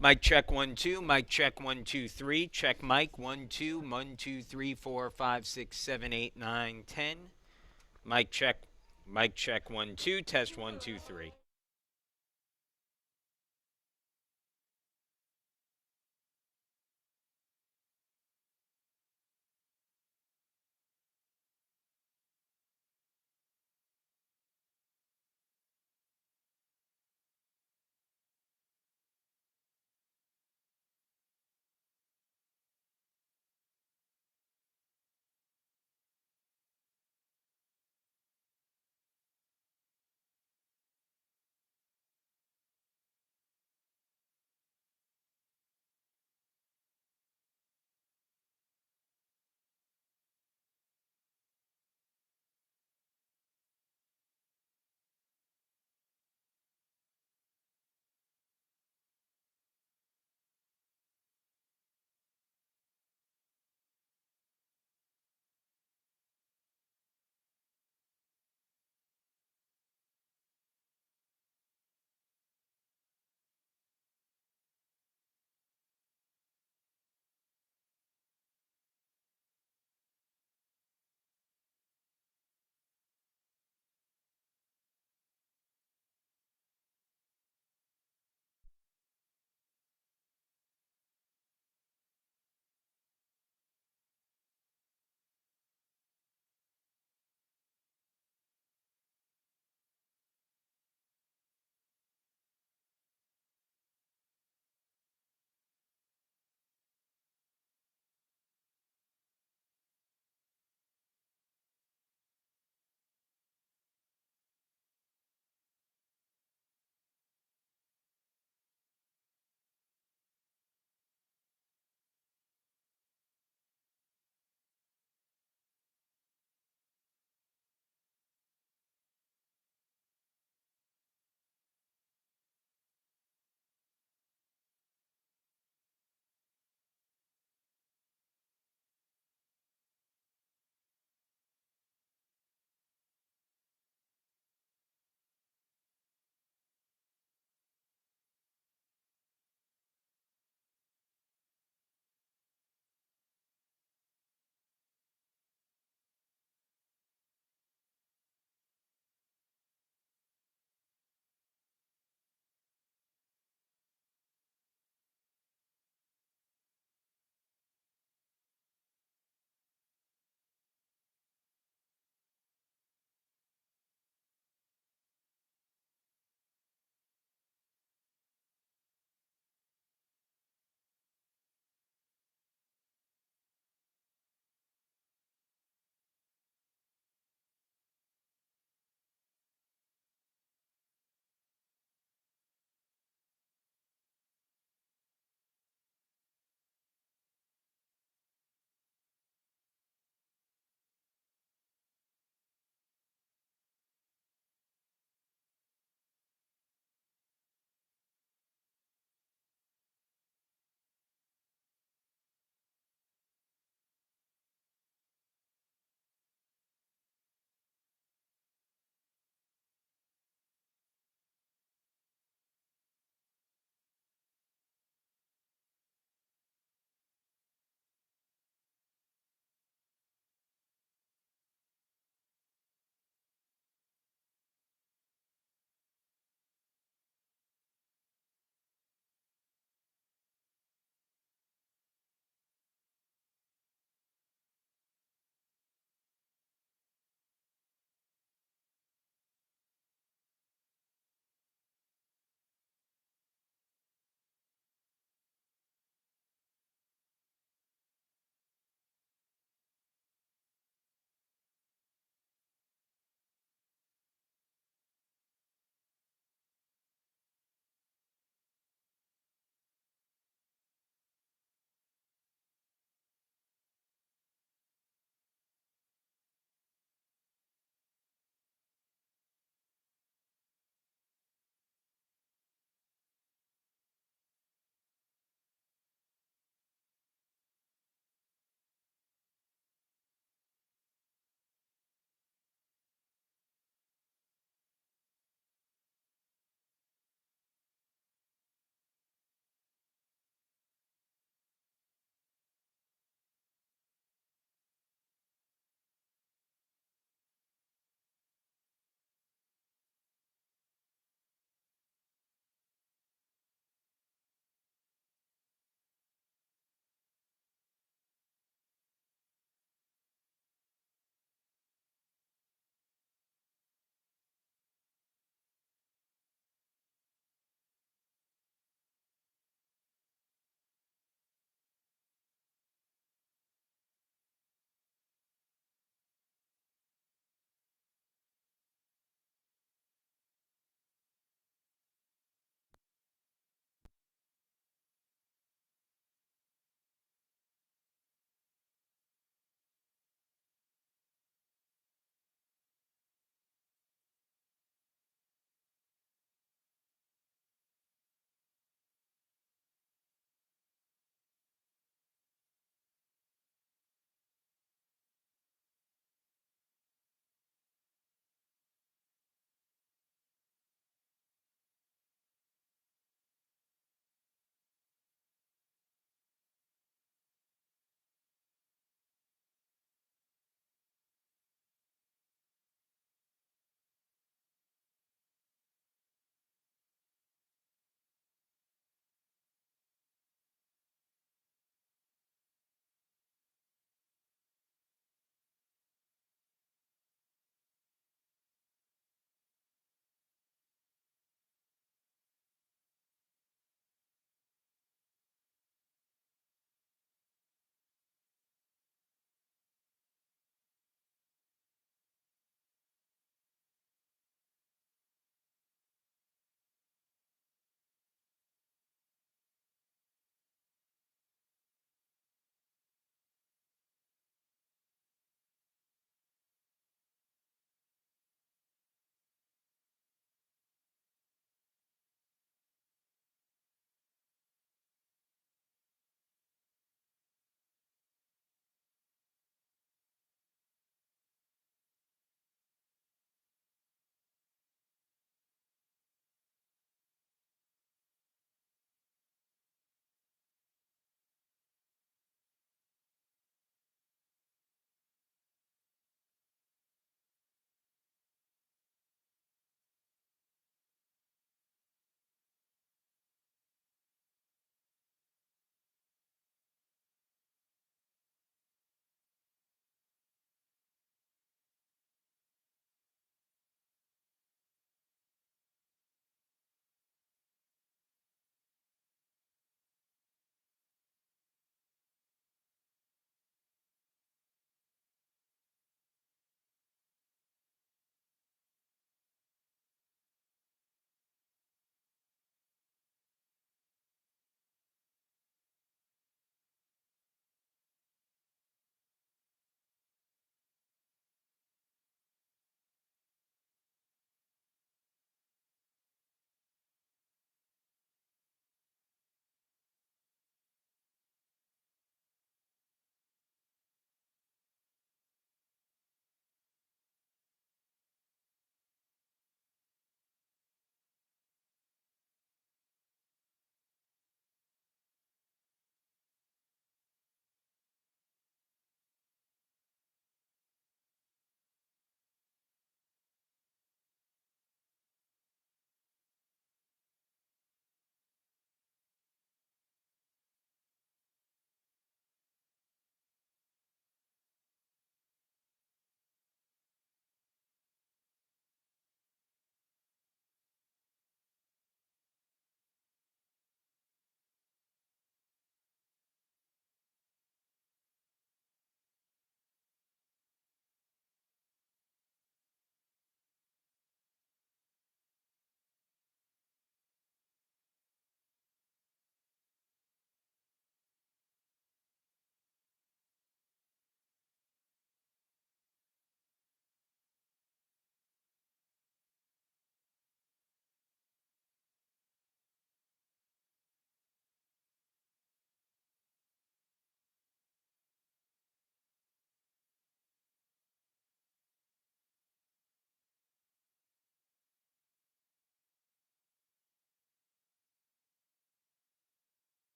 Mic check 1 2. Mic check 1 2 3. Check mic 1 2 1 2 3 4 5 6 7 8 9 10. Mic check. Mic check 1 2. Test 1 2 3.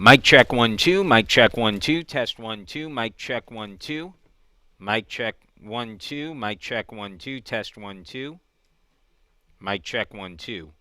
Mic check 1 2. Mic check 1 2. Test 1 2. Mic check 1 2. Mic check 1 2. Mic check 1 2. Test 1 2. Mic check 1 2.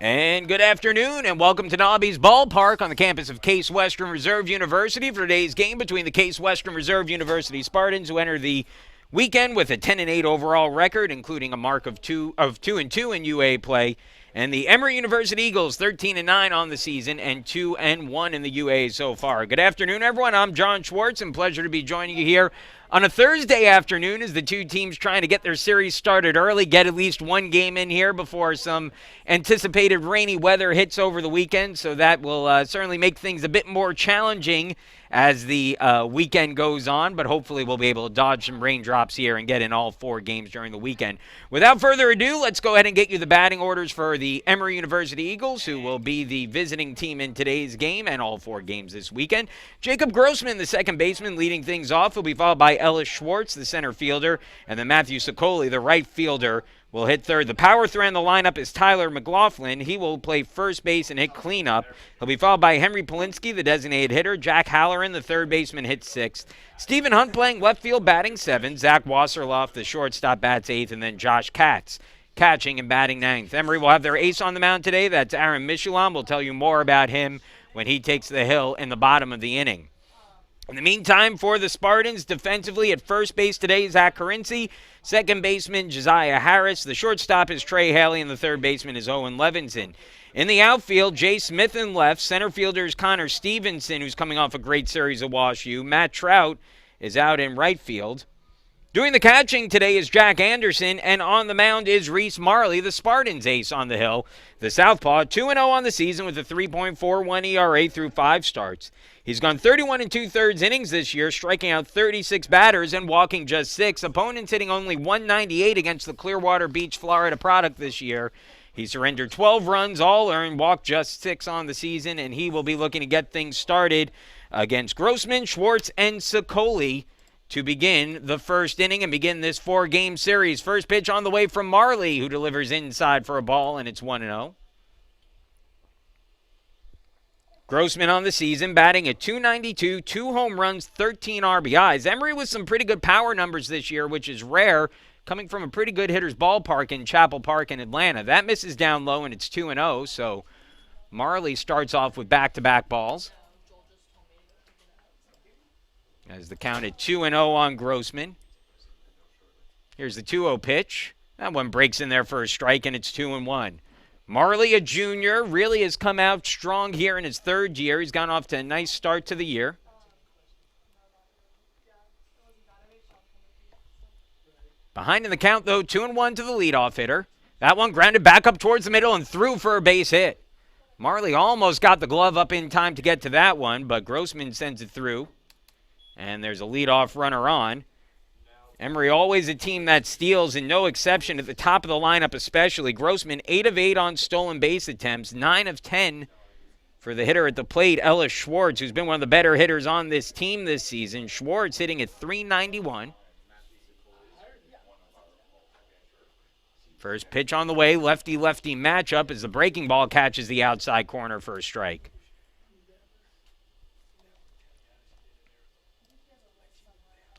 And good afternoon, and welcome to Nobby's Ballpark on the campus of Case Western Reserve University for today's game between the Case Western Reserve University Spartans, who enter the weekend with a 10-8 overall record, including a mark of 2-2 in UA play, and the Emory University Eagles, 13-9 on the season and 2-1 in the UA so far. Good afternoon, everyone. I'm John Schwartz, and pleasure to be joining you here on a Thursday afternoon as the two teams trying to get their series started early, get at least one game in here before some anticipated rainy weather hits over the weekend. So that will certainly make things a bit more challenging as the weekend goes on, but hopefully we'll be able to dodge some raindrops here and get in all four games during the weekend. Without further ado, let's go ahead and get you the batting orders for the Emory University Eagles, who will be the visiting team in today's game and all four games this weekend. Jacob Grossman, the second baseman, leading things off. He'll be followed by Ellis Schwartz, the center fielder, and then Matthew Sicoli, the right fielder, will hit third. The power threat in the lineup is Tyler McLaughlin. He will play first base and hit cleanup. He'll be followed by Henry Polinsky, the designated hitter. Jack Halloran, the third baseman, hits sixth. Stephen Hunt playing left field, batting seventh. Zach Wasserloff, the shortstop, bats eighth. And then Josh Katz catching and batting ninth. Emory will have their ace on the mound today. That's Aaron Michelin. We'll tell you more about him when he takes the hill in the bottom of the inning. In the meantime, for the Spartans, defensively at first base today, Zach Carinci. Second baseman, Josiah Harris. The shortstop is Trey Haley, and the third baseman is Owen Levinson. In the outfield, Jay Smith in left. Center fielder is Connor Stevenson, who's coming off a great series at WashU. Matt Trout is out in right field. Doing the catching today is Jack Anderson, and on the mound is Reese Marley, the Spartans ace on the hill. The southpaw, 2-0 on the season with a 3.41 ERA through 5 starts. He's gone 31 2/3 innings this year, striking out 36 batters and walking just 6. Opponents hitting only 198 against the Clearwater Beach, Florida product this year. He surrendered 12 runs, all earned, walked just 6 on the season, and he will be looking to get things started against Grossman, Schwartz, and Sicoli to begin the first inning and begin this 4-game series. First pitch on the way from Marley, who delivers inside for a ball, and it's 1-0. Grossman on the season, batting at .292, 2 home runs, 13 RBIs. Emory with some pretty good power numbers this year, which is rare, coming from a pretty good hitter's ballpark in Chapel Park in Atlanta. That misses down low, and it's 2-0, so Marley starts off with back-to-back balls. As the count at 2-0 on Grossman. Here's the 2-0 pitch. That one breaks in there for a strike, and it's 2-1. Marley, a junior, really has come out strong here in his third year. He's gone off to a nice start to the year. Behind in the count, though, 2-1 to the leadoff hitter. That one grounded back up towards the middle and through for a base hit. Marley almost got the glove up in time to get to that one, but Grossman sends it through. And there's a leadoff runner on. Emory always a team that steals, and no exception at the top of the lineup especially. Grossman, 8 of 8 on stolen base attempts, 9 of 10 for the hitter at the plate, Ellis Schwartz, who's been one of the better hitters on this team this season. Schwartz hitting at .391. First pitch on the way, lefty-lefty matchup as the breaking ball catches the outside corner for a strike.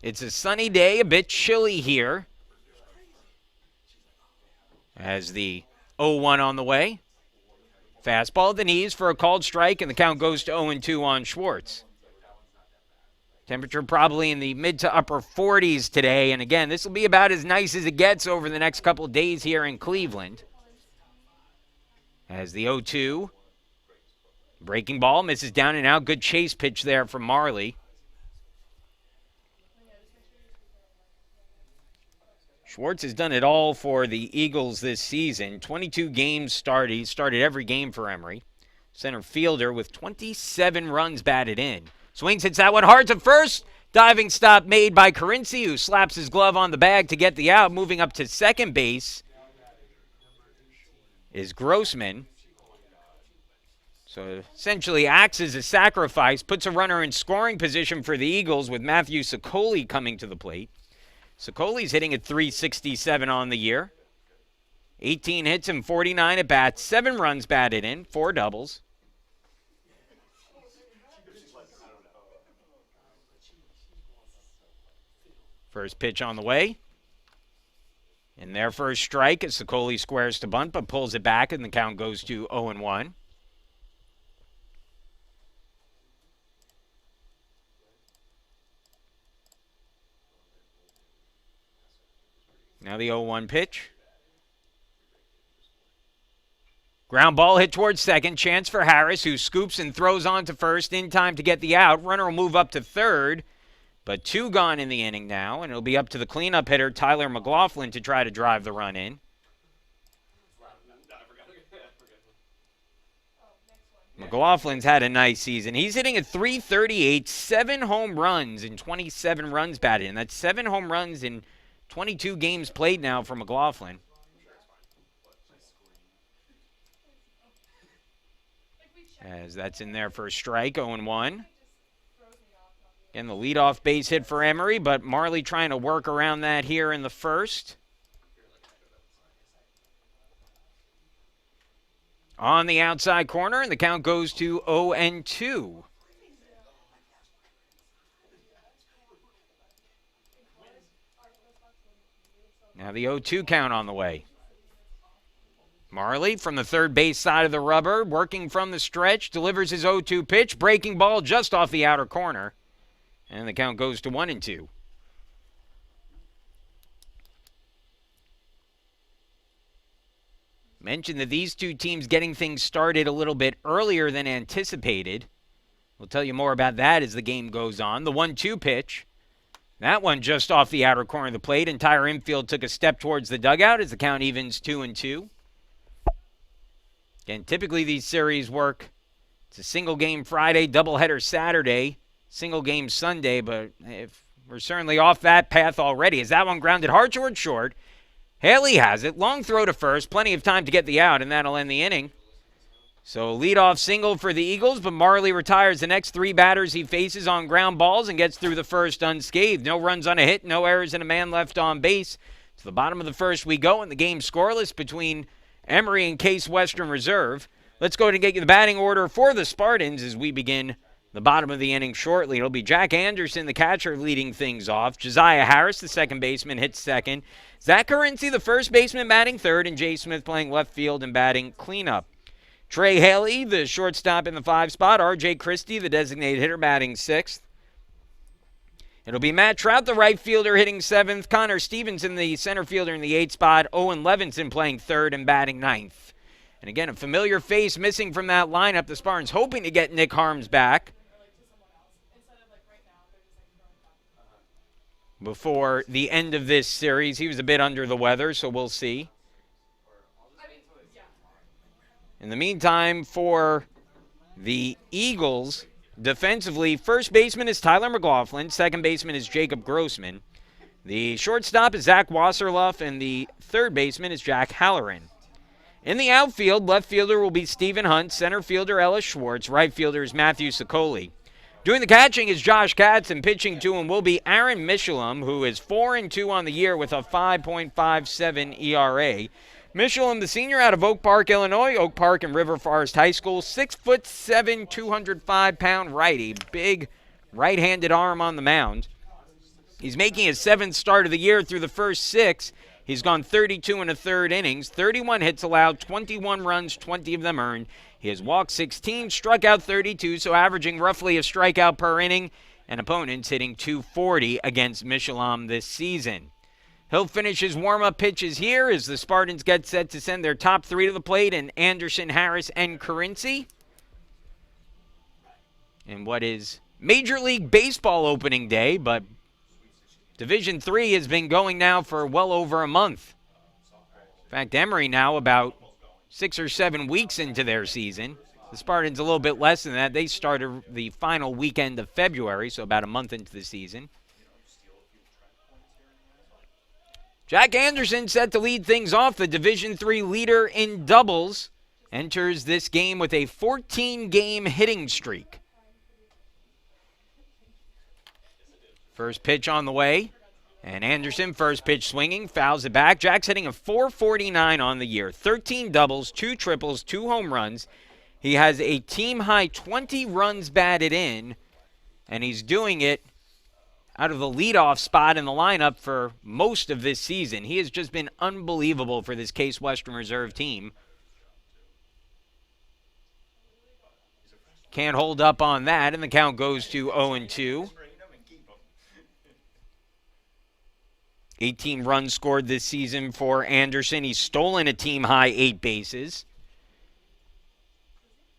It's a sunny day, a bit chilly here. As the 0-1 on the way. Fastball at the knees for a called strike, and the count goes to 0-2 on Schwartz. Temperature probably in the mid to upper 40s today, and again, this will be about as nice as it gets over the next couple of days here in Cleveland. As the 0-2. Breaking ball, misses down and out. Good chase pitch there from Marley. Schwartz has done it all for the Eagles this season. 22 games started. He started every game for Emory. Center fielder with 27 runs batted in. Swings, hits that one hard to first. Diving stop made by Carinci, who slaps his glove on the bag to get the out. Moving up to second base is Grossman. So essentially acts as a sacrifice, puts a runner in scoring position for the Eagles with Matthew Sicoli coming to the plate. Sicoli's hitting at .367 on the year. 18 hits and 49 at bats, 7 runs batted in, 4 doubles. First pitch on the way. In their first strike, as Sokoli squares to bunt but pulls it back, and the count goes to 0-1. Now the 0-1 pitch. Ground ball hit towards second. Chance for Harris, who scoops and throws on to first in time to get the out. Runner will move up to third, but 2 gone in the inning now, and it'll be up to the cleanup hitter, Tyler McLaughlin, to try to drive the run in. McLaughlin's had a nice season. He's hitting at .338, 7 home runs and 27 runs batted in. That's 7 home runs in 22 games played now for McLaughlin. As that's in there for a strike, 0-1. And the leadoff base hit for Emory, but Marley trying to work around that here in the first. On the outside corner, and the count goes to 0-2. Now the 0-2 count on the way. Marley from the third base side of the rubber, working from the stretch, delivers his 0-2 pitch, breaking ball just off the outer corner. And the count goes to 1-2. Mentioned that these two teams getting things started a little bit earlier than anticipated. We'll tell you more about that as the game goes on. The 1-2 pitch. That one just off the outer corner of the plate. Entire infield took a step towards the dugout as the count evens 2-2. Again, typically these series work. It's a single game Friday, doubleheader Saturday, single game Sunday, but if we're certainly off that path already. As that one grounded hard towards short. Haley has it. Long throw to first. Plenty of time to get the out, and that'll end the inning. So leadoff single for the Eagles, but Marley retires the next 3 batters he faces on ground balls and gets through the first unscathed. No runs on a hit, no errors, and a man left on base. To the bottom of the first we go, and the game scoreless between Emory and Case Western Reserve. Let's go ahead and get you the batting order for the Spartans as we begin the bottom of the inning shortly. It'll be Jack Anderson, the catcher, leading things off. Josiah Harris, the second baseman, hits second. Zach Carinci, the first baseman, batting third, and Jay Smith playing left field and batting cleanup. Trey Haley, the shortstop in the 5 spot. R.J. Christie, the designated hitter, batting 6th. It'll be Matt Trout, the right fielder, hitting 7th. Connor Stevenson, the center fielder, in the 8 spot. Owen Levinson playing 3rd and batting 9th. And again, a familiar face missing from that lineup. The Spartans hoping to get Nick Harms back before the end of this series. He was a bit under the weather, so we'll see. In the meantime, for the Eagles, defensively, first baseman is Tyler McLaughlin. Second baseman is Jacob Grossman. The shortstop is Zach Wasserluff, and the third baseman is Jack Halloran. In the outfield, left fielder will be Stephen Hunt. Center fielder Ellis Schwartz. Right fielder is Matthew Sokoli. Doing the catching is Josh Katz, and pitching to him will be Aaron Michelum, who is 4-2 on the year with a 5.57 ERA. Michelum, the senior out of Oak Park, Illinois. Oak Park and River Forest High School. 6'7", 205-pound righty. Big right-handed arm on the mound. He's making his 7th start of the year through the first 6. He's gone 32 1/3 innings, 31 hits allowed, 21 runs, 20 of them earned. He has walked 16, struck out 32, so averaging roughly a strikeout per inning, and opponents hitting .240 against Michelum this season. He'll finish his warm-up pitches here as the Spartans get set to send their top 3 to the plate, and Anderson, Harris, and Carinci. And what is Major League Baseball opening day, but Division III has been going now for well over a month. In fact, Emory now about 6 or 7 weeks into their season. The Spartans a little bit less than that. They started the final weekend of February, so about a month into the season. Jack Anderson set to lead things off. The Division III leader in doubles enters this game with a 14-game hitting streak. First pitch on the way, and Anderson, first pitch swinging, fouls it back. Jack's hitting a .449 on the year, 13 doubles, 2 triples, 2 home runs. He has a team-high 20 runs batted in, and he's doing it out of the leadoff spot in the lineup for most of this season. He has just been unbelievable for this Case Western Reserve team. Can't hold up on that, and the count goes to 0-2. 18 runs scored this season for Anderson. He's stolen a team-high 8 bases.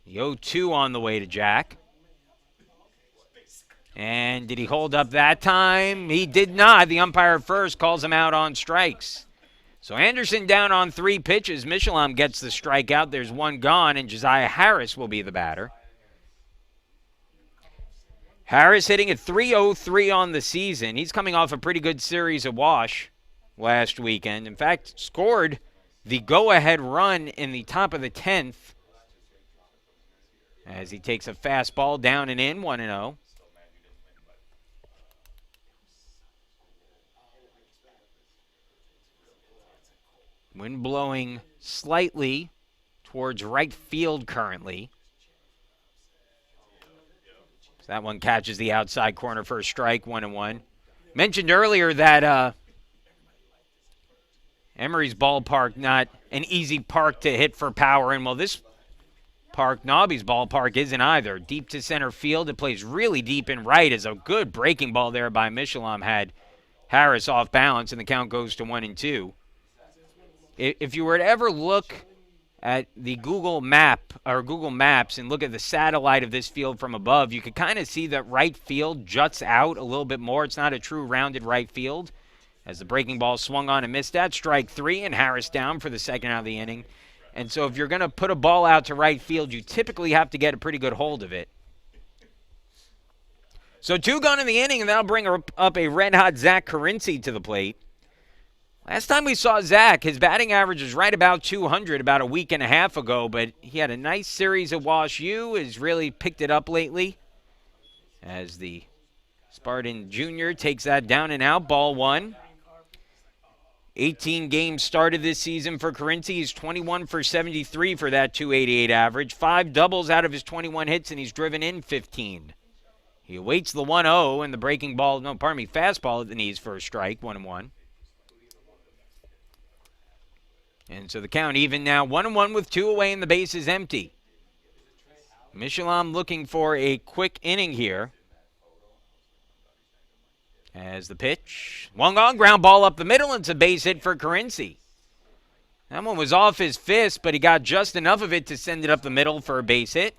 The 0-2 on the way to Jack. And did he hold up that time? He did not. The umpire first calls him out on strikes. So Anderson down on 3 pitches. Michelin gets the strikeout. There's 1 gone, and Josiah Harris will be the batter. Harris hitting at .303 on the season. He's coming off a pretty good series at Wash last weekend. In fact, scored the go-ahead run in the top of the 10th as he takes a fastball down and in, 1-0. Wind blowing slightly towards right field currently. So that one catches the outside corner for a strike, 1-1. Mentioned earlier that Emory's ballpark, not an easy park to hit for power. And well, this park, Nobby's ballpark, isn't either. Deep to center field. It plays really deep in right as a good breaking ball there by Michelin had Harris off balance, and the count goes to 1-2. If you were to ever look at the Google map or Google Maps and look at the satellite of this field from above, you could kind of see that right field juts out a little bit more. It's not a true rounded right field. As the breaking ball swung on and missed that, strike 3, and Harris down for the second out of the inning. And so if you're going to put a ball out to right field, you typically have to get a pretty good hold of it. So 2 gone in the inning, and that'll bring up a red-hot Zach Carinci to the plate. Last time we saw Zach, his batting average was right about 200 about a week and a half ago, but he had a nice series at Wash U, has really picked it up lately as the Spartan Jr. takes that down and out, ball 1. 18 games started this season for Carinci. He's 21 for 73 for that .288 average. 5 doubles out of his 21 hits, and he's driven in 15. He awaits the 1-0 and the breaking ball, fastball at the knees for a strike, 1-1. And so the count even now, 1-1 with 2 away and the base is empty. Michelin looking for a quick inning here. As the pitch, 1 gone, ground ball up the middle, and it's a base hit for Carinci. That one was off his fist, but he got just enough of it to send it up the middle for a base hit.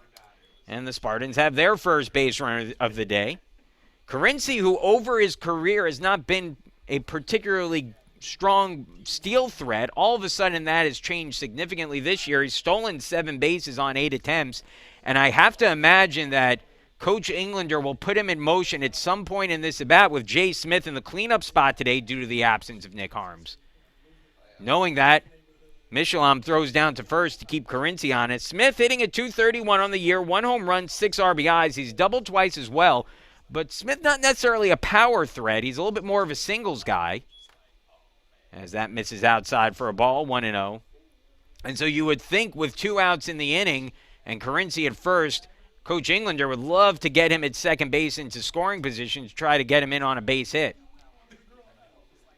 And the Spartans have their first base runner of the day. Carinci, who over his career has not been a particularly strong steal threat, all of a sudden that has changed significantly this year. He's stolen 7 bases on 8 attempts, and I have to imagine that Coach Englander will put him in motion at some point in this at-bat with Jay Smith in the cleanup spot today due to the absence of Nick Harms. Knowing that, Michelin throws down to first to keep Carinci on it. Smith hitting at .231 on the year, 1 home run, 6 RBIs. He's doubled twice as well, but Smith not necessarily a power threat. He's a little bit more of a singles guy. As that misses outside for a ball, 1-0. And so you would think with 2 outs in the inning and Carinci at first, Coach Englander would love to get him at second base into scoring position to try to get him in on a base hit.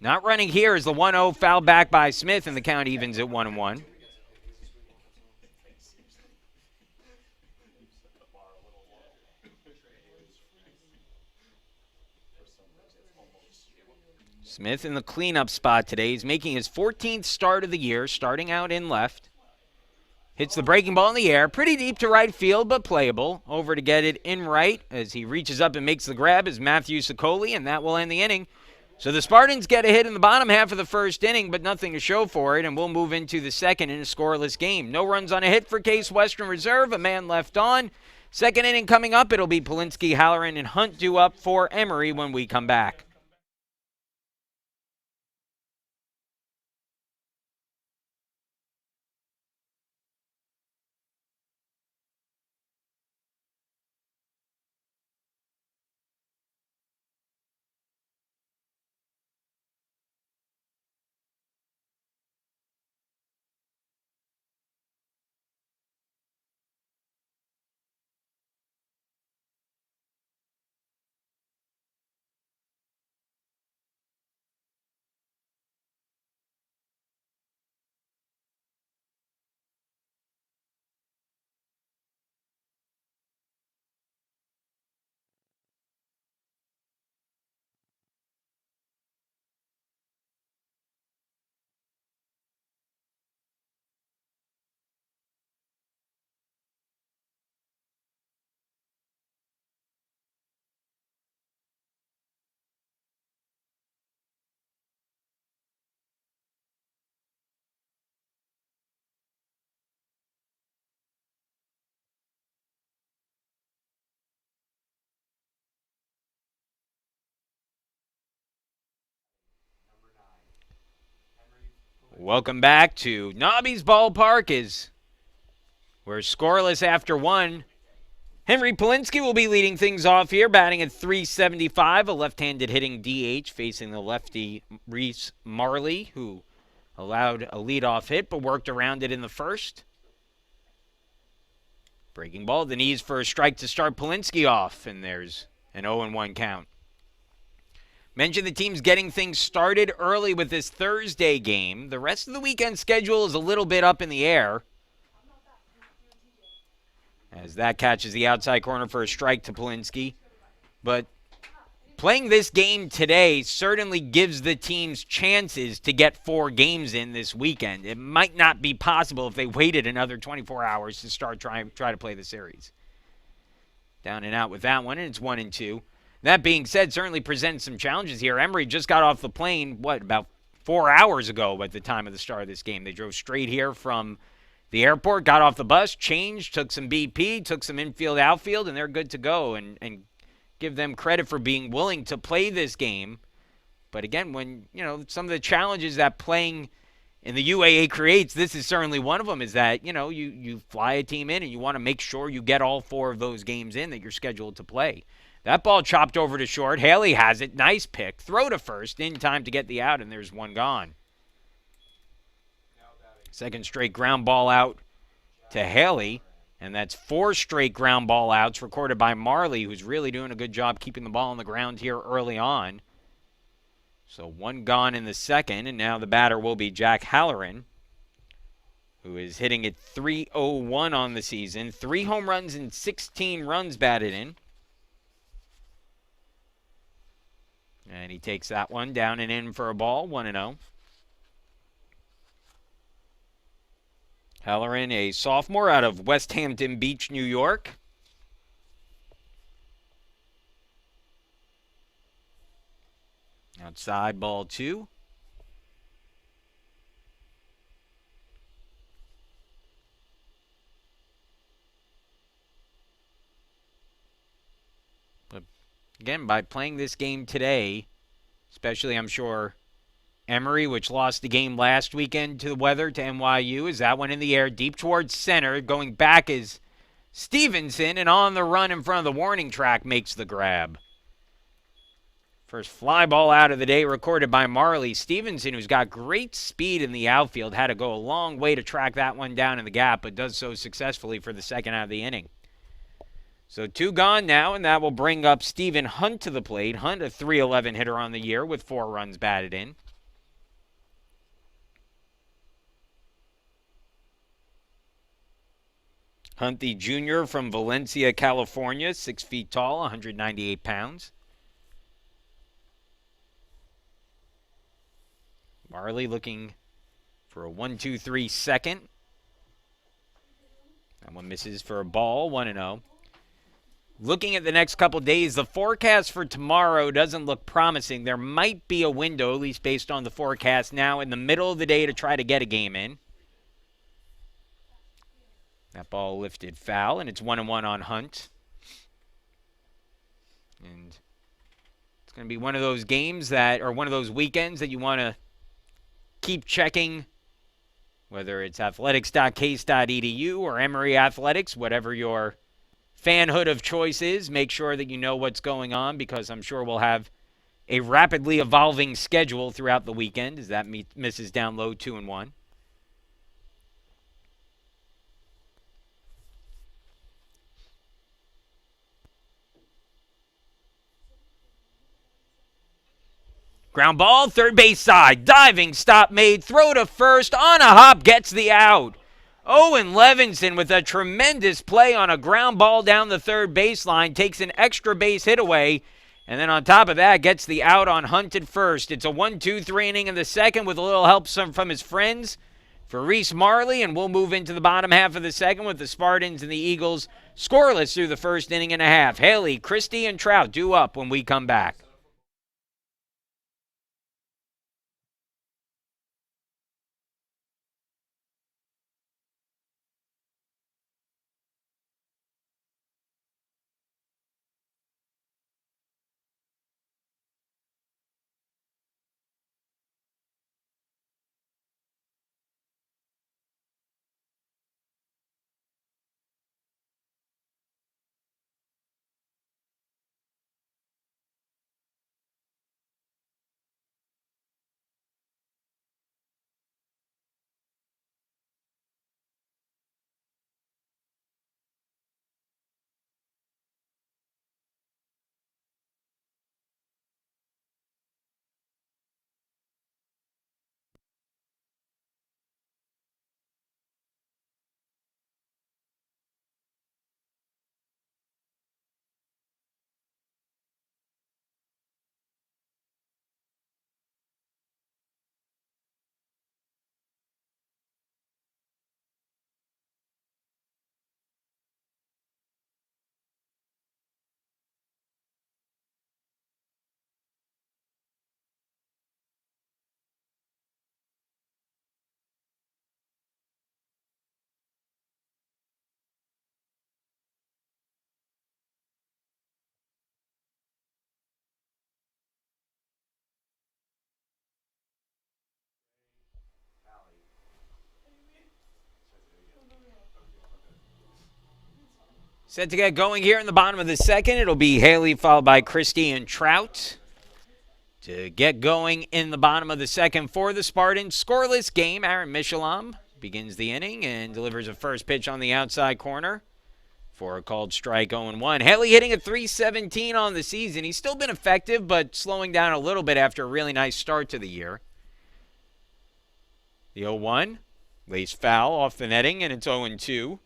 Not running here is the 1-0 foul back by Smith, and the count evens at 1-1. Smith in the cleanup spot today. He's making his 14th start of the year, starting out in left. Hits the breaking ball in the air. Pretty deep to right field, but playable. Over to get it in right as he reaches up and makes the grab is Matthew Sicoli, and that will end the inning. So the Spartans get a hit in the bottom half of the first inning, but nothing to show for it, and we'll move into the second in a scoreless game. No runs on a hit for Case Western Reserve, a man left on. Second inning coming up, it'll be Polinsky, Halloran, and Hunt due up for Emory when we come back. Welcome back to Nobby's Ballpark. We're scoreless after one. Henry Polinsky will be leading things off here, batting at .375, a left-handed hitting DH facing the lefty Reese Marley, who allowed a leadoff hit but worked around it in the first. Breaking ball, the knees for a strike to start Polinsky off, and there's an 0-1 count. Mentioned the team's getting things started early with this Thursday game. The rest of the weekend schedule is a little bit up in the air, as that catches the outside corner for a strike to Polinsky. But playing this game today certainly gives the teams chances to get 4 games in this weekend. It might not be possible if they waited another 24 hours to start try to play the series. Down and out with that one, and it's 1-2. That being said, certainly presents some challenges here. Emory just got off the plane, about 4 hours ago at the time of the start of this game. They drove straight here from the airport, got off the bus, changed, took some BP, took some infield, outfield, and they're good to go. And give them credit for being willing to play this game. But again, when, some of the challenges that playing in the UAA creates, this is certainly one of them, is that, you fly a team in and you want to make sure you get all 4 of those games in that you're scheduled to play. That ball chopped over to short. Haley has it. Nice pick. Throw to first in time to get the out, and there's one gone. Second straight ground ball out to Haley, and that's 4 straight ground ball outs recorded by Marley, who's really doing a good job keeping the ball on the ground here early on. So 1 gone in the second, and now the batter will be Jack Halloran, who is hitting at .301 on the season. 3 home runs and 16 runs batted in. And he takes that one down and in for a ball, 1-0. Halloran, a sophomore out of West Hampton Beach, New York. Outside, ball 2. But again, by playing this game today, especially I'm sure Emory, which lost the game last weekend to the weather to NYU, is that one in the air, deep towards center. Going back is Stevenson, and on the run in front of the warning track makes the grab. First fly ball out of the day recorded by Marley. Stevenson, who's got great speed in the outfield, had to go a long way to track that one down in the gap, but does so successfully for the second out of the inning. So 2 gone now, and that will bring up Stephen Hunt to the plate. Hunt, a .311 hitter on the year with 4 runs batted in. Hunt, the junior from Valencia, California, 6 feet tall, 198 pounds. Marley looking for a 1-2-3 second. That one misses for a ball, 1-0. Looking at the next couple days, the forecast for tomorrow doesn't look promising. There might be a window, at least based on the forecast now, in the middle of the day to try to get a game in. That ball lifted foul, and it's 1-1 on Hunt. And it's going to be one of those games one of those weekends that you want to keep checking, whether it's athletics.case.edu or Emory Athletics, whatever your fanhood of choice is. Make sure that you know what's going on, because I'm sure we'll have a rapidly evolving schedule throughout the weekend as that misses down low, 2-1. Ground ball, third base side. Diving stop made. Throw to first. On a hop, gets the out. Owen Levinson with a tremendous play on a ground ball down the third baseline. Takes an extra base hit away. And then on top of that, gets the out on Hunt at first. It's a 1-2-3 inning in the second with a little help from his friends for Reese Marley. And we'll move into the bottom half of the second with the Spartans and the Eagles scoreless through the first inning and a half. Haley, Christie, and Trout due up when we come back. Set to get going here in the bottom of the second. It'll be Haley followed by Christie and Trout. To get going in the bottom of the second for the Spartans. Scoreless game. Aaron Michelom begins the inning and delivers a first pitch on the outside corner for a called strike 0-1. Haley hitting a .317 on the season. He's still been effective, but slowing down a little bit after a really nice start to the year. The 0-1. Lays foul off the netting, and it's 0-2.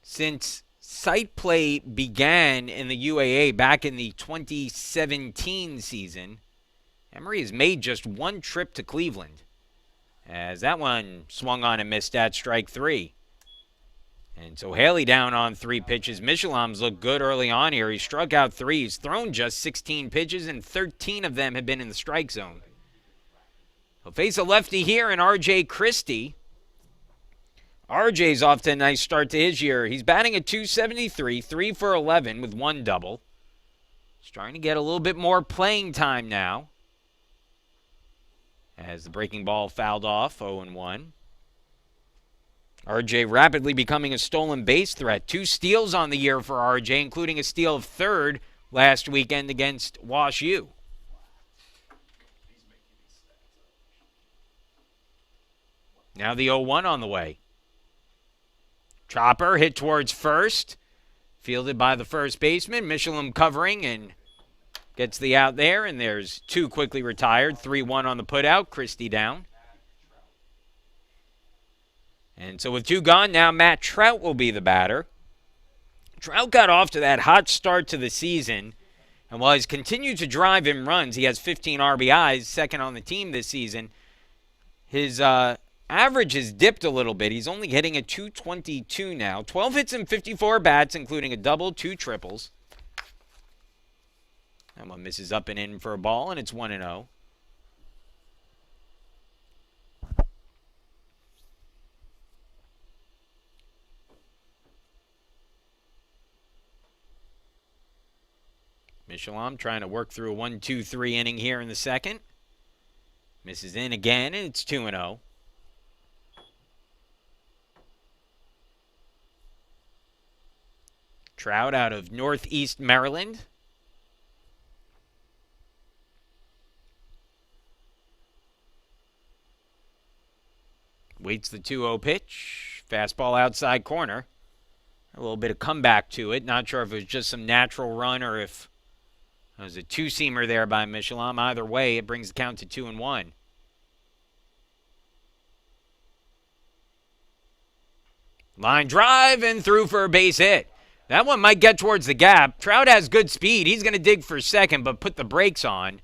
Since site play began in the UAA back in the 2017 season, Emory has made just one trip to Cleveland, as that one swung on and missed at strike 3. And so Haley down on 3 pitches. Michelom's looked good early on here. He struck out 3. He's thrown just 16 pitches, and 13 of them have been in the strike zone. He'll face a lefty here in R.J. Christie. RJ's off to a nice start to his year. He's batting at .273, 3 for 11 with 1 double. He's trying to get a little bit more playing time now, as the breaking ball fouled off, 0-1. RJ rapidly becoming a stolen base threat. 2 steals on the year for RJ, including a steal of third last weekend against Wash U. Now the 0-1 on the way. Chopper hit towards first. Fielded by the first baseman. Michelom covering and gets the out there. And there's 2 quickly retired. 3-1 on the putout. Christie down. And so with 2 gone, now Matt Trout will be the batter. Trout got off to that hot start to the season. And while he's continued to drive in runs, he has 15 RBIs, second on the team this season. His average has dipped a little bit. He's only hitting at .222 now. 12 hits and 54 bats, including a double, 2 triples. That one misses up and in for a ball, and it's 1-0. Michelom trying to work through a 1-2-3 inning here in the second. Misses in again, and it's 2-0. Trout out of Northeast Maryland. Waits the 2-0 pitch. Fastball outside corner. A little bit of comeback to it. Not sure if it was just some natural run or if it was a 2-seamer there by Michelom. Either way, it brings the count to 2-1. Line drive and through for a base hit. That one might get towards the gap. Trout has good speed. He's going to dig for second, but put the brakes on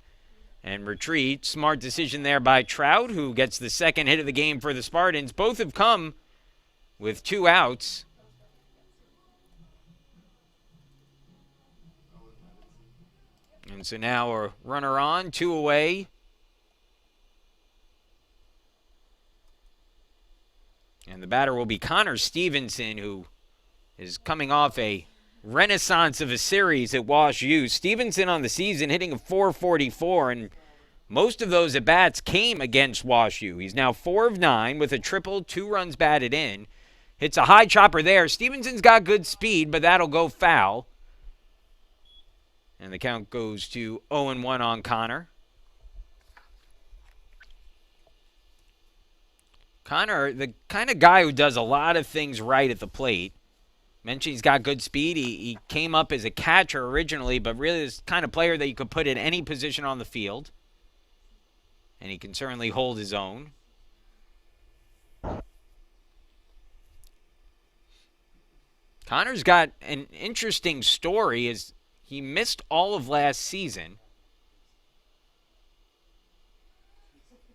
and retreat. Smart decision there by Trout, who gets the second hit of the game for the Spartans. Both have come with 2 outs. And so now a runner on, 2 away. And the batter will be Connor Stevenson, who is coming off a renaissance of a series at Wash U. Stevenson on the season hitting a .444, and most of those at-bats came against Wash U. He's now 4 of 9 with a triple, 2 runs batted in. Hits a high chopper there. Stevenson's got good speed, but that'll go foul. And the count goes to 0-1 on Connor. Connor, the kind of guy who does a lot of things right at the plate. Mentioned he's got good speed. He came up as a catcher originally, but really is the kind of player that you could put in any position on the field. And he can certainly hold his own. Connor's got an interesting story. Is he missed all of last season.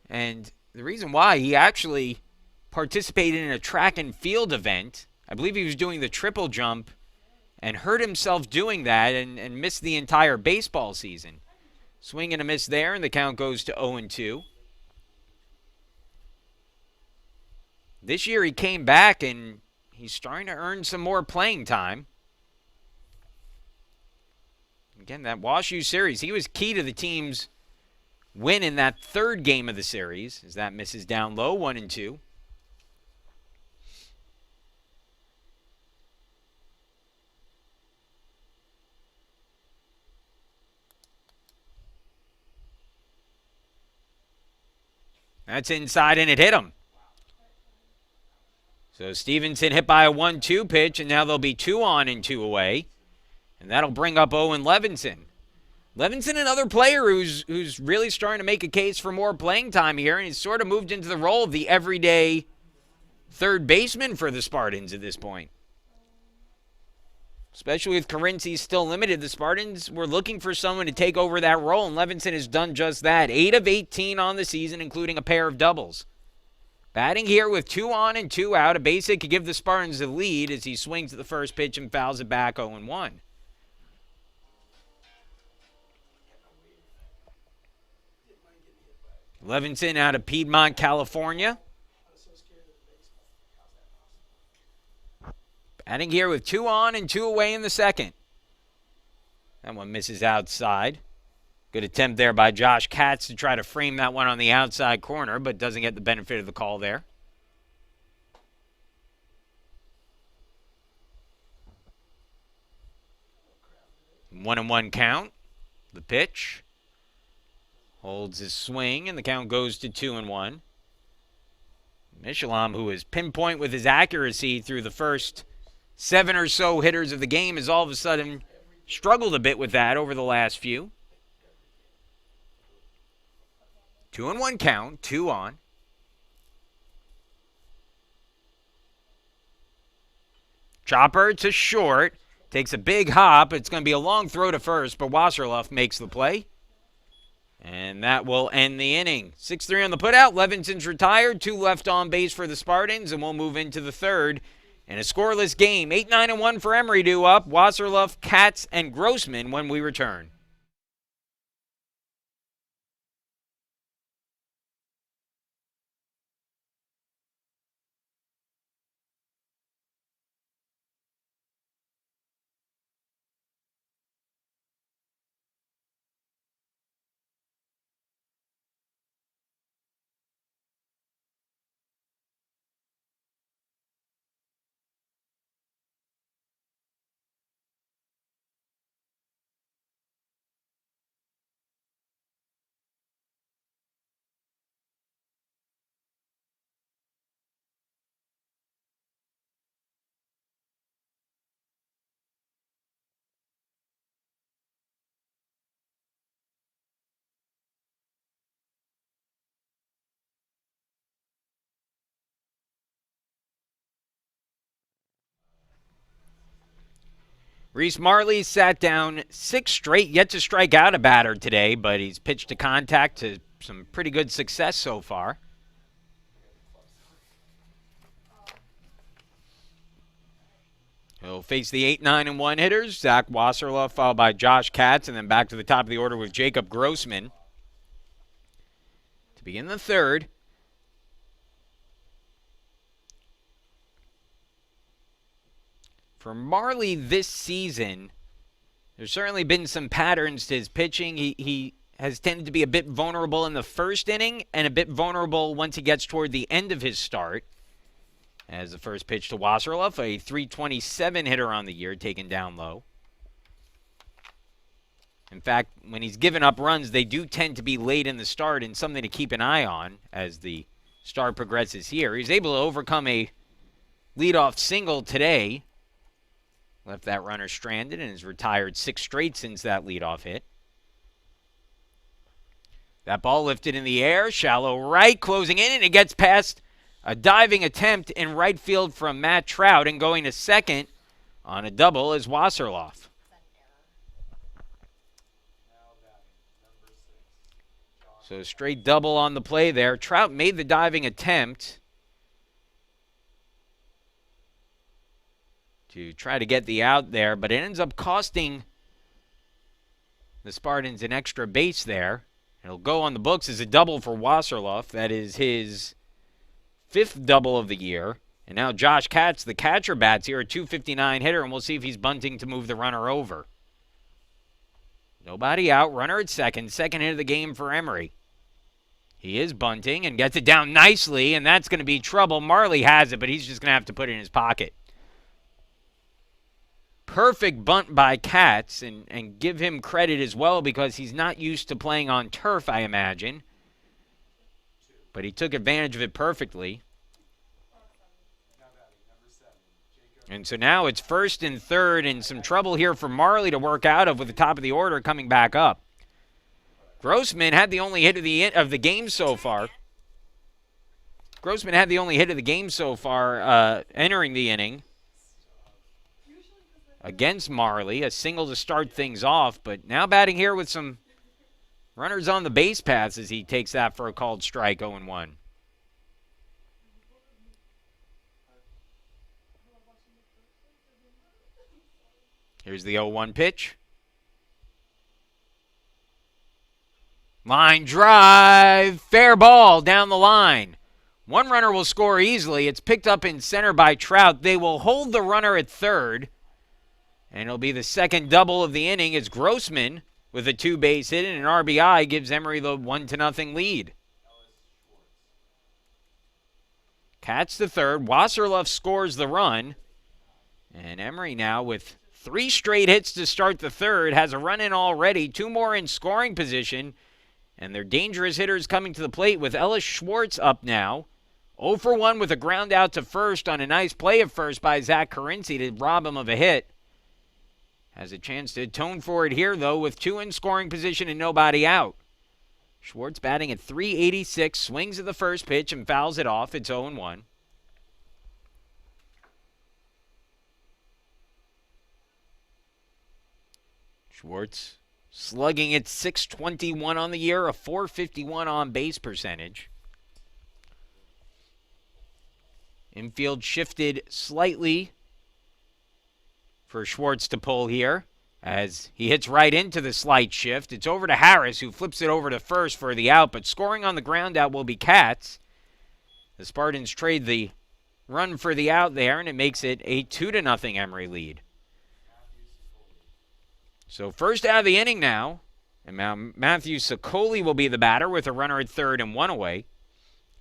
And the reason why, he actually participated in a track and field event. I believe he was doing the triple jump and hurt himself doing that and missed the entire baseball season. Swing and a miss there, and the count goes to 0-2. This year he came back, and he's starting to earn some more playing time. Again, that WashU series, he was key to the team's win in that third game of the series, as that misses down low, 1-2. That's inside, and it hit him. So Stevenson hit by a 1-2 pitch, and now there'll be 2 on and 2 away. And that'll bring up Owen Levinson. Levinson, another player who's really starting to make a case for more playing time here, and he's sort of moved into the role of the everyday third baseman for the Spartans at this point. Especially with Carinci still limited, the Spartans were looking for someone to take over that role, and Levinson has done just that. 8 of 18 on the season, including a pair of doubles. Batting here with 2 on and 2 out, a base hit could give the Spartans the lead as he swings at the first pitch and fouls it back 0-1. Levinson out of Piedmont, California. Batting here with 2 on and 2 away in the second. That one misses outside. Good attempt there by Josh Katz to try to frame that one on the outside corner, but doesn't get the benefit of the call there. One and one count. The pitch. Holds his swing, and the count goes to 2-1. Michelom, who is pinpoint with his accuracy through the first 7 or so hitters of the game, has all of a sudden struggled a bit with that over the last few. 2-1 count, 2 on. Chopper to short. Takes a big hop. It's going to be a long throw to first, but Wasserloff makes the play. And that will end the inning. 6-3 on the putout. Levinson's retired. 2 left on base for the Spartans, and we'll move into the third. In a scoreless game, 8-9-1 for Emory due up. Wasserloff, Katz, and Grossman when we return. Reese Marley sat down 6 straight, yet to strike out a batter today, but he's pitched to contact to some pretty good success so far. He'll face the 8-9-1 hitters, Zach Wasserloff, followed by Josh Katz, and then back to the top of the order with Jacob Grossman. To begin the third, for Marley this season, there's certainly been some patterns to his pitching. He has tended to be a bit vulnerable in the first inning and a bit vulnerable once he gets toward the end of his start. As the first pitch to Wasserloff, a .327 hitter on the year, taken down low. In fact, when he's given up runs, they do tend to be late in the start, and something to keep an eye on as the start progresses here. He's able to overcome a leadoff single today. Left that runner stranded and has retired 6 straight since that leadoff hit. That ball lifted in the air, shallow right, closing in, and it gets past a diving attempt in right field from Matt Trout, and going to second on a double is Wasserloff. So straight double on the play there. Trout made the diving attempt to try to get the out there, but it ends up costing the Spartans an extra base there. It'll go on the books as a double for Wasserloff. That is his 5th double of the year. And now Josh Katz, the catcher, bats here, a .259 hitter, and we'll see if he's bunting to move the runner over. Nobody out, runner at second hit of the game for Emory. He is bunting and gets it down nicely, and that's going to be trouble. Marley has it, but he's just going to have to put it in his pocket. Perfect bunt by Katz, and give him credit as well because he's not used to playing on turf, I imagine. But he took advantage of it perfectly. And so now it's first and third, and some trouble here for Marley to work out of with the top of the order coming back up. Grossman had the only hit of the game so far. Entering the inning against Marley. A single to start things off, but now batting here with some runners on the base paths as he takes that for a called strike, 0-1. Here's the 0-1 pitch. Line drive, fair ball down the line. One runner will score easily. It's picked up in center by Trout. They will hold the runner at third. And it'll be the second double of the inning as Grossman, with a two-base hit and an RBI, gives Emory the 1-0 lead. Katz the third. Wasserluff scores the run. And Emory now with 3 straight hits to start the third, has a run in already, 2 more in scoring position. And their dangerous hitters coming to the plate with Ellis Schwartz up now. 0-for-1 with a ground out to first on a nice play at first by Zach Carinci to rob him of a hit. Has a chance to atone for it here, though, with 2 in scoring position and nobody out. Schwartz batting at .386, swings at the first pitch and fouls it off. It's 0-1. Schwartz slugging at .621 on the year, a .451 on-base percentage. Infield shifted slightly for Schwartz to pull here as he hits right into the slight shift. It's over to Harris, who flips it over to first for the out, but scoring on the ground out will be Katz. The Spartans trade the run for the out there, and it makes it a 2-0 Emory lead. So first out of the inning now, and now Matthew Sicoli will be the batter with a runner at third and 1 away.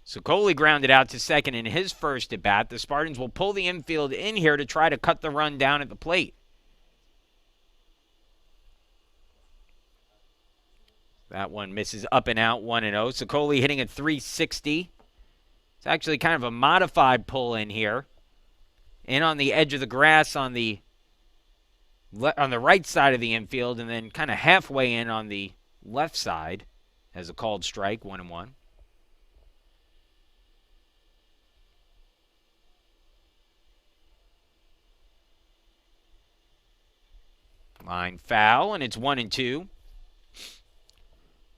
Sicoli grounded out to second in his first at bat. The Spartans will pull the infield in here to try to cut the run down at the plate. That one misses up and out, 1-0. Sicoli hitting at .360. It's actually kind of a modified pull in here. In on the edge of the grass on the right side of the infield, and then kind of halfway in on the left side as a called strike, 1-1. Line foul, and it's 1-2.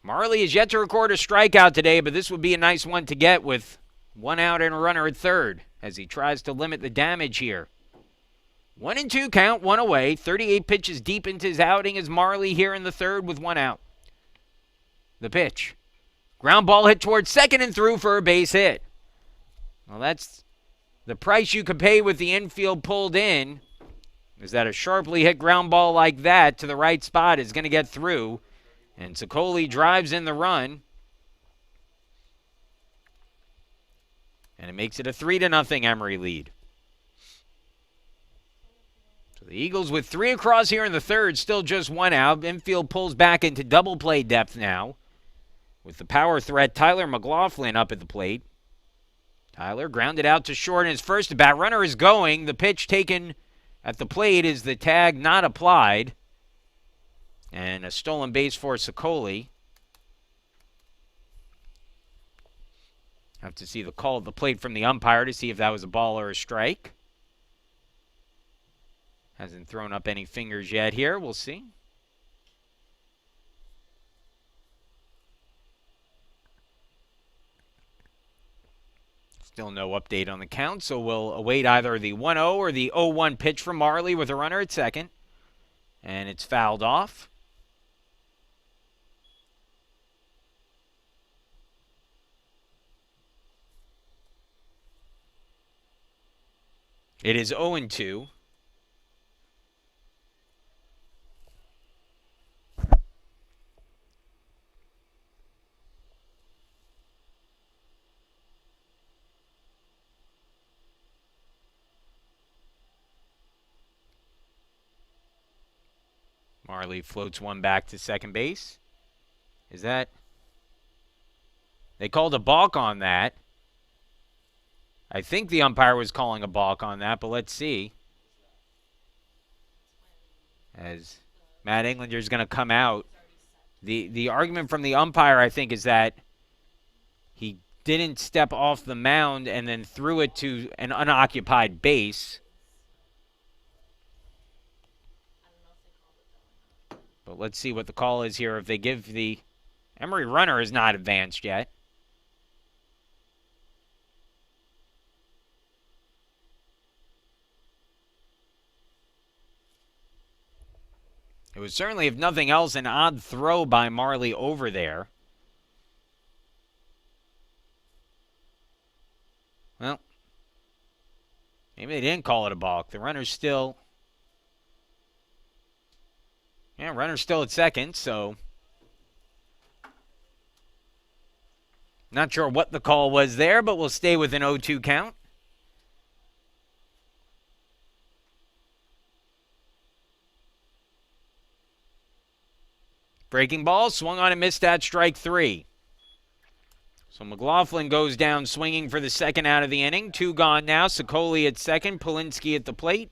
Marley is yet to record a strikeout today, but this would be a nice one to get with 1 out and a runner at third as he tries to limit the damage here. 1-2 count, 1 away. 38 pitches deep into his outing as Marley here in the third with 1 out. The pitch. Ground ball hit towards second and through for a base hit. Well, that's the price you could pay with the infield pulled in, is that a sharply hit ground ball like that to the right spot is going to get through. And Sicoli drives in the run. And it makes it a 3-0 Emory lead. So the Eagles with 3 across here in the third, still just 1 out. Infield pulls back into double play depth now with the power threat Tyler McLaughlin up at the plate. Tyler grounded out to short in his first at bat. Runner is going. The pitch taken at the plate is the tag not applied. And a stolen base for Sicoli. Have to see the call at the plate from the umpire to see if that was a ball or a strike. Hasn't thrown up any fingers yet here. We'll see. Still no update on the count, so we'll await either the 1-0 or the 0-1 pitch from Marley with a runner at second. And it's fouled off. It is 0-2. Marley floats one back to second base. Is that? They called a balk on that. I think the umpire was calling a balk on that, but let's see. As Matt Englander is going to come out. The argument from the umpire, I think, is that he didn't step off the mound and then threw it to an unoccupied base. But let's see what the call is here. If they give the Emory runner is not advanced yet. It was certainly, if nothing else, an odd throw by Marley over there. Well, maybe they didn't call it a balk. The runner's still... Yeah, runner's still at second, so... Not sure what the call was there, but we'll stay with an 0-2 count. Breaking ball, swung on and missed at strike 3. So McLaughlin goes down swinging for the second out of the inning. 2 gone now. Sokoli at second. Polinsky at the plate.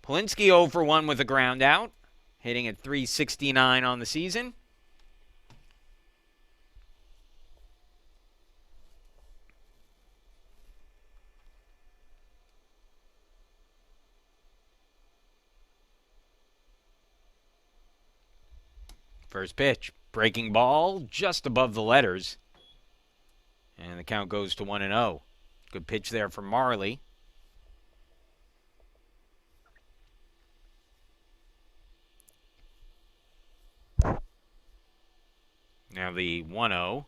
Polinsky 0 for 1 with a ground out. Hitting at .369 on the season. First pitch, breaking ball just above the letters. And the count goes to 1-0. Good pitch there for Marley. Now the 1-0.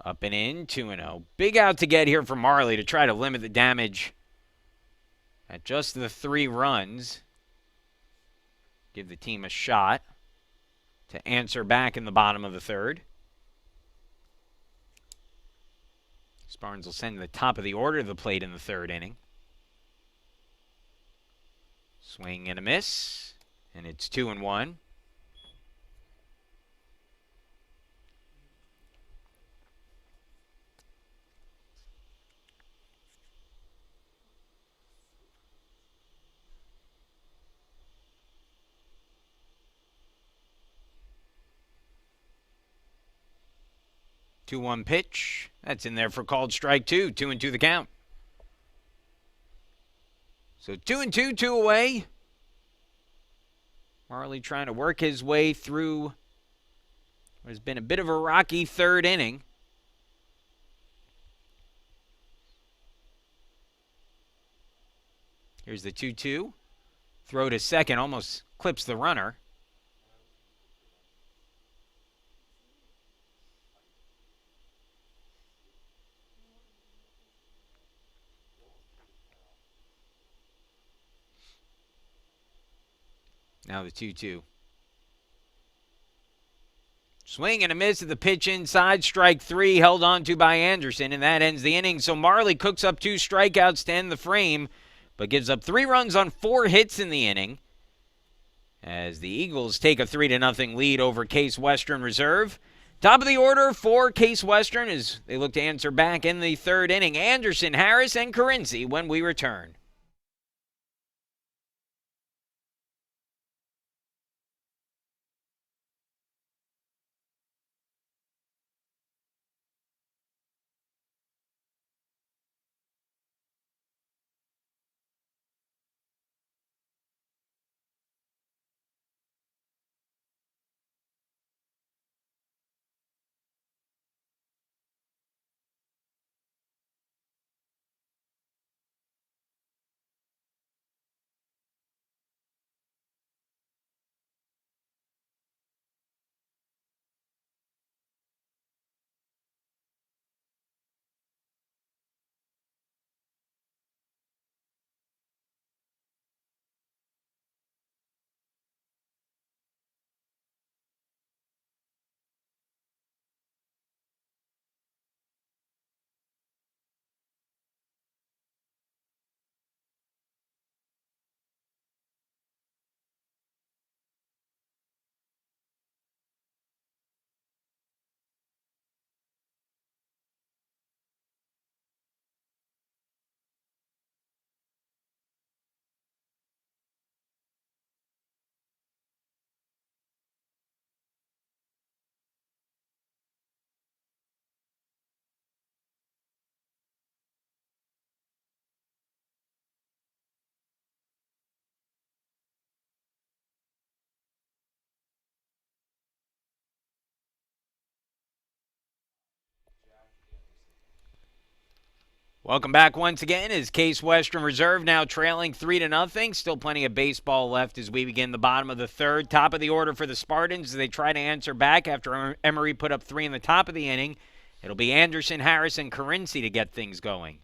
Up and in, 2-0. Big out to get here for Marley to try to limit the damage at just the 3 runs. Give the team a shot to answer back in the bottom of the third. Sparns will send the top of the order to the plate in the third inning. Swing and a miss, and it's 2-1. Two-one pitch. That's in there for called strike 2. 2-2 the count. So 2-2, 2 away. Marley trying to work his way through what has been a bit of a rocky third inning. Here's the 2-2. Throw to second, almost clips the runner. Now the 2-2. Swing and a miss at the pitch inside. Strike 3 held on to by Anderson, and that ends the inning. So Marley cooks up 2 strikeouts to end the frame, but gives up 3 runs on 4 hits in the inning. As the Eagles take a 3-0 lead over Case Western Reserve. Top of the order for Case Western as they look to answer back in the third inning. Anderson, Harris, and Carinzi when we return. Welcome back once again as Case Western Reserve now trailing 3-0. Still plenty of baseball left as we begin the bottom of the third. Top of the order for the Spartans as they try to answer back after Emory put up 3 in the top of the inning. It'll be Anderson, Harris, and Carinci to get things going.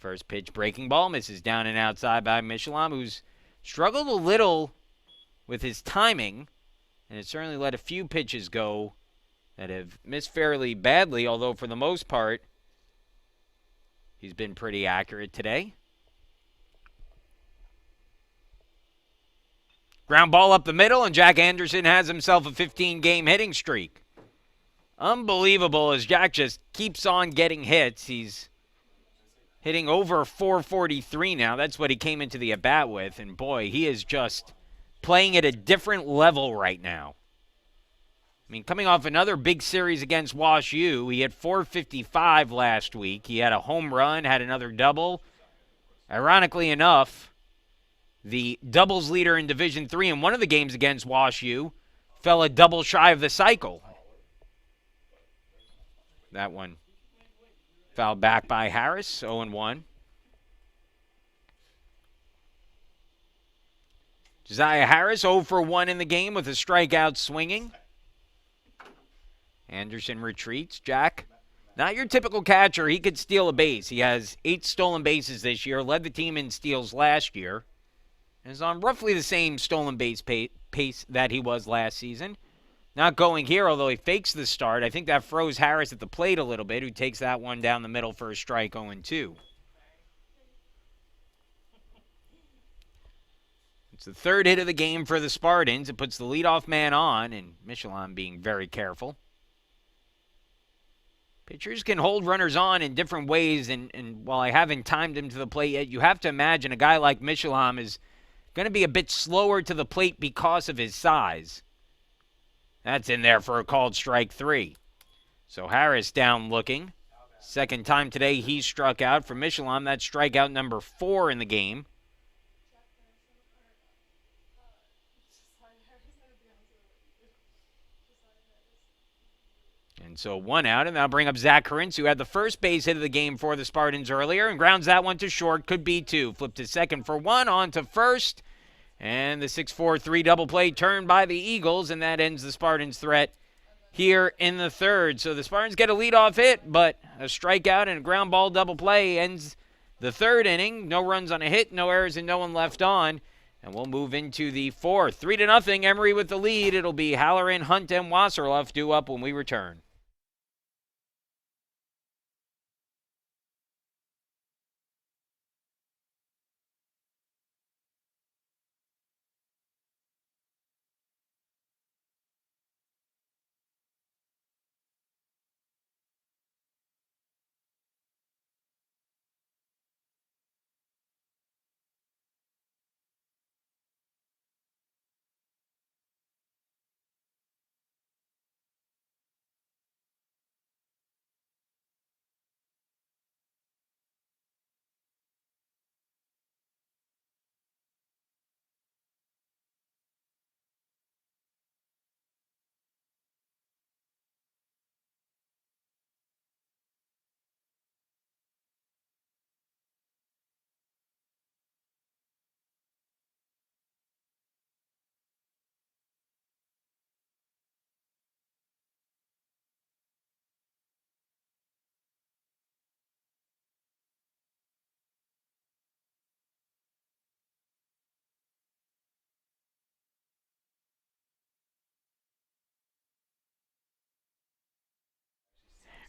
First pitch breaking ball misses down and outside by Michelin, who's struggled a little with his timing, and it certainly let a few pitches go that have missed fairly badly, although for the most part, he's been pretty accurate today. Ground ball up the middle, and Jack Anderson has himself a 15-game hitting streak. Unbelievable as Jack just keeps on getting hits. He's hitting over 443 now. That's what he came into the at-bat with, and boy, he is just playing at a different level right now. I mean, coming off another big series against Wash U, he had 455 last week. He had a home run, had another double. Ironically enough, the doubles leader in Division III in one of the games against Wash U fell a double shy of the cycle. That one fouled back by Harris, 0-1. Josiah Harris 0 for 1 in the game with a strikeout swinging. Anderson retreats. Jack, not your typical catcher. He could steal a base. He has 8 stolen bases this year, led the team in steals last year, and is on roughly the same stolen base pace that he was last season. Not going here, although he fakes the start. I think that froze Harris at the plate a little bit, who takes that one down the middle for a strike, 0-2. It's the third hit of the game for the Spartans. It puts the leadoff man on, and Michelin being very careful. Pitchers can hold runners on in different ways, and while I haven't timed him to the plate yet, you have to imagine a guy like Michelin is going to be a bit slower to the plate because of his size. That's in there for a called strike 3. So Harris down looking. Second time today he struck out for Michelin. That's strikeout number 4 in the game. And so 1 out, and that'll bring up Zach Carinci, who had the first base hit of the game for the Spartans earlier, and grounds that one to short. Could be 2. Flipped to second for 1, on to first. And the 6-4-3 double play turned by the Eagles, and that ends the Spartans' threat here in the third. So the Spartans get a leadoff hit, but a strikeout and a ground ball double play ends the third inning. No runs on a hit, no errors, and no one left on. And we'll move into the fourth. 3-0, Emory with the lead. It'll be Halloran, Hunt, and Wasserloff due up when we return.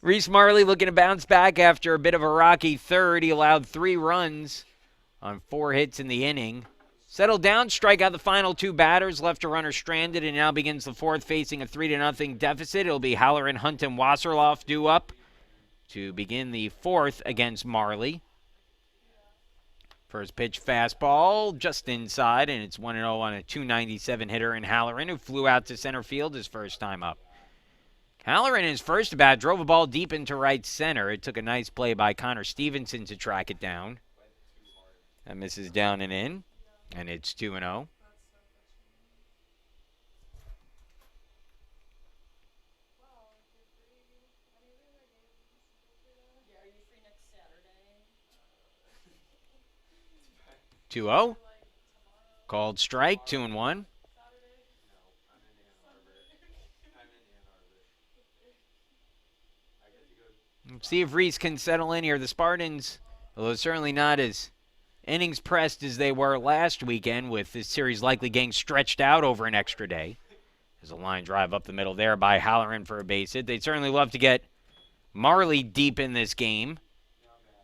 Reese Marley looking to bounce back after a bit of a rocky third. He allowed 3 runs on 4 hits in the inning. Settled down, strike out the final 2 batters, left a runner stranded, and now begins the fourth facing a 3-0 deficit. It'll be Halloran, Hunt, and Wasserloff due up to begin the fourth against Marley. First pitch fastball just inside, and it's 1-0 on a 297 hitter in Halloran, who flew out to center field his first time up. Halloran in his first at bat drove a ball deep into right center. It took a nice play by Connor Stevenson to track it down. That misses down and in, and it's 2-0. 2-0. Called strike, 2-1. Let's see if Reese can settle in here. The Spartans, although certainly not as innings pressed as they were last weekend, with this series likely getting stretched out over an extra day. There's a line drive up the middle there by Halloran for a base hit. They'd certainly love to get Marley deep in this game.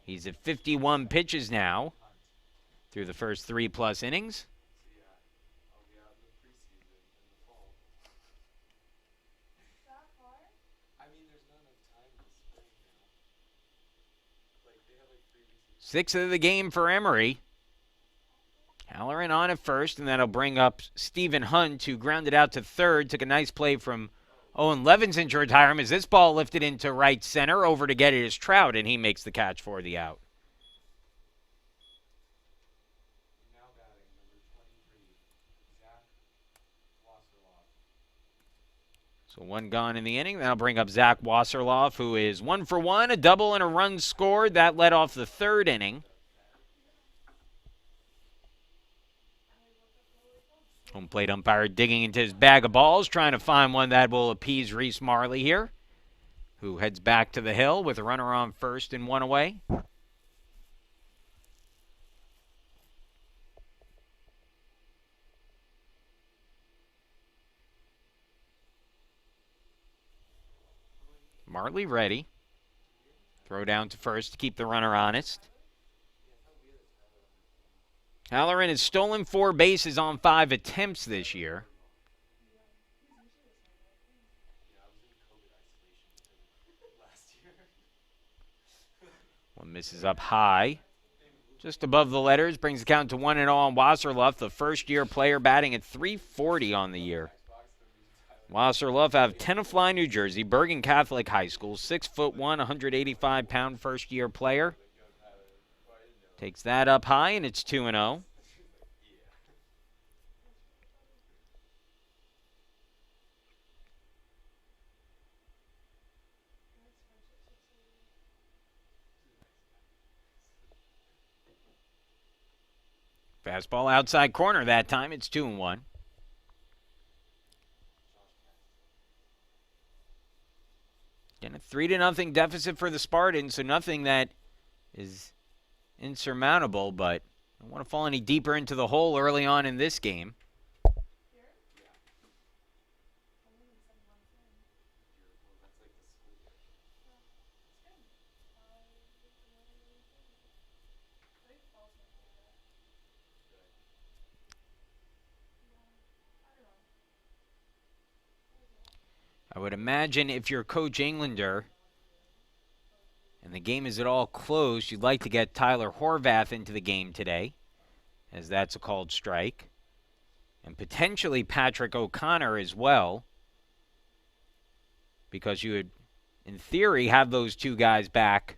He's at 51 pitches now through the first 3+ innings. Sixth of the game for Emory. Halloran on at first, and that'll bring up Stephen Hunt, who grounded out to third. Took a nice play from Owen Levinson to retire him as this ball lifted into right center. Over to get it is Trout, and he makes the catch for the out. So one gone in the inning. That'll bring up Zach Wasserloff, who is 1 for 1, a double and a run scored. That led off the third inning. Home plate umpire digging into his bag of balls, trying to find one that will appease Reese Marley here, who heads back to the hill with a runner on first and one away. Marley ready. Throw down to first to keep the runner honest. Halloran has stolen 4 bases on 5 attempts this year. One misses up high. Just above the letters, brings the count to 1-0 on Wasserloff, the first-year player batting at .340 on the year. Wasserloff out of Tenafly, New Jersey, Bergen Catholic High School, 6'1", 185-pound first-year player. Takes that up high, and it's 2-0. Fastball outside corner that time. It's 2-1. Again, a 3-0 deficit for the Spartans, so nothing that is insurmountable, but I don't want to fall any deeper into the hole early on in this game. I would imagine if you're Coach Englander and the game is at all close, you'd like to get Tyler Horvath into the game today, as that's a called strike. And potentially Patrick O'Connor as well, because you would, in theory, have those two guys back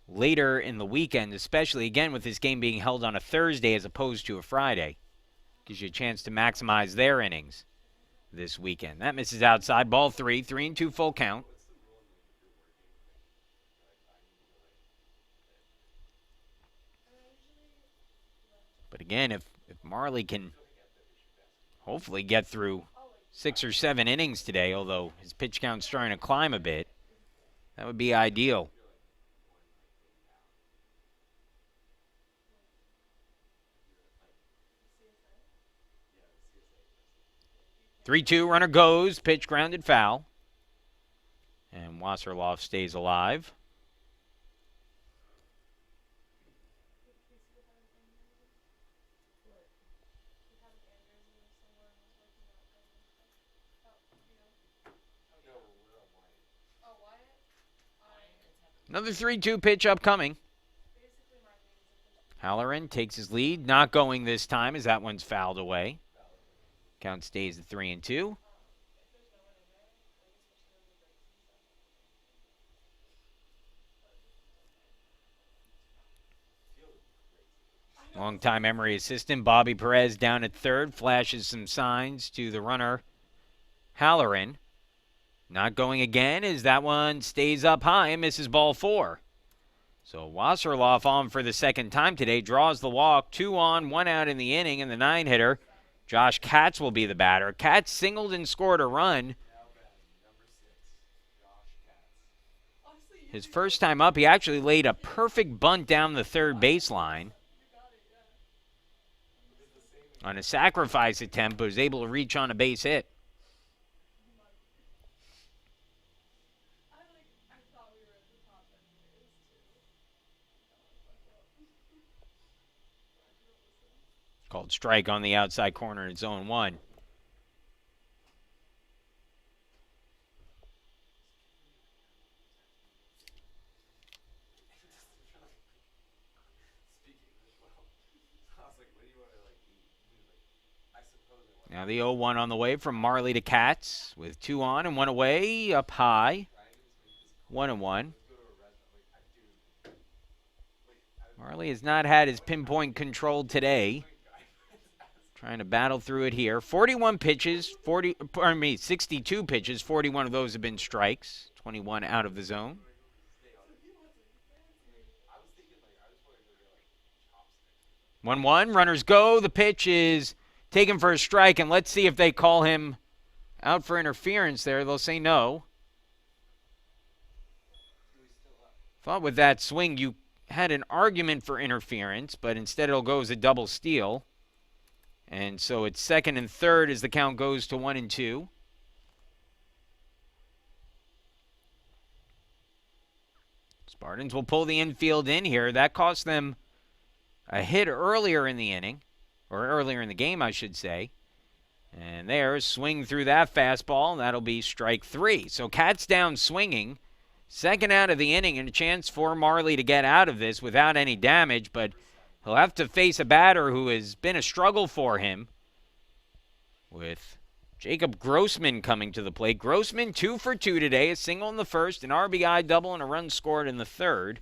later in the weekend, especially, again, with this game being held on a Thursday as opposed to a Friday. Gives you a chance to maximize their innings this weekend. That misses outside. Ball 3, 3-2 full count. But again, if Marley can hopefully get through 6 or 7 innings today, although his pitch count's starting to climb a bit, that would be ideal. (3-2) runner goes, pitch grounded foul. And Wasserloff stays alive. Another 3-2 pitch upcoming. Halloran takes his lead, not going this time as that one's fouled away. Count stays at 3-2. Longtime Emory assistant Bobby Perez down at third, flashes some signs to the runner Halloran. Not going again as that one stays up high and misses ball 4. So Wasserloff on for the second time today, draws the walk, 2 on, 1 out in the inning, and the 9-hitter, Josh Katz, will be the batter. Katz singled and scored a run. His first time up, he actually laid a perfect bunt down the third baseline on a sacrifice attempt, but was able to reach on a base hit. Called strike on the outside corner in zone 1. Now the 0-1 on the way from Marley to Katz with 2 on and 1 away, up high. 1-1. Marley has not had his pinpoint controlled today. Trying to battle through it here. 41 pitches, 62 pitches. 41 of those have been strikes. 21 out of the zone. 1-1, runners go. The pitch is taken for a strike, and let's see if they call him out for interference there. They'll say no. Thought with that swing you had an argument for interference, but instead it'll go as a double steal. And so it's second and third as the count goes to 1-2. Spartans will pull the infield in here. That cost them a hit earlier in the inning, or earlier in the game, I should say. And there's swing through that fastball, and that'll be strike 3. So Katz down swinging. Second out of the inning, and a chance for Marley to get out of this without any damage, but he'll have to face a batter who has been a struggle for him, with Jacob Grossman coming to the plate. Grossman 2 for 2 today, a single in the first, an RBI double, and a run scored in the third.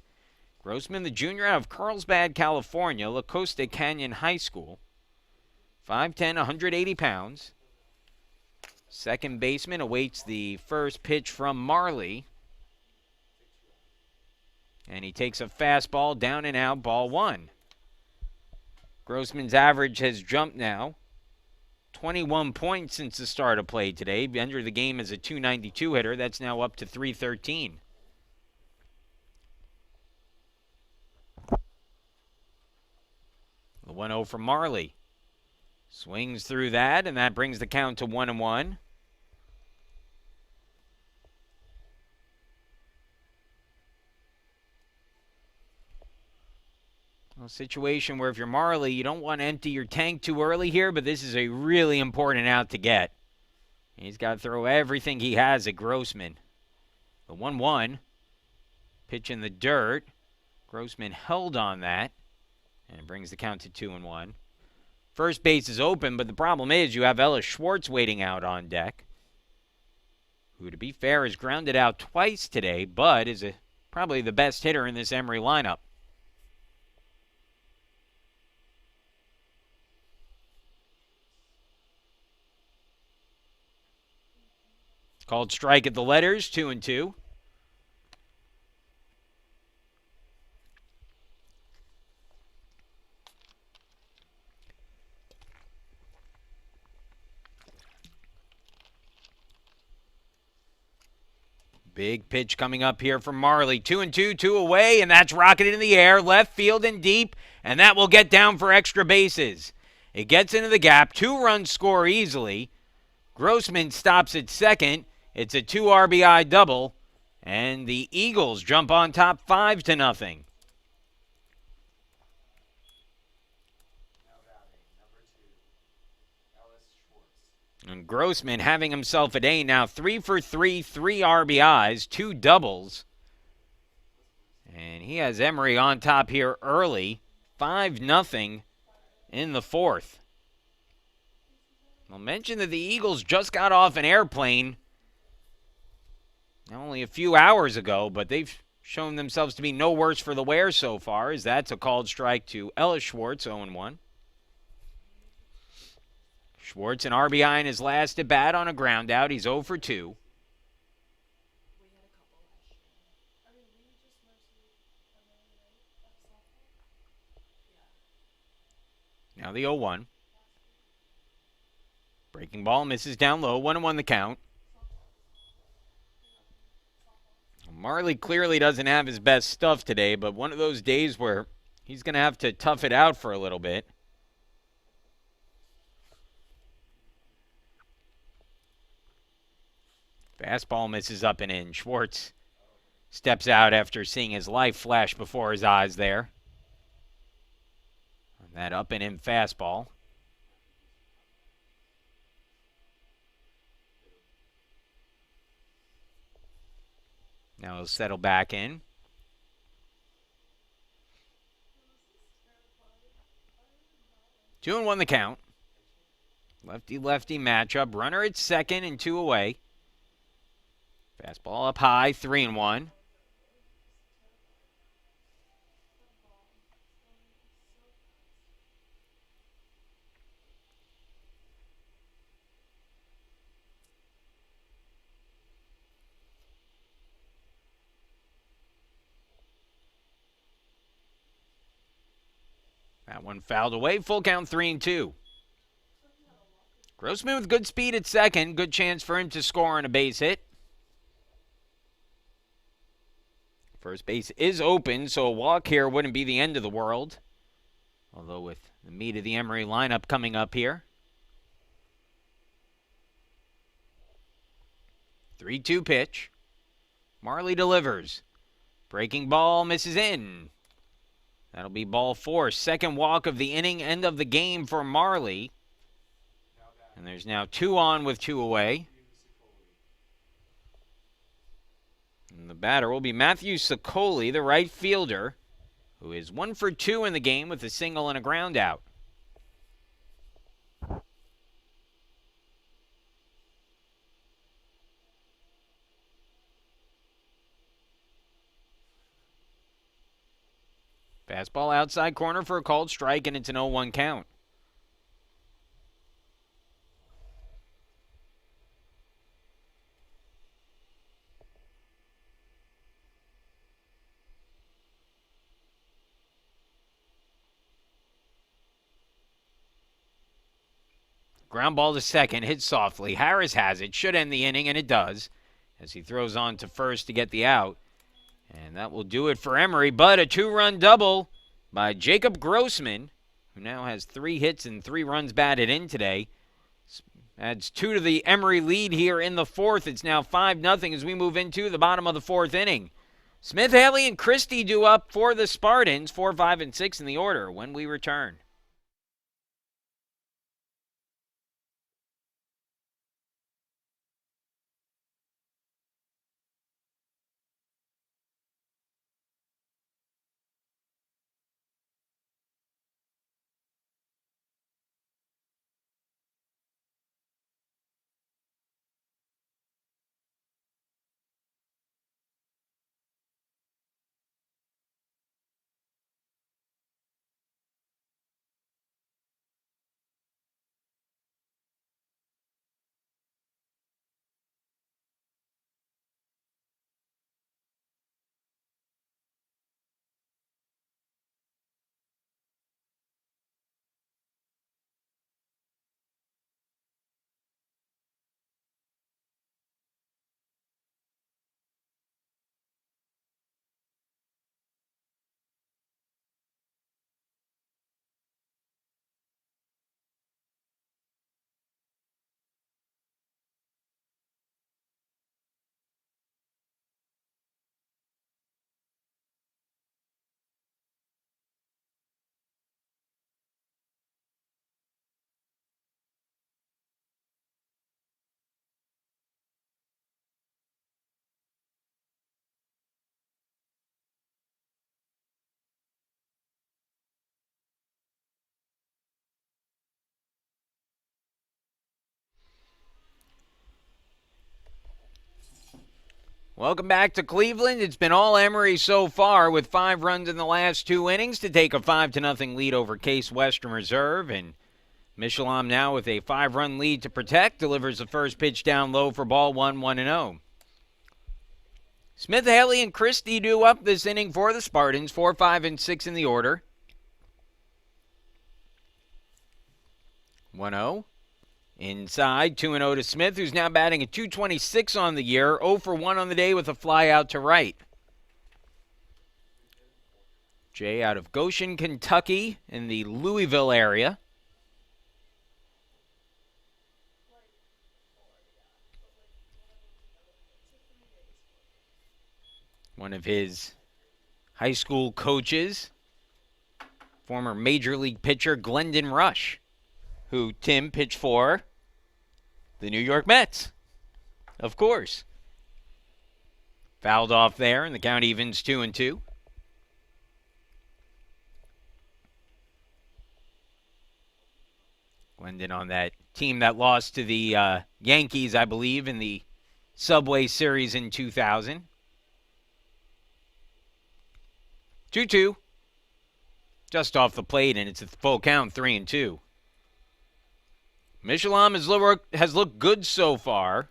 Grossman, the junior out of Carlsbad, California, La Costa Canyon High School. 5'10", 180 pounds. Second baseman awaits the first pitch from Marley. And he takes a fastball down and out, ball 1. Grossman's average has jumped now. 21 points since the start of play today. He entered the game as a .292 hitter. That's now up to .313. The 1-0 from Marley. Swings through that, and that brings the count to 1-1. A situation where if you're Marley, you don't want to empty your tank too early here, but this is a really important out to get. He's got to throw everything he has at Grossman. The 1-1. Pitch in the dirt. Grossman held on that, and it brings the count to 2-1. First base is open, but the problem is you have Ellis Schwartz waiting out on deck, who, to be fair, has grounded out twice today, but is probably the best hitter in this Emory lineup. Called strike at the letters, 2-2. Big pitch coming up here from Marley. 2-2, 2 away, and that's rocketed in the air, left field and deep, and that will get down for extra bases. It gets into the gap. 2 runs score easily. Grossman stops at second. It's a 2 RBI double, and the Eagles jump on top 5-0. And Grossman having himself a day now, 3 for 3, 3 RBIs, 2 doubles. And he has Emory on top here early, 5-0 in the fourth. I'll mention that the Eagles just got off an airplane only a few hours ago, but they've shown themselves to be no worse for the wear so far, as that's a called strike to Ellis Schwartz, 0-1. Schwartz an RBI in his last at bat on a ground out. He's 0 for 2. Now the 0-1. Breaking ball misses down low. 1-1 the count. Marley clearly doesn't have his best stuff today, but one of those days where he's going to have to tough it out for a little bit. Fastball misses up and in. Schwartz steps out after seeing his life flash before his eyes there. And that up and in fastball. Now he'll settle back in. Two and one the count. Lefty-lefty matchup. Runner at second and 2 away. Fastball up high, 3-1. That one fouled away. Full count, 3-2. Grossman with good speed at second. Good chance for him to score on a base hit. First base is open, so a walk here wouldn't be the end of the world. Although with the meat of the Emory lineup coming up here. 3-2 pitch. Marley delivers. Breaking ball misses in. That'll be ball 4. Second walk of the inning, end of the game for Marley. And there's now 2 on with 2 away. And the batter will be Matthew Sicoli, the right fielder, who is 1 for 2 in the game with a single and a ground out. Fastball outside corner for a called strike, and it's an 0-1 count. Ground ball to second, hit softly. Harris has it, should end the inning, and it does, as he throws on to first to get the out. And that will do it for Emory, but a 2-run double by Jacob Grossman, who now has 3 hits and 3 runs batted in today. Adds 2 to the Emory lead here in the 4th. It's now 5-0 as we move into the bottom of the 4th inning. Smith, Haley, and Christie do up for the Spartans, 4, 5, and 6 in the order when we return. Welcome back to Cleveland. It's been all Emory so far with 5 runs in the last 2 innings to take a 5-0 lead over Case Western Reserve. And Michelin now with a 5-run lead to protect, delivers the first pitch down low for ball 1, 1-0. Smith, Haley, and Christie do up this inning for the Spartans, 4, 5, and 6 in the order. 1-0. Inside, 2-0 to Smith, who's now batting at .226 on the year, 0 for 1 on the day with a fly out to right. Jay out of Goshen, Kentucky, in the Louisville area. One of his high school coaches, former Major League pitcher Glendon Rush, who Tim pitched for the New York Mets, of course. Fouled off there, and the count evens 2-2. Glendon on that team that lost to the Yankees, I believe, in the Subway Series in 2000. 2-2. Just off the plate, and it's a full count, 3-2. Michelom has looked good so far.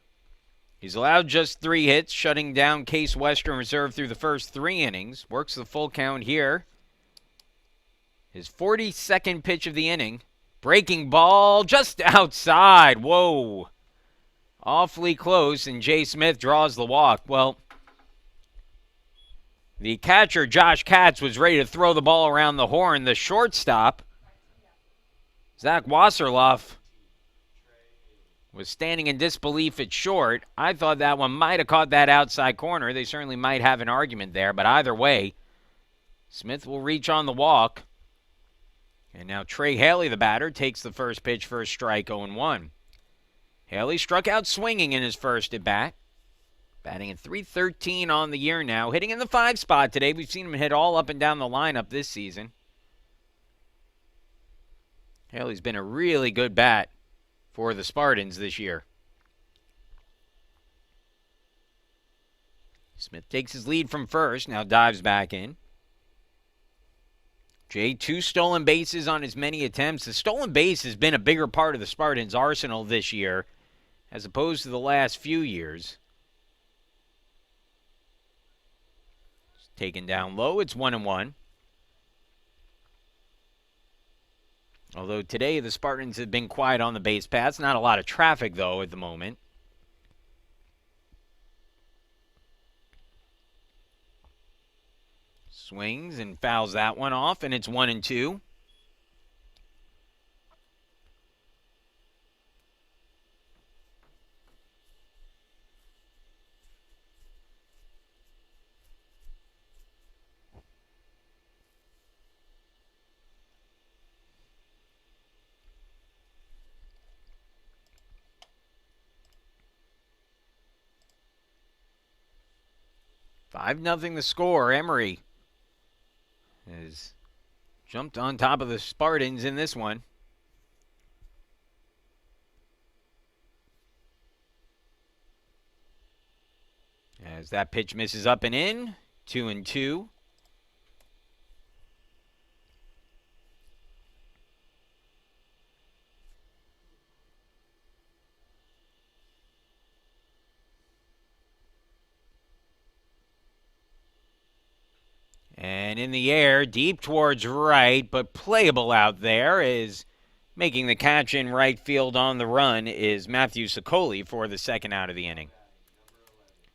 He's allowed just 3 hits, shutting down Case Western Reserve through the first 3 innings. Works the full count here. His 42nd pitch of the inning. Breaking ball just outside. Whoa. Awfully close, and Jay Smith draws the walk. Well, the catcher, Josh Katz, was ready to throw the ball around the horn. The shortstop, Zach Wasserloff, was standing in disbelief at short. I thought that one might have caught that outside corner. They certainly might have an argument there, but either way, Smith will reach on the walk. And now Trey Haley, the batter, takes the first pitch for a strike, 0-1. Haley struck out swinging in his first at bat. Batting at .313 on the year now. Hitting in the 5 spot today. We've seen him hit all up and down the lineup this season. Haley's been a really good bat for the Spartans this year. Smith takes his lead from first, now dives back in. Jay, 2 stolen bases on his many attempts. The stolen base has been a bigger part of the Spartans' arsenal this year, as opposed to the last few years. Taken down low, it's 1-1. Although today the Spartans have been quiet on the base paths. Not a lot of traffic, though, at the moment. Swings and fouls that one off, and it's 1-2. Five 0 the score. Emory has jumped on top of the Spartans in this one. As that pitch misses up and in, 2-2. And in the air, deep towards right, but playable out there, is making the catch in right field on the run is Matthew Sicoli for the second out of the inning.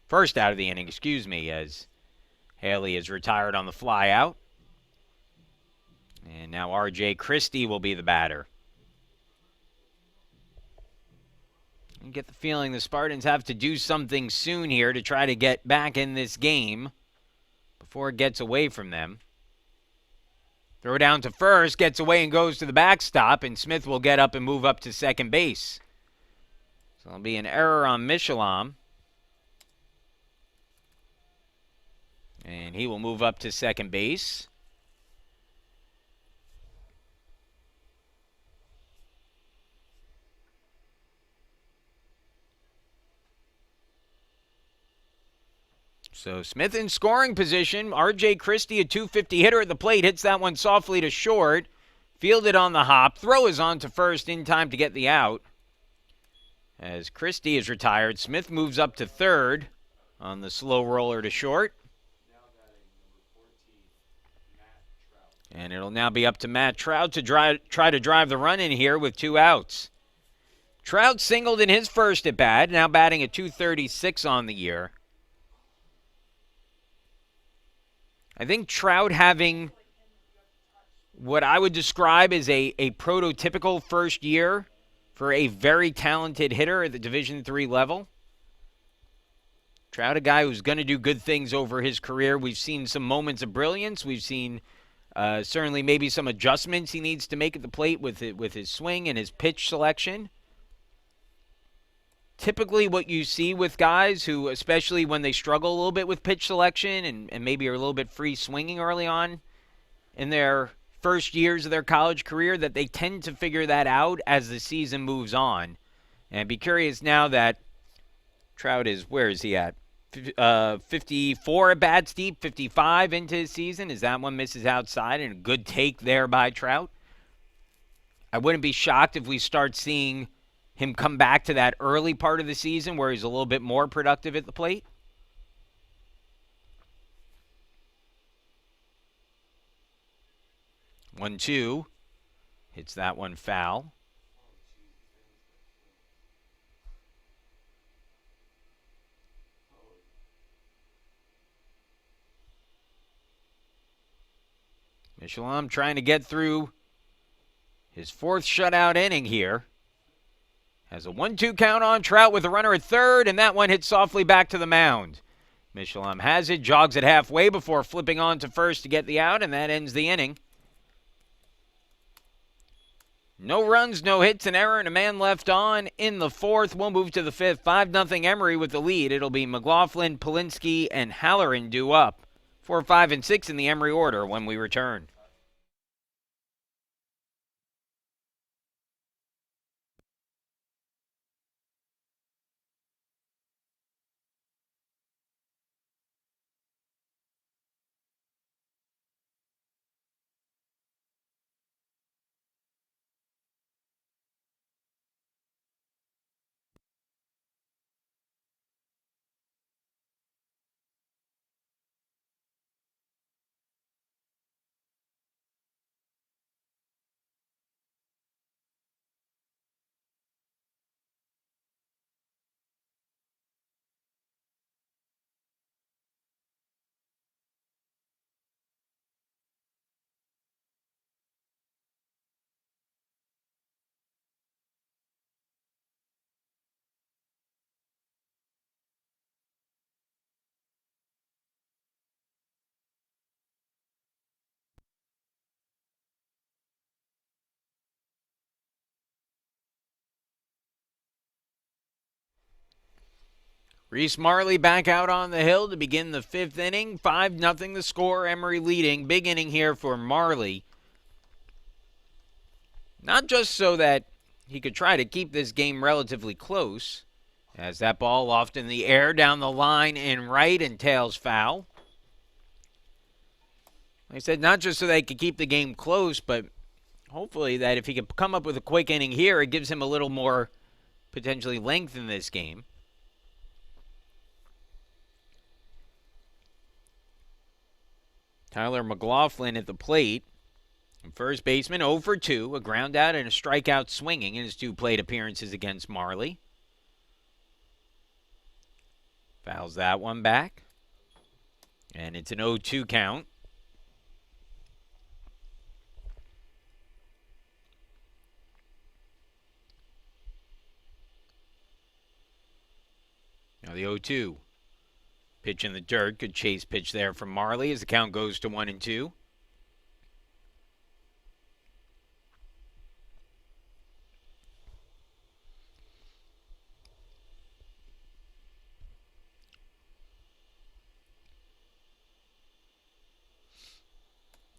First out of the inning, excuse me, as Haley is retired on the fly out. And now R.J. Christie will be the batter. You get the feeling the Spartans have to do something soon here to try to get back in this game before it gets away from them. Throw down to first, gets away and goes to the backstop, and Smith will get up and move up to second base. So it'll be an error on Michelom. And he will move up to second base. So Smith in scoring position. R.J. Christie, a .250 hitter at the plate, hits that one softly to short. Fielded on the hop. Throw is on to first in time to get the out. As Christie is retired, Smith moves up to third on the slow roller to short. And it'll now be up to Matt Trout to try to drive the run in here with 2 outs. Trout singled in his first at bat, now batting at .236 on the year. I think Trout having what I would describe as a prototypical first year for a very talented hitter at the Division III level. Trout, a guy who's going to do good things over his career. We've seen some moments of brilliance. We've seen certainly maybe some adjustments he needs to make at the plate with his swing and his pitch selection. Typically what you see with guys who, especially when they struggle a little bit with pitch selection and maybe are a little bit free swinging early on in their first years of their college career, that they tend to figure that out as the season moves on. And be curious now that Trout is, where is he at? 54 at bats deep, 55 into his season. As that one misses outside, and a good take there by Trout. I wouldn't be shocked if we start seeing him come back to that early part of the season where he's a little bit more productive at the plate. One, two. Hits that one foul. Michelin trying to get through his 4th shutout inning here. Has a 1-2 count on Trout with a runner at third, and that one hits softly back to the mound. Michelin has it, jogs it halfway before flipping on to first to get the out, and that ends the inning. No runs, no hits, an error, and a man left on in the 4th. We'll move to the 5th. 5-0 Emory with the lead. It'll be McLaughlin, Polinsky, and Halloran due up. 4, 5, and 6 in the Emory order when we return. Reese Marley back out on the hill to begin the 5th inning. 5-0 the score, Emory leading. Big inning here for Marley. Not just so that he could try to keep this game relatively close, as that ball off in the air down the line in right and tails foul. Like I said, not just so that he could keep the game close, but hopefully that if he can come up with a quick inning here, it gives him a little more potentially length in this game. Tyler McLaughlin at the plate. First baseman 0 for 2, a ground out and a strikeout swinging in his 2 plate appearances against Marley. Fouls that one back. And it's an 0-2 count. Now the 0-2. Pitch in the dirt. Good chase pitch there from Marley as the count goes to 1-2.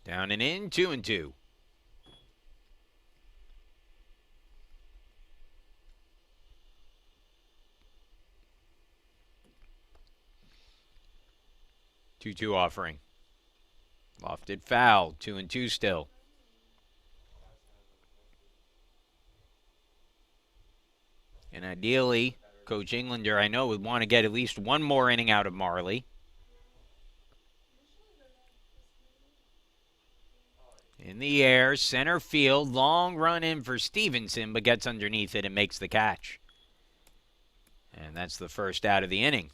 Down and in, 2-2. Two offering. Lofted foul. 2-2 still. And ideally, Coach Englander, I know, would want to get at least one more inning out of Marley. In the air, center field, long run in for Stevenson, but gets underneath it and makes the catch. And that's the first out of the inning.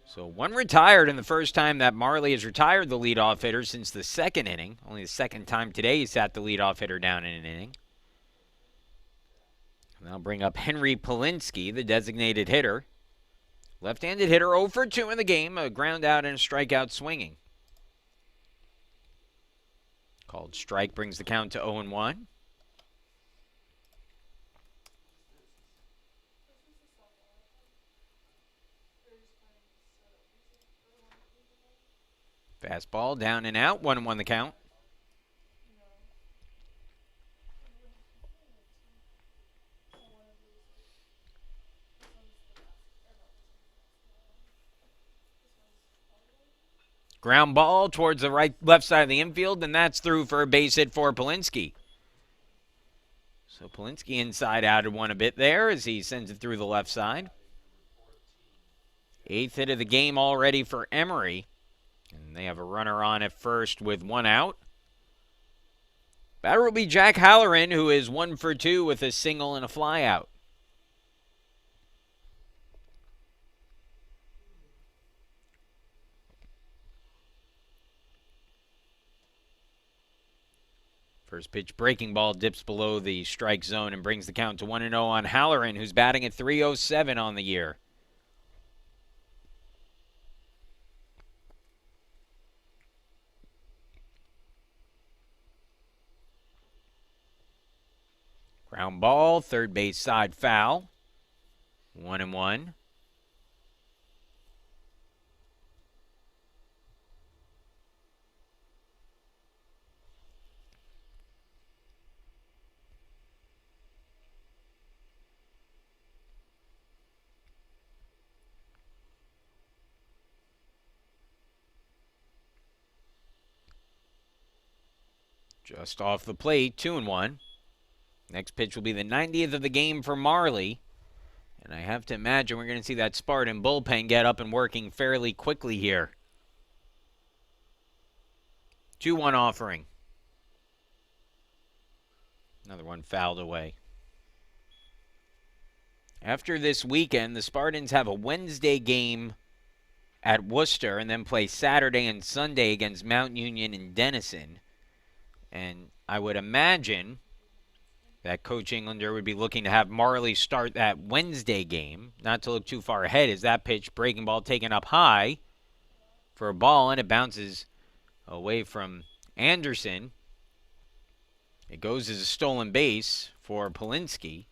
So one retired, and the first time that Marley has retired the leadoff hitter since the second inning. Only the second time today he sat the leadoff hitter down in an inning. And I'll bring up Henry Polinsky, the designated hitter. Left-handed hitter, 0 for 2 in the game, a ground out and a strikeout swinging. Called strike brings the count to 0-1. Fastball down and out, 1-1 the count. Ground ball towards the left side of the infield, and that's through for a base hit for Polinsky. So Polinsky inside outed one a bit there as he sends it through the left side. 8th hit of the game already for Emory. And they have a runner on at first with 1 out. Batter will be Jack Halloran, who is 1 for 2 with a single and a fly out. First pitch breaking ball dips below the strike zone and brings the count to 1-0 on Halloran, who's batting at .307 on the year. Ground ball, third base side foul. 1-1. Just off the plate, 2-1. Next pitch will be the 90th of the game for Marley. And I have to imagine we're going to see that Spartan bullpen get up and working fairly quickly here. 2-1 offering. Another one fouled away. After this weekend, the Spartans have a Wednesday game at Worcester and then play Saturday and Sunday against Mount Union and Denison. And I would imagine that Coach Englander would be looking to have Marley start that Wednesday game. Not to look too far ahead, is that pitch, breaking ball taken up high for a ball, and it bounces away from Anderson. It goes as a stolen base for Polinsky.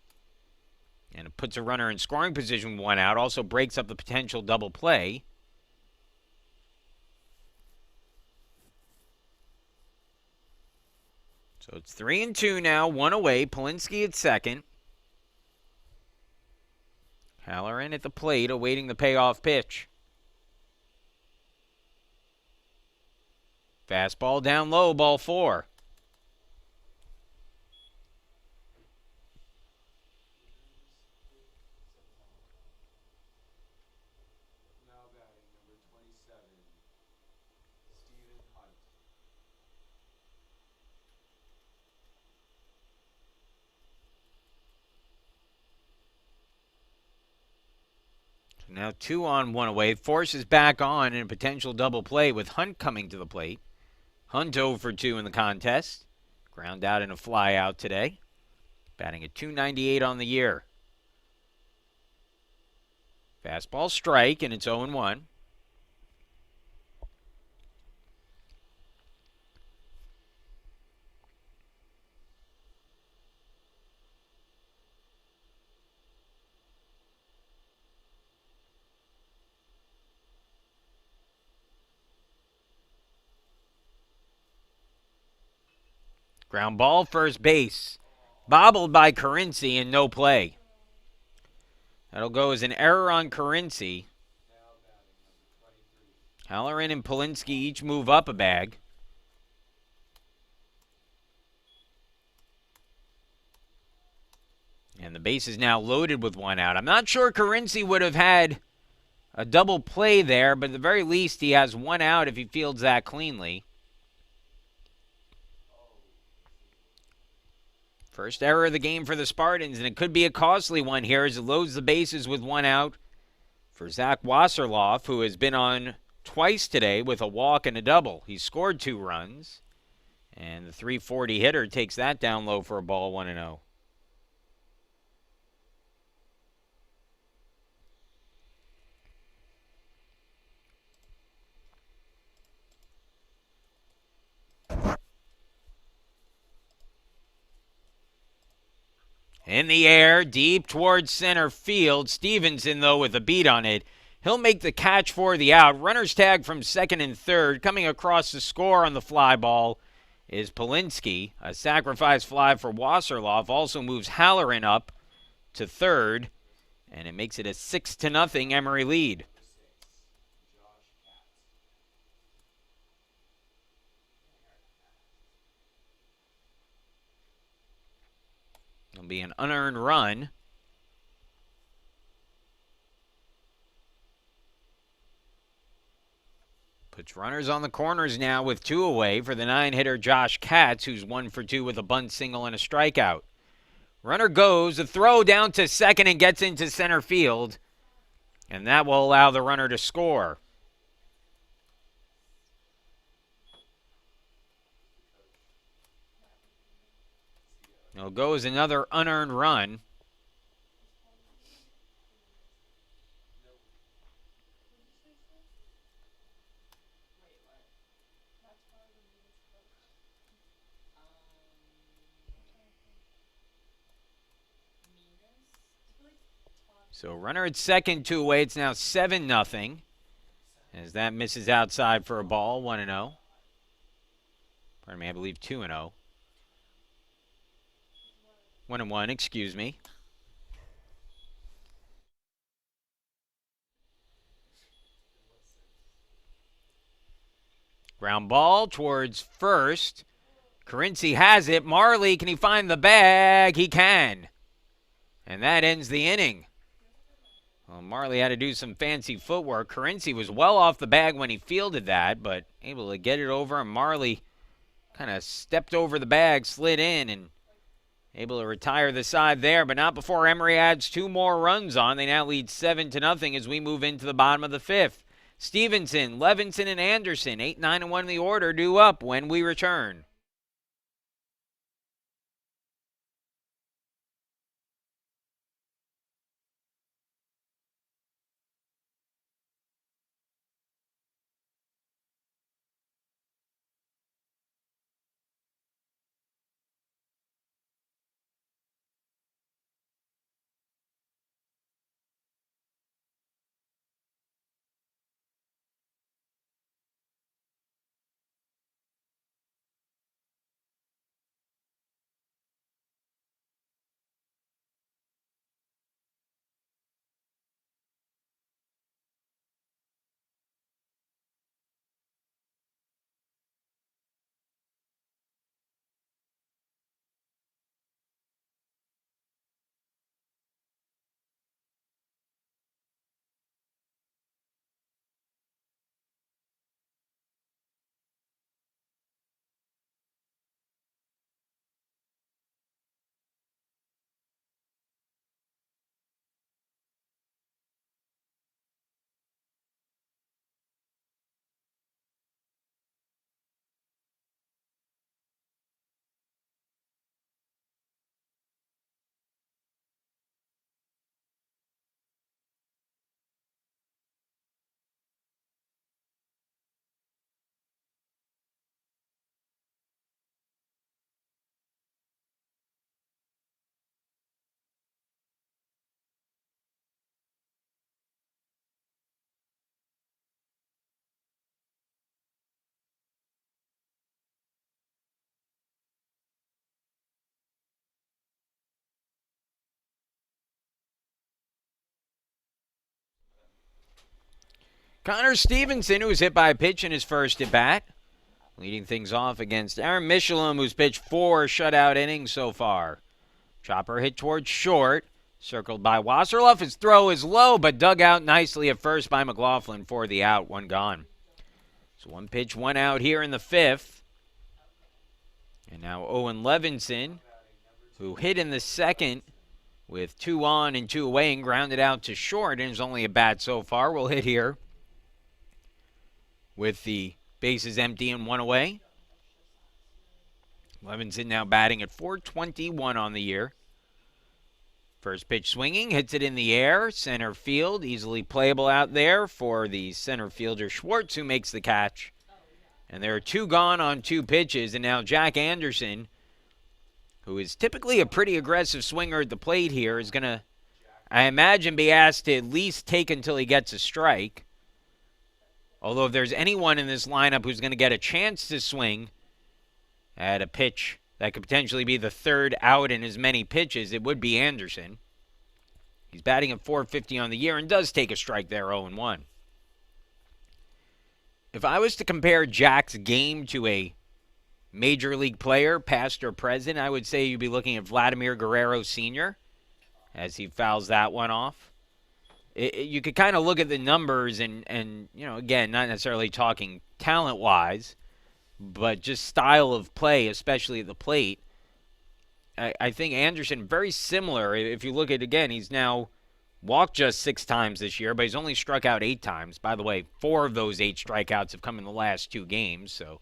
And it puts a runner in scoring position with 1 out. Also breaks up the potential double play. So it's 3-2 now, 1 away. Polinsky at second. Halloran at the plate, awaiting the payoff pitch. Fastball down low, ball 4. Now 2 on, 1 away. Forces back on in a potential double play with Hunt coming to the plate. Hunt 0 for 2 in the contest. Ground out and a fly out today. Batting at .298 on the year. Fastball strike, and it's 0-1. Ground ball, first base. Bobbled by Carinci and no play. That'll go as an error on Carinci. Halloran and Polinsky each move up a bag. And the base is now loaded with 1 out. I'm not sure Carinci would have had a double play there, but at the very least he has 1 out if he fields that cleanly. First error of the game for the Spartans, and it could be a costly one here as it loads the bases with one out for Zach Wasserloff, who has been on twice today with a walk and a double. He scored 2 runs, and the .340 hitter takes that down low for a ball, 1-0. In the air, deep towards center field. Stevenson, though, with a beat on it. He'll make the catch for the out. Runner's tag from second and third. Coming across the score on the fly ball is Polinsky. A sacrifice fly for Wasserloff also moves Halloran up to third, and it makes it a 6-0 Emory lead. It'll be an unearned run. Puts runners on the corners now with 2 away for the 9-hitter Josh Katz, who's 1 for 2 with a bunt single and a strikeout. Runner goes, a throw down to second and gets into center field, and that will allow the runner to score. Now goes another unearned run. So runner at second, 2 away. It's now 7-0. As that misses outside for a ball, 1-0. Pardon me, I believe 2-0. 1-1, excuse me. Ground ball towards first. Carinci has it. Marley, can he find the bag? He can. And that ends the inning. Well, Marley had to do some fancy footwork. Carinci was well off the bag when he fielded that, but able to get it over, and Marley kind of stepped over the bag, slid in, and able to retire the side there, but not before Emory adds 2 more runs on. They now lead 7-0 as we move into the bottom of the 5th. Stevenson, Levinson, and Anderson, 8, 9, and 1 in the order, due up when we return. Connor Stevenson, who was hit by a pitch in his first at-bat, leading things off against Aaron Michelin, who's pitched 4 shutout innings so far. Chopper hit towards short, circled by Wasserloff. His throw is low, but dug out nicely at first by McLaughlin for the out, 1 gone. So 1 pitch, 1 out here in the 5th. And now Owen Levinson who hit in the second with 2 on and 2 away and grounded out to short, and is only a bat so far, will hit here with the bases empty and 1 away. Levinson now batting at .421 on the year. First pitch swinging, hits it in the air, center field, easily playable out there for the center fielder Schwartz, who makes the catch. And there are 2 gone on 2 pitches, and now Jack Anderson, who is typically a pretty aggressive swinger at the plate here, is going to, I imagine, be asked to at least take until he gets a strike. Although if there's anyone in this lineup who's going to get a chance to swing at a pitch that could potentially be the 3rd out in as many pitches, it would be Anderson. He's batting at .450 on the year and does take a strike there, 0-1. If I was to compare Jack's game to a major league player, past or present, I would say you'd be looking at Vladimir Guerrero Sr. as he fouls that one off. You could kind of look at the numbers and, you know, again, not necessarily talking talent-wise, but just style of play, especially at the plate. I think Anderson, very similar. If you look at, again, he's now walked just 6 times this year, but he's only struck out 8 times. By the way, 4 of those 8 strikeouts have come in the last 2 games, so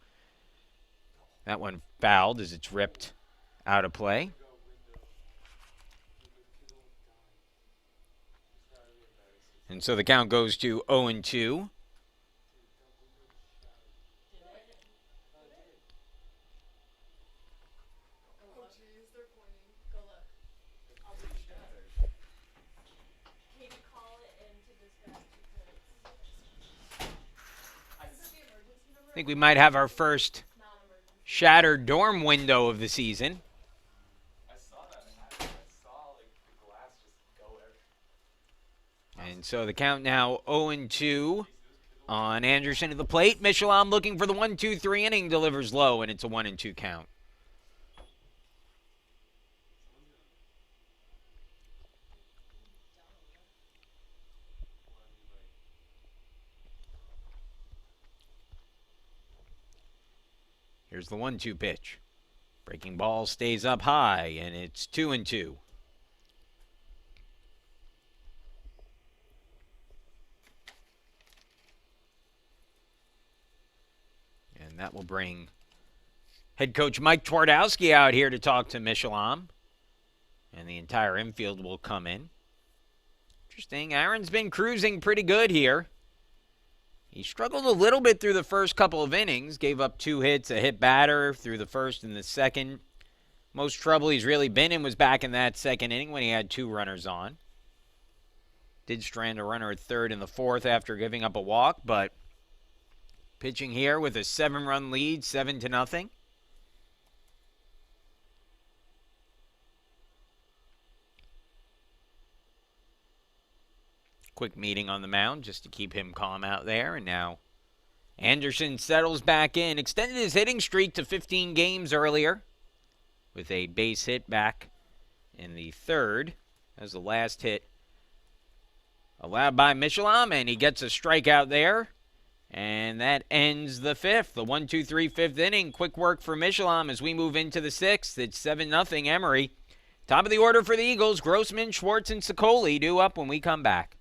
that one fouled as it's ripped out of play. And so the count goes to 0-2. I think we might have our first shattered dorm window of the season. And so the count now 0-2 on Anderson at the plate. Michelin looking for the 1-2-3 inning, delivers low, and it's a 1-2 count. Here's the 1-2 pitch. Breaking ball stays up high, and it's 2-2. And that will bring head coach Mike Twardowski out here to talk to Michelin. And the entire infield will come in. Interesting. Aaron's been cruising pretty good here. He struggled a little bit through the first couple of innings. Gave up 2 hits, a hit batter through the first and the second. Most trouble he's really been in was back in that second inning when he had 2 runners on. Did strand a runner at third in the fourth after giving up a walk, but pitching here with a 7-run lead, 7-0. Quick meeting on the mound just to keep him calm out there. And now Anderson settles back in. Extended his hitting streak to 15 games earlier with a base hit back in the third. That was the last hit allowed by Michelin, and he gets a strikeout there. And that ends the 5th, the 1-2-3 5th inning. Quick work for Michelin as we move into the 6th. It's 7-0 Emory. Top of the order for the Eagles, Grossman, Schwartz, and Sicoli due up when we come back.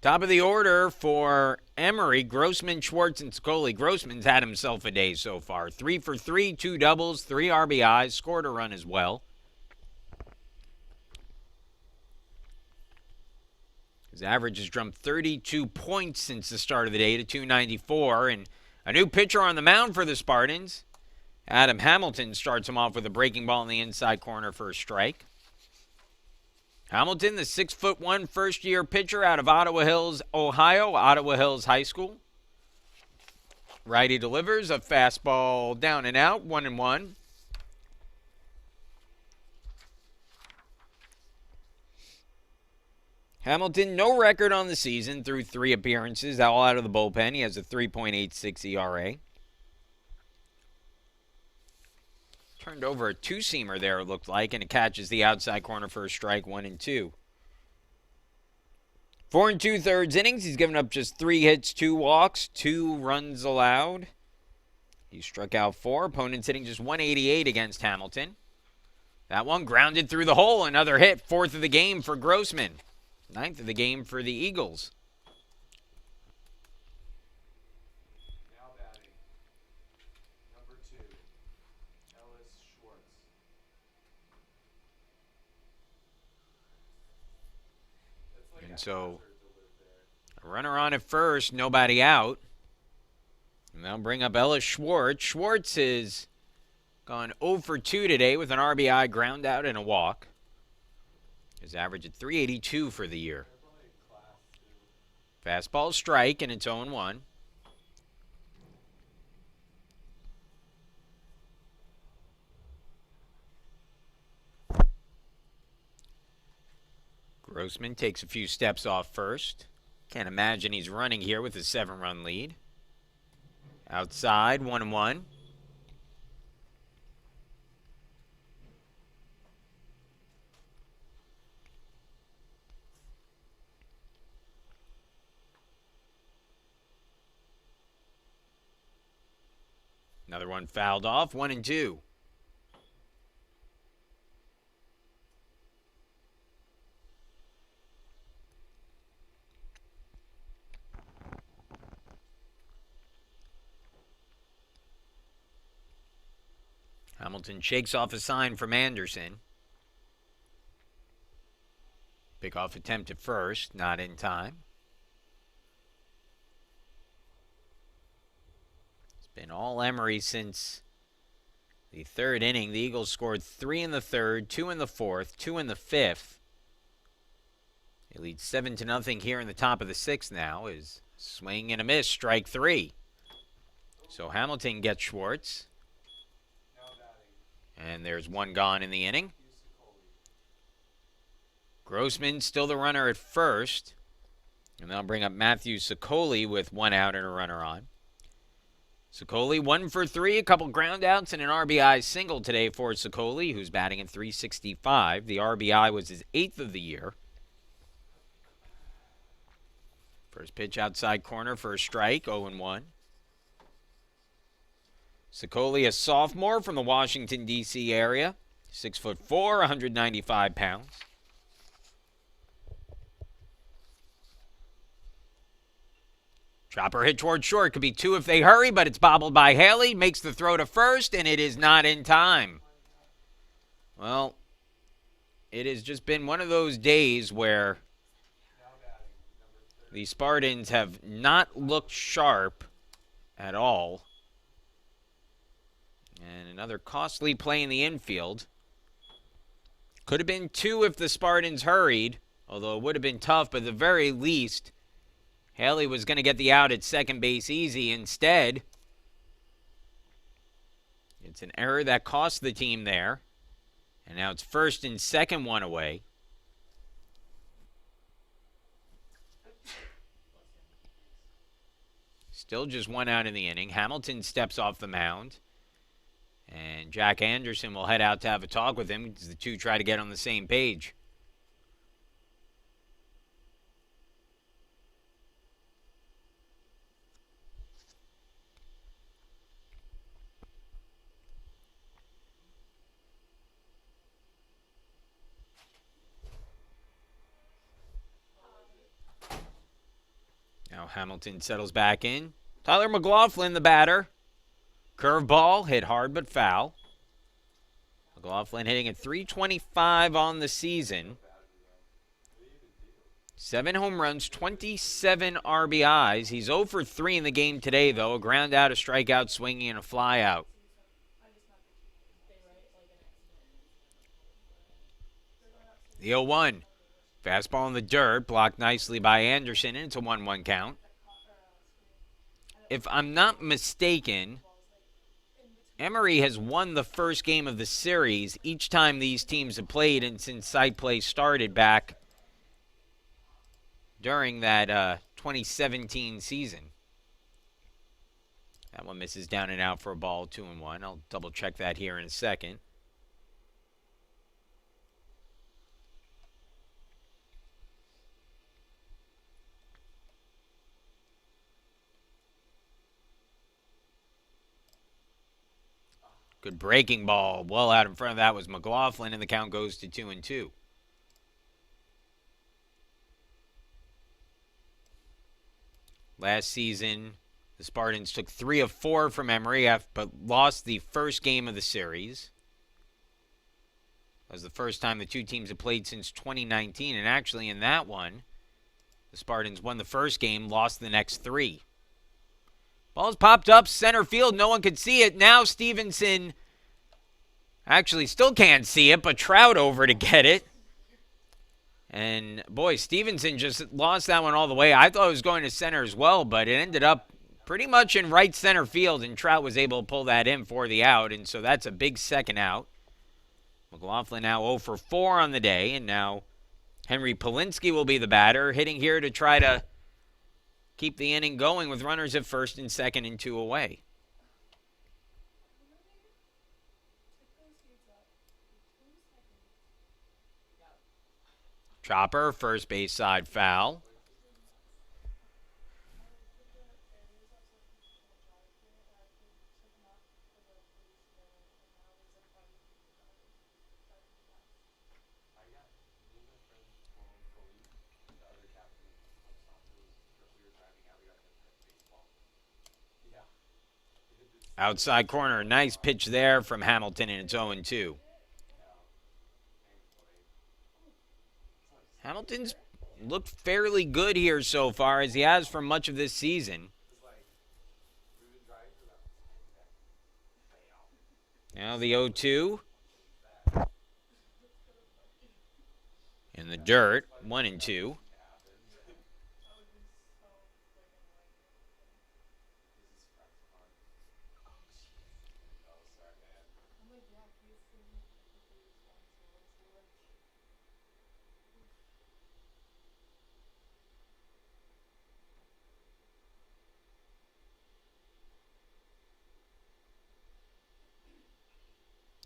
Top of the order for Emory, Grossman, Schwartz, and Scully. Grossman's had himself a day so far. 3 for 3, 2 doubles, 3 RBIs, scored a run as well. His average has jumped 32 points since the start of the day to 294. And a new pitcher on the mound for the Spartans. Adam Hamilton starts him off with a breaking ball in the inside corner for a strike. Hamilton, the 6'1" first-year pitcher out of Ottawa Hills, Ohio, Ottawa Hills High School. Righty delivers a fastball down and out, 1-1. Hamilton, no record on the season through 3 appearances, all out of the bullpen. He has a 3.86 ERA. Turned over a two-seamer there, it looked like, and it catches the outside corner for a strike, 1-2. 4 2/3 innings. He's given up just 3 hits, 2 walks, 2 runs allowed. He struck out 4. Opponents hitting just 188 against Hamilton. That one grounded through the hole. Another hit, 4th of the game for Grossman. 9th of the game for the Eagles. Now batting, number 2, Schwartz. And so, a runner on at first, nobody out. And they'll bring up Ellis Schwartz. Schwartz has gone 0 for 2 today with an RBI, ground out, and a walk. His average at 382 for the year. Fastball strike, and it's 0-1. Grossman takes a few steps off first. Can't imagine he's running here with a 7-run lead. Outside, 1-1. Another one fouled off, 1-2. Hamilton shakes off a sign from Anderson. Pickoff attempt at first, not in time. It's been all Emory since the 3rd inning. The Eagles scored 3 in the 3rd, 2 in the 4th, 2 in the 5th. They lead 7-0 here in the top of the 6th now. Is swing and a miss, strike 3. So Hamilton gets Schwartz. And there's 1 gone in the inning. Grossman still the runner at first. And they'll bring up Matthew Sicoli with 1 out and a runner on. Sicoli 1 for 3, a couple ground outs and an RBI single today for Sicoli, who's batting at 365. The RBI was his 8th of the year. First pitch outside corner for a strike, 0-1. Sicoli, a sophomore from the Washington, D.C. area. 6'4", 195 pounds. Chopper hit toward short. Could be 2 if they hurry, but it's bobbled by Haley. Makes the throw to first, and it is not in time. Well, it has just been one of those days where the Spartans have not looked sharp at all. And another costly play in the infield. Could have been 2 if the Spartans hurried, although it would have been tough, but at the very least, Haley was going to get the out at second base easy. Instead, it's an error that cost the team there. And now it's first and second, 1 away. Still just 1 out in the inning. Hamilton steps off the mound. And Jack Anderson will head out to have a talk with him as the two try to get on the same page. Now Hamilton settles back in. Tyler McLaughlin, the batter. Curveball, hit hard but foul. McLaughlin hitting at 325 on the season. 7 home runs, 27 RBIs. He's 0 for 3 in the game today, though. A ground out, a strikeout, swinging, and a fly out. The 0-1. Fastball in the dirt, blocked nicely by Anderson, and it's a 1-1 count. If I'm not mistaken, Emory has won the first game of the series each time these teams have played, and since site play started back during that 2017 season. That one misses down and out for a ball, 2-1. I'll double check that here in a second. Good breaking ball. Well out in front of that was McLaughlin, and the count goes to 2-2. Last season, the Spartans took 3 of 4 from Emory, but lost the first game of the series. That was the first time the two teams had played since 2019, and actually in that one, the Spartans won the first game, lost the next 3. Ball's popped up center field. No one could see it. Now Stevenson actually still can't see it, but Trout over to get it. And, boy, Stevenson just lost that one all the way. I thought it was going to center as well, but it ended up pretty much in right center field, and Trout was able to pull that in for the out, and so that's a big second out. McLaughlin now 0 for 4 on the day, and now Henry Polinsky will be the batter, hitting here to try to keep the inning going with runners at first and second and 2 away. Chopper, first base side foul. Outside corner, nice pitch there from Hamilton, and it's 0-2. Hamilton's looked fairly good here so far, as he has for much of this season. Now the 0-2. In the dirt, 1-2.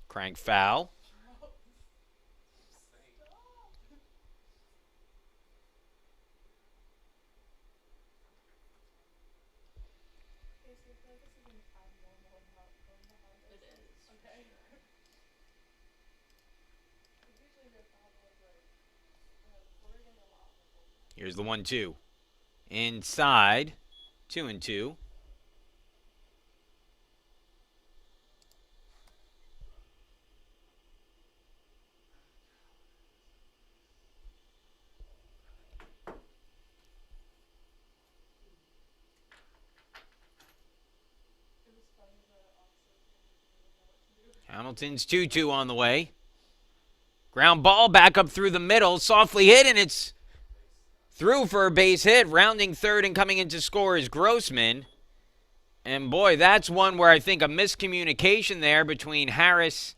Crank foul. Here's the 1-2. Inside, 2-2. Hamilton's 2-2 on the way. Ground ball back up through the middle, softly hit, and it's through for a base hit. Rounding third and coming in to score is Grossman. And boy, that's one where I think a miscommunication there between Harris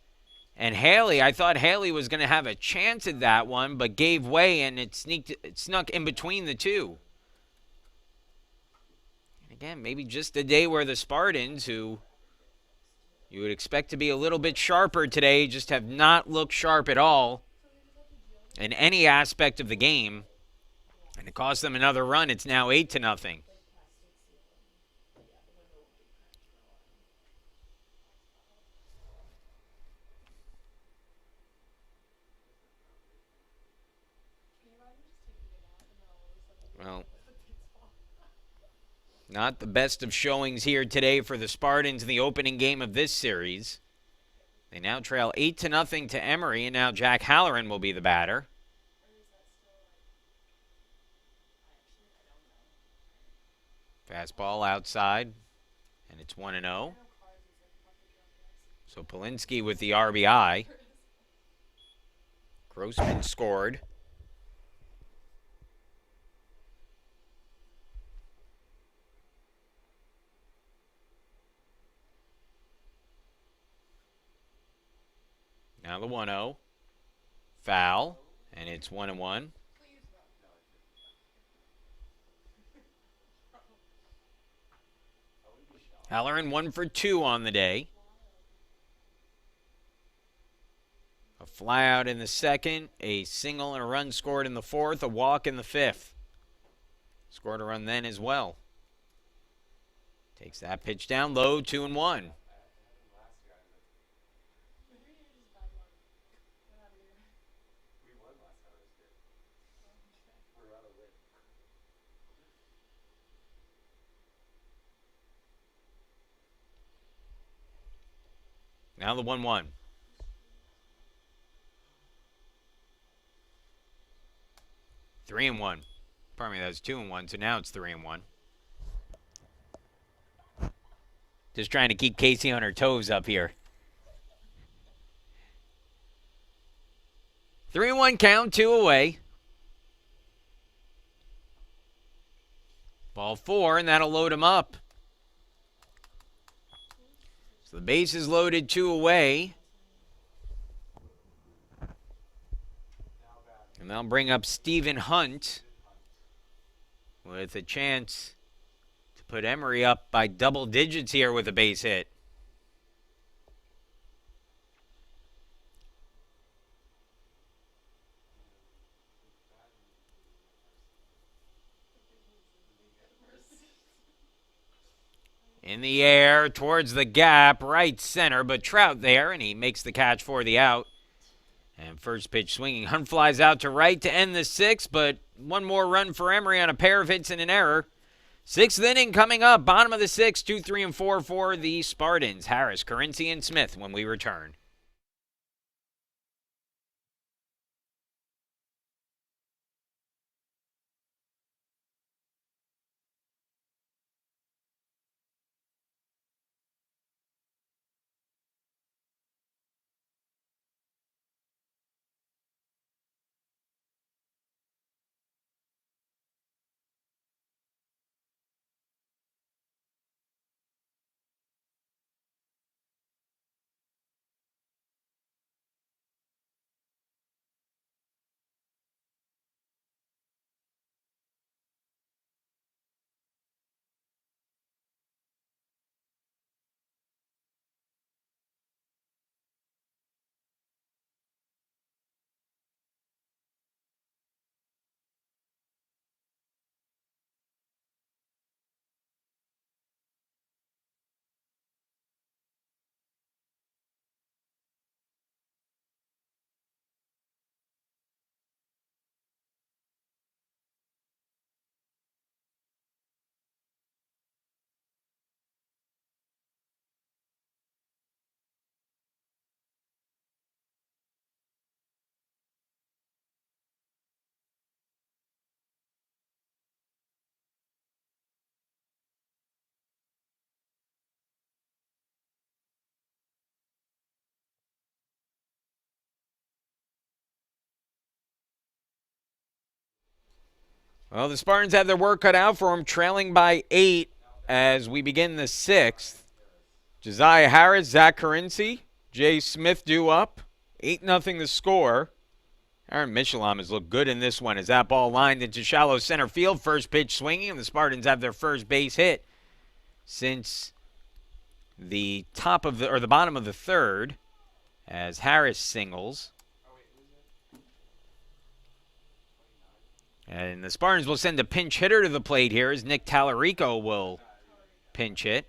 and Haley. I thought Haley was going to have a chance at that one, but gave way, and it snuck in between the two. And again, maybe just a day where the Spartans, who you would expect to be a little bit sharper today, just have not looked sharp at all in any aspect of the game. And it cost them another run. It's now 8-0. Well, Not the best of showings here today for the Spartans in the opening game of this series. They now trail 8-0 to Emory, and now Jack Halloran will be the batter. Fastball outside, and it's 1-0. So Polinsky with the RBI. Grossman scored. Now the 1-0. Foul, and it's 1-1. Halloran 1 for 2 on the day. A flyout in the second, a single and a run scored in the fourth, a walk in the fifth. Scored a run then as well. Takes that pitch down low, 2-1. Now the 1-1. Three and one. Pardon me, that was 2-1, so now it's 3-1. Just trying to keep Casey on her toes up here. 3-1 count, 2 away. Ball 4, and that'll load him up. So the base is loaded, 2 away. And they'll bring up Stephen Hunt with a chance to put Emory up by double digits here with a base hit. In the air, towards the gap, right center, but Trout there, and he makes the catch for the out. And first pitch swinging. Hunt flies out to right to end the sixth, but one more run for Emory on a pair of hits and an error. Sixth inning coming up, bottom of the sixth, 2, 3, and 4 for the Spartans. Harris, Carinci, and Smith when we return. Well, the Spartans have their work cut out for them, trailing by 8 as we begin the sixth. Josiah Harris, Zach Carinci, Jay Smith due up. 8-0 the score. Aaron Michelom has looked good in this one as that ball lined into shallow center field. First pitch swinging, and the Spartans have their first base hit since the bottom of the third as Harris singles. And the Spartans will send a pinch hitter to the plate here as Nick Tallarico will pinch hit.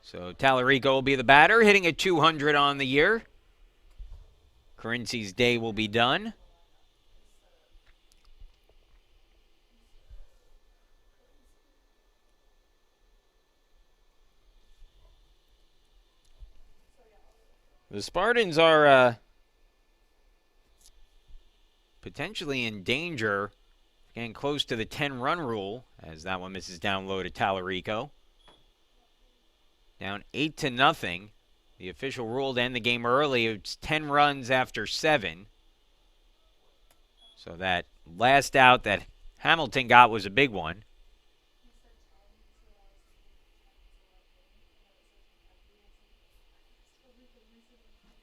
So Tallarico will be the batter, hitting at 200 on the year. Carinci's day will be done. The Spartans are potentially in danger, getting close to the 10-run rule, as that one misses down low to Tallarico. Down 8-0. The official rule to end the game early. It's 10 runs after 7. So that last out that Hamilton got was a big one.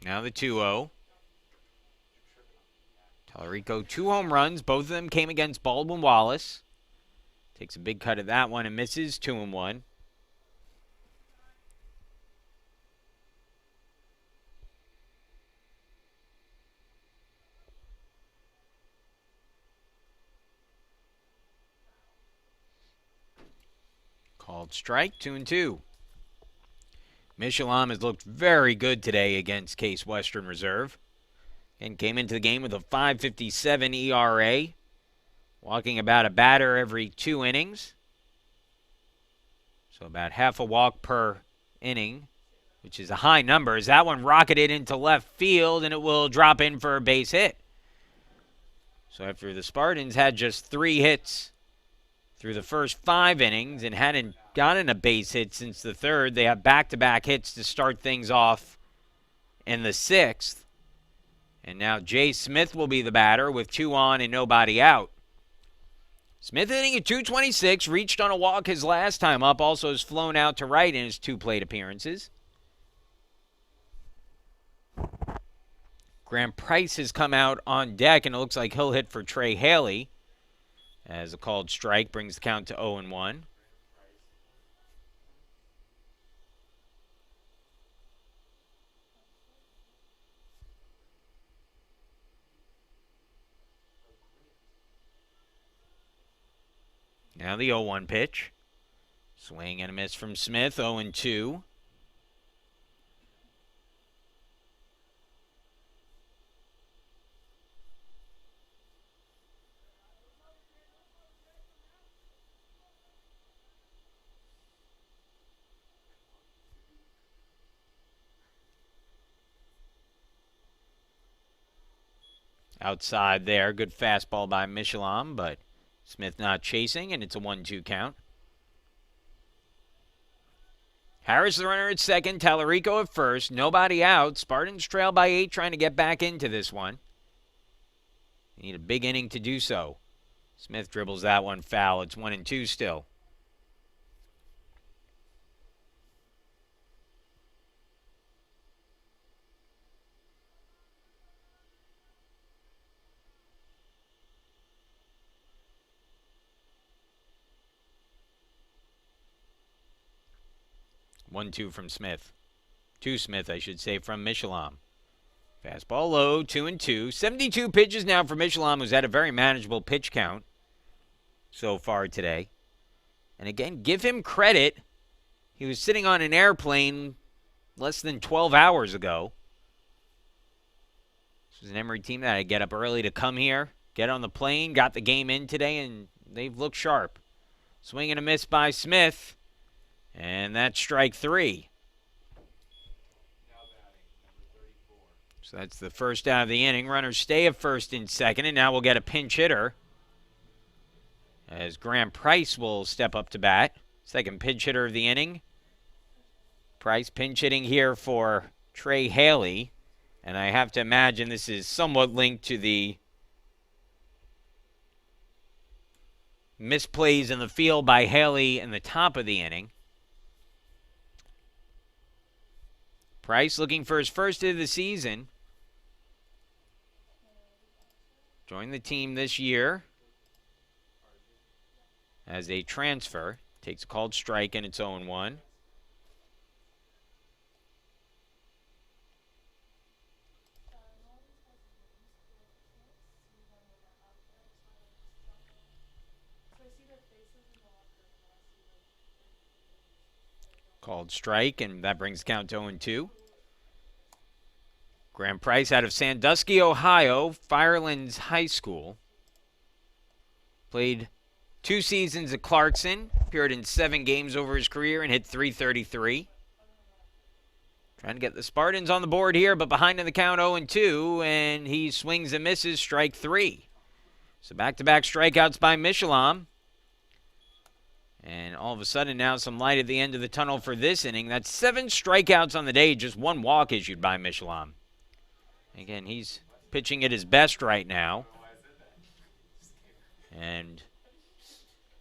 Now the 2-0. Tallarico, 2 home runs. Both of them came against Baldwin Wallace. Takes a big cut at that one and misses. 2-1. Called strike. 2-2. Michelin has looked very good today against Case Western Reserve. And came into the game with a 5.57 ERA, walking about a batter every 2 innings. So about half a walk per inning, which is a high number. As that one rocketed into left field, and it will drop in for a base hit. So after the Spartans had just 3 hits through the first 5 innings and hadn't gotten a base hit since the 3rd, they have back-to-back hits to start things off in the 6th. And now Jay Smith will be the batter with 2 on and nobody out. Smith hitting at .226, reached on a walk his last time up, also has flown out to right in his 2 plate appearances. Graham Price has come out on deck, and it looks like he'll hit for Trey Haley, as a called strike brings the count to 0-1. Now the 0-1 pitch. Swing and a miss from Smith, 0-2. Outside there, good fastball by Michelin, but Smith not chasing, and it's a 1-2 count. Harris the runner at second, Tallarico at first, nobody out. Spartans trail by 8, trying to get back into this one. They need a big inning to do so. Smith dribbles that one foul. It's 1-2 still. One-two from Smith. To Smith, I should say, from Michelin. Fastball low, 2-2. 72 pitches now for Michelin, who's had a very manageable pitch count so far today. And again, give him credit. He was sitting on an airplane less than 12 hours ago. This was an Emory team that had to get up early to come here, get on the plane, got the game in today, and they've looked sharp. Swing and a miss by Smith. And that's strike 3. Now batting, number 34. So that's the first out of the inning. Runners stay at first and second, and now we'll get a pinch hitter as Graham Price will step up to bat. Second pinch hitter of the inning. Price pinch hitting here for Trey Haley. And I have to imagine this is somewhat linked to the misplays in the field by Haley in the top of the inning. Price looking for his first hit of the season. Joined the team this year as a transfer. Takes a called strike, and it's 0-1. Called strike, and that brings the count to 0-2. Graham Price out of Sandusky, Ohio, Firelands High School. Played 2 seasons at Clarkson, appeared in 7 games over his career and hit .333. Trying to get the Spartans on the board here, but behind in the count 0-2, and he swings and misses, strike 3. So back-to-back strikeouts by Michelin. And all of a sudden now some light at the end of the tunnel for this inning. That's 7 strikeouts on the day, just 1 walk issued by Michelin. Again, he's pitching at his best right now. And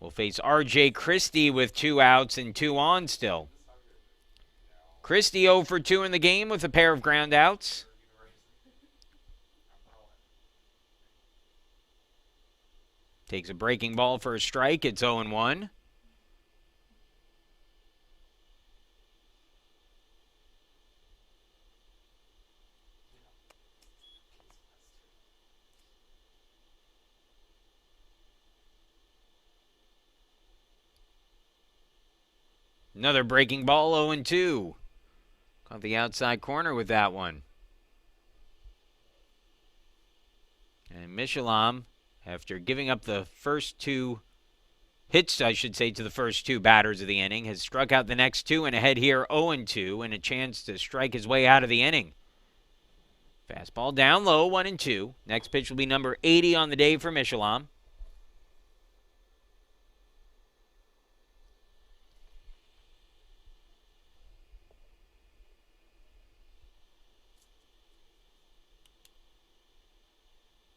we'll face R.J. Christie with 2 outs and 2 on still. Christie 0 for 2 in the game with a pair of ground outs. Takes a breaking ball for a strike. It's 0-1. Another breaking ball, 0-2. Caught the outside corner with that one. And Michelin, after giving up the first 2 hits, I should say, to the first 2 batters of the inning, has struck out the next 2 and ahead here 0-2 and a chance to strike his way out of the inning. Fastball down low, 1-2. Next pitch will be number 80 on the day for Michelin.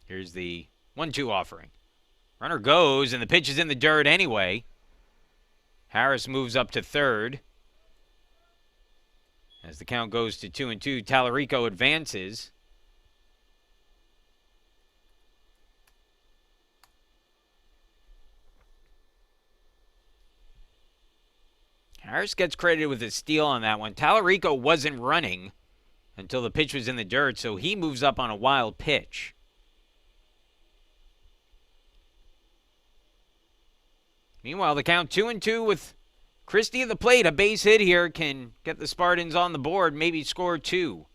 Here's the 1-2 offering. Runner goes, and the pitch is in the dirt anyway. Harris moves up to third. As the count goes to 2-2, Tallarico advances. Harris gets credited with a steal on that one. Tallarico wasn't running until the pitch was in the dirt, so he moves up on a wild pitch. Meanwhile, the count 2-2 with Christie at the plate. A base hit here can get the Spartans on the board, maybe score 2.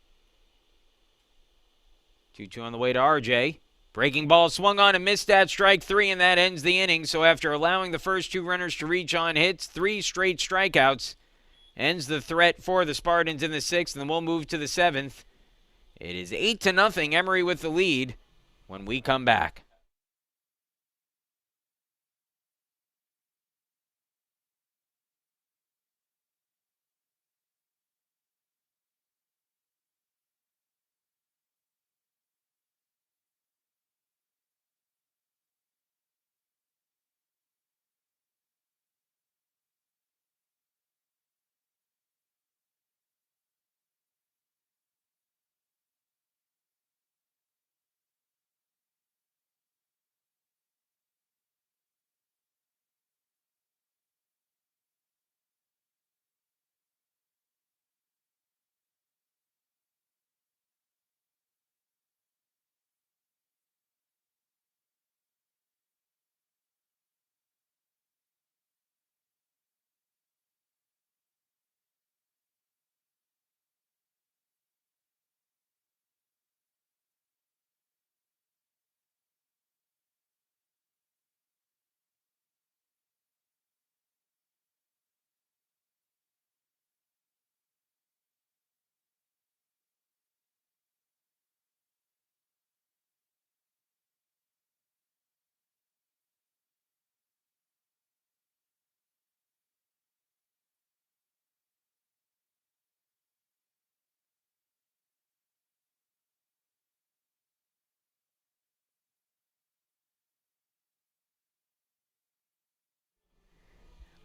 2-2 on the way to RJ. Breaking ball swung on and missed at strike 3, and that ends the inning. So after allowing the first 2 runners to reach on hits, 3 straight strikeouts, ends the threat for the Spartans in the 6th, and then we'll move to the 7th. It is 8-0, Emory with the lead when we come back.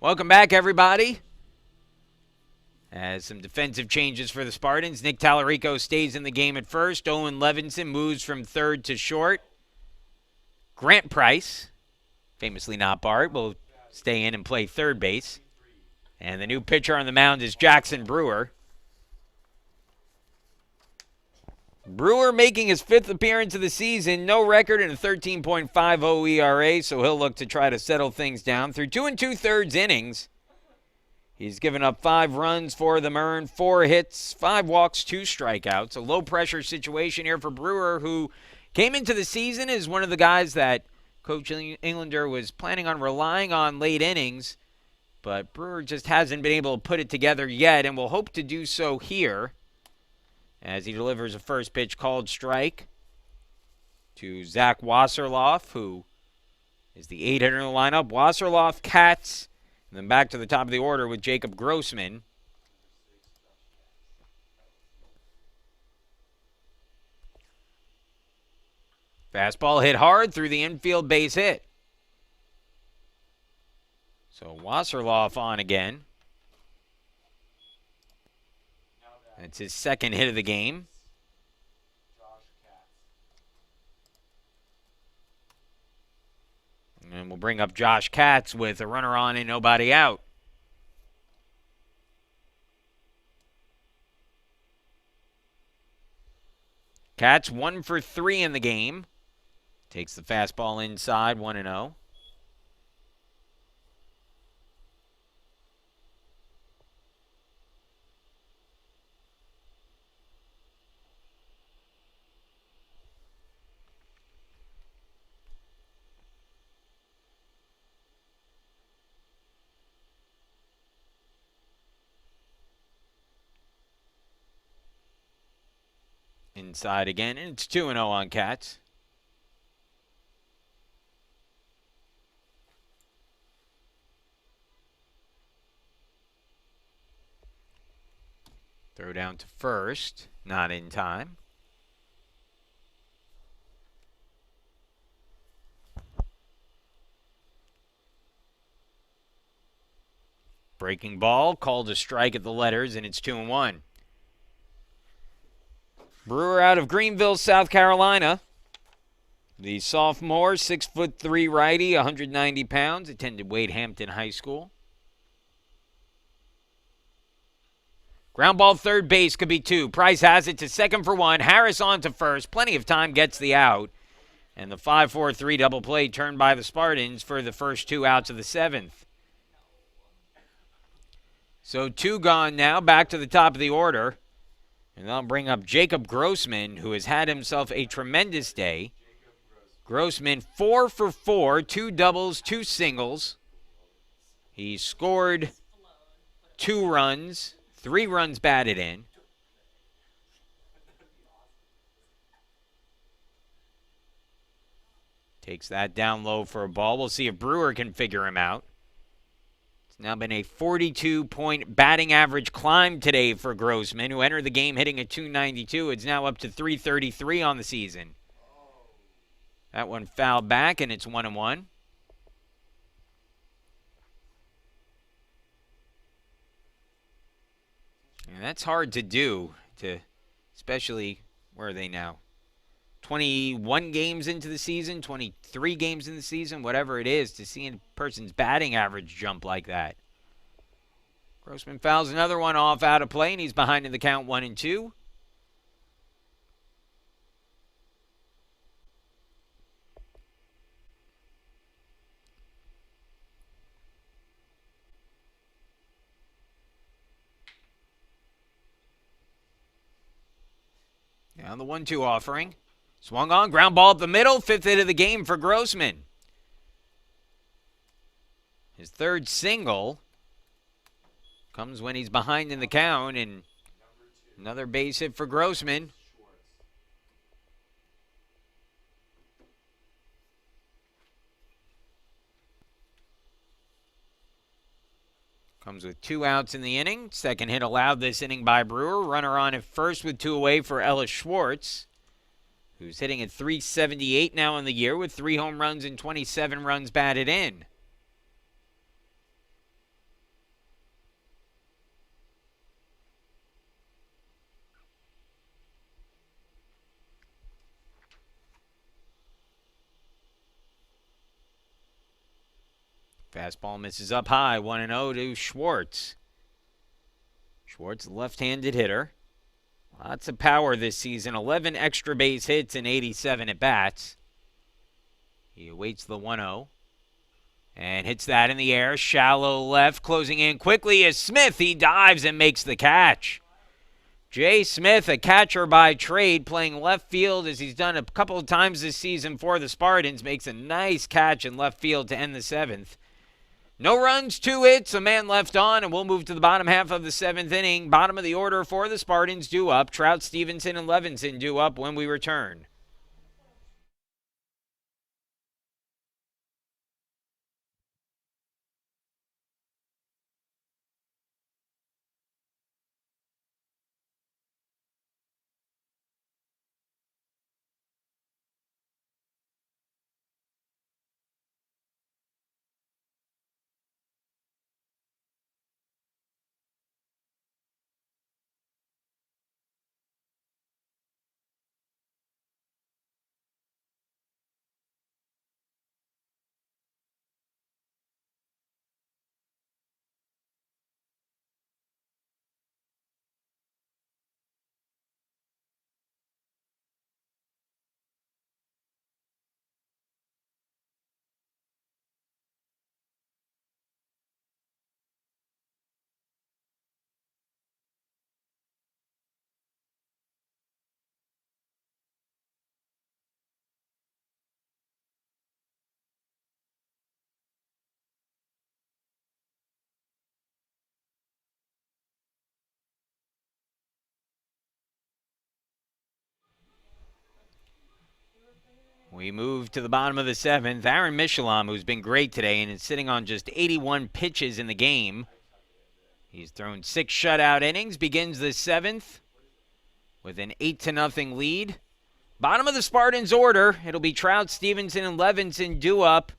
Welcome back, everybody. As some defensive changes for the Spartans. Nick Tallarico stays in the game at first. Owen Levinson moves from third to short. Grant Price, famously not Bart, will stay in and play third base. And the new pitcher on the mound is Jackson Brewer. Brewer making his 5th appearance of the season. No record and a 13.50 ERA, so he'll look to try to settle things down. Through 2 2/3 innings, he's given up 5 runs, 4 of them earned, 4 hits, 5 walks, 2 strikeouts. A low-pressure situation here for Brewer, who came into the season as one of the guys that Coach Englander was planning on relying on late innings, but Brewer just hasn't been able to put it together yet, and will hope to do so here. as he delivers a first pitch called strike to Zach Wasserloff, who is the 8 hitter in the lineup. Wasserloff, Katz, and then back to the top of the order with Jacob Grossman. Fastball hit hard through the infield, base hit. So Wasserloff on again. That's his second hit of the game. And we'll bring up Josh Katz with a runner on and nobody out. Katz 1 for 3 in the game. Takes the fastball inside, 1-0. Inside again, and it's 2-0 on Katz. Throw down to first, not in time. Breaking ball, called a strike at the letters, and it's 2-1. Brewer out of Greenville, South Carolina. The sophomore, 6'3" righty, 190 pounds, attended Wade Hampton High School. Ground ball third base could be 2. Price has it to second for 1. Harris on to first. Plenty of time, gets the out. And the 5-4-3 double play turned by the Spartans for the first 2 outs of the 7th. So 2 gone now, back to the top of the order. And I'll bring up Jacob Grossman, who has had himself a tremendous day. Grossman 4 for 4, 2 doubles, 2 singles. He scored 2 runs, 3 runs batted in. Takes that down low for a ball. We'll see if Brewer can figure him out. It's now been a 42-point batting average climb today for Grossman, who entered the game hitting a .292. It's now up to .333 on the season. That one fouled back, and it's 1-1. And that's hard to do, especially, where are they now? 21 games into the season, 23 games in the season, whatever it is, to see a person's batting average jump like that. Grossman fouls another one off out of play, and he's behind in the count 1-2. Now the 1-2 offering. Swung on, ground ball up the middle, 5th hit of the game for Grossman. His 3rd single comes when he's behind in the count, and another base hit for Grossman. Comes with 2 outs in the inning. Second hit allowed this inning by Brewer. Runner on at first with 2 away for Ellis Schwartz, who's hitting at .378 now in the year with 3 home runs and 27 runs batted in. Fastball misses up high, 1-0 to Schwartz. Schwartz, left-handed hitter. Lots of power this season, 11 extra base hits and 87 at-bats. He awaits the 1-0 and hits that in the air, shallow left, closing in quickly is Smith. He dives and makes the catch. Jay Smith, a catcher by trade, playing left field as he's done a couple of times this season for the Spartans, makes a nice catch in left field to end the 7th. No runs, 2 hits, a man left on, and we'll move to the bottom half of the 7th inning. Bottom of the order for the Spartans due up. Trout, Stevenson, and Levinson due up when we return. We move to the bottom of the 7th. Aaron Michelom, who's been great today and is sitting on just 81 pitches in the game. He's thrown 6 shutout innings, begins the 7th with an 8-0 lead. Bottom of the Spartans order, it'll be Trout, Stevenson, and Levinson due up.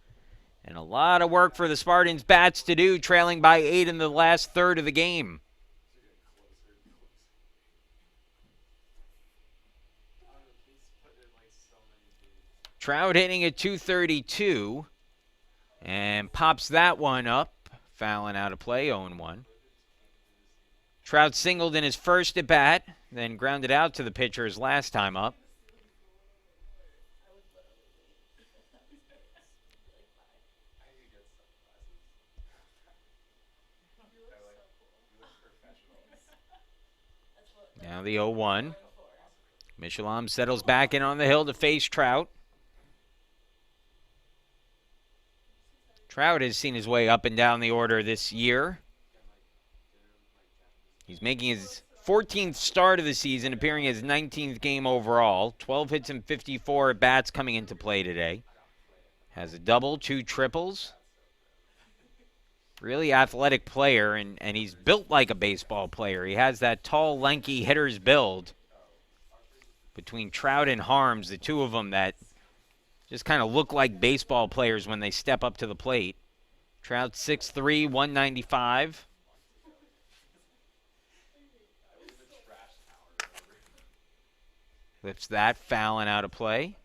And a lot of work for the Spartans bats to do, trailing by 8 in the last third of the game. Trout hitting at .232 and pops that one up, fouling out of play, 0-1. Trout singled in his first at bat, then grounded out to the pitcher his last time up. Now the 0-1. Michelom settles back in on the hill to face Trout. Trout has seen his way up and down the order this year. He's making his 14th start of the season, appearing his 19th game overall. 12 hits and 54 at bats coming into play today. Has a double, 2 triples. Really athletic player, and he's built like a baseball player. He has that tall, lanky hitter's build. Between Trout and Harms, the two of them that just kind of look like baseball players when they step up to the plate. Trout 6'3", 195. Lifts that, fouling out of play.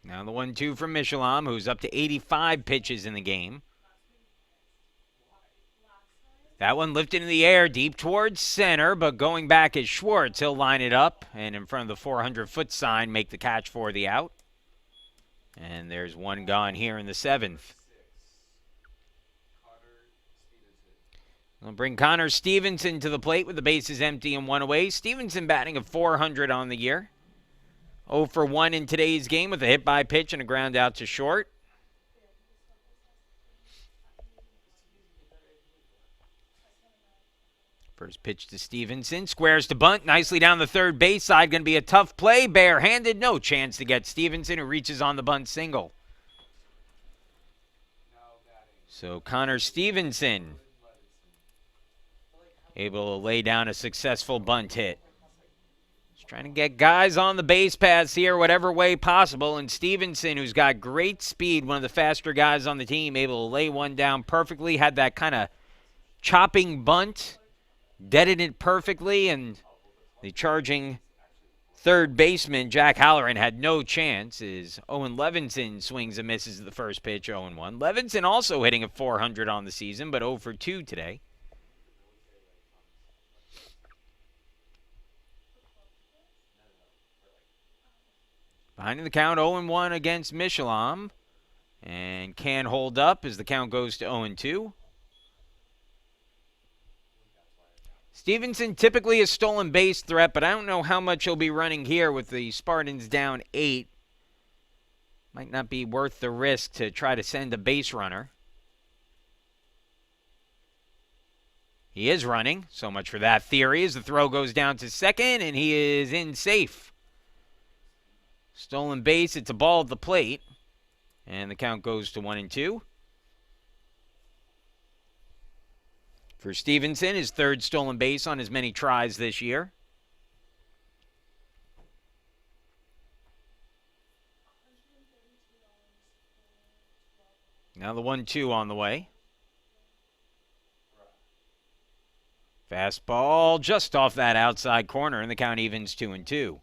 Now the 1-2 from Michelom, who's up to 85 pitches in the game. That one lifted in the air deep towards center, but going back is Schwartz. He'll line it up and in front of the 400-foot sign make the catch for the out. And there's one gone here in the 7th. We'll bring Connor Stevenson to the plate with the bases empty and 1 away. Stevenson batting at .400 on the year. 0 for 1 in today's game with a hit by pitch and a ground out to short. First pitch to Stevenson. Squares to bunt. Nicely down the third base side. Going to be a tough play. Barehanded. No chance to get Stevenson, who reaches on the bunt single. So Connor Stevenson able to lay down a successful bunt hit. Trying to get guys on the base paths here whatever way possible. And Stevenson, who's got great speed, one of the faster guys on the team, able to lay one down perfectly. Had that kind of chopping bunt. Deaded it perfectly. And the charging third baseman, Jack Halloran, had no chance as Owen Levinson swings and misses at the first pitch, 0-1. Levinson also hitting at .400 on the season, but 0 for 2 today. Behind the count, 0-1 against Michelom. And can hold up as the count goes to 0-2. Stevenson typically a stolen base threat, but I don't know how much he'll be running here with the Spartans down 8. Might not be worth the risk to try to send a base runner. He is running. So much for that theory as the throw goes down to second, and he is in safe. Stolen base, it's a ball at the plate. And the count goes to 1-2. For Stevenson, his third stolen base on as many tries this year. Now the 1-2 on the way. Fastball just off that outside corner, and the count evens 2-2.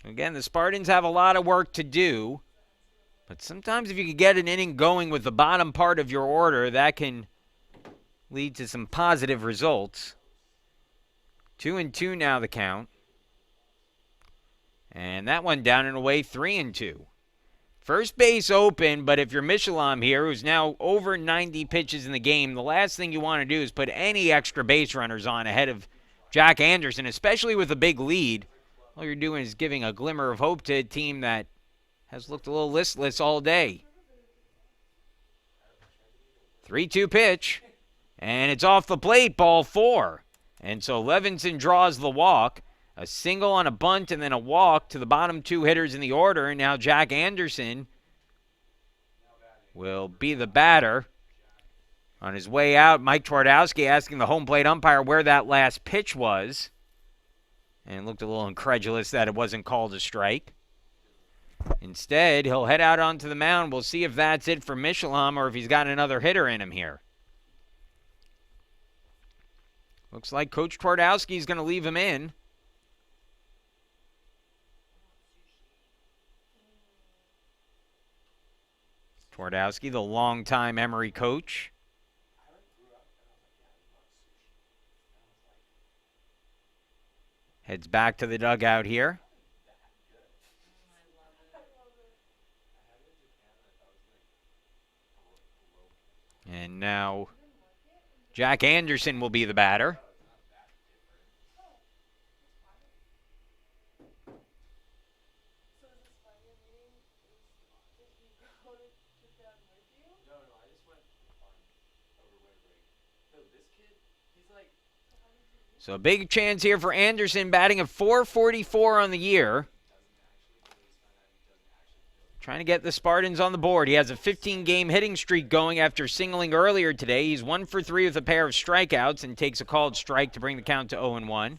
Again, the Spartans have a lot of work to do, but sometimes if you could get an inning going with the bottom part of your order, that can lead to some positive results. 2-2 now the count. And that one down and away, 3-2. First base open, but if you're Michelin here, who's now over 90 pitches in the game, the last thing you want to do is put any extra base runners on ahead of Jack Anderson, especially with a big lead. All you're doing is giving a glimmer of hope to a team that has looked a little listless all day. 3-2 pitch, and it's off the plate, ball 4. And so Levinson draws the walk. A single on a bunt and then a walk to the bottom 2 hitters in the order. And now Jack Anderson will be the batter. On his way out, Mike Twardowski asking the home plate umpire where that last pitch was. And looked a little incredulous that it wasn't called a strike. Instead, he'll head out onto the mound. We'll see if that's it for Michelin or if he's got another hitter in him here. Looks like Coach Twardowski's going to leave him in. Twardowski, the longtime Emory coach. Heads back to the dugout here. And now Jack Anderson will be the batter. So a big chance here for Anderson, batting at .444 on the year. Trying to get the Spartans on the board. He has a 15-game hitting streak going after singling earlier today. He's 1 for 3 with a pair of strikeouts and takes a called strike to bring the count to 0-1.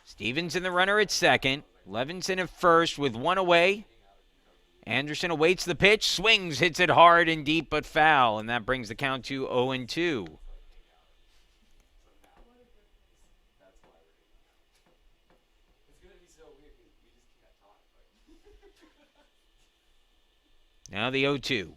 Stevenson the runner at second. Levinson at first with 1 away. Anderson awaits the pitch, swings, hits it hard and deep but foul, and that brings the count to 0-2. Now the 0-2.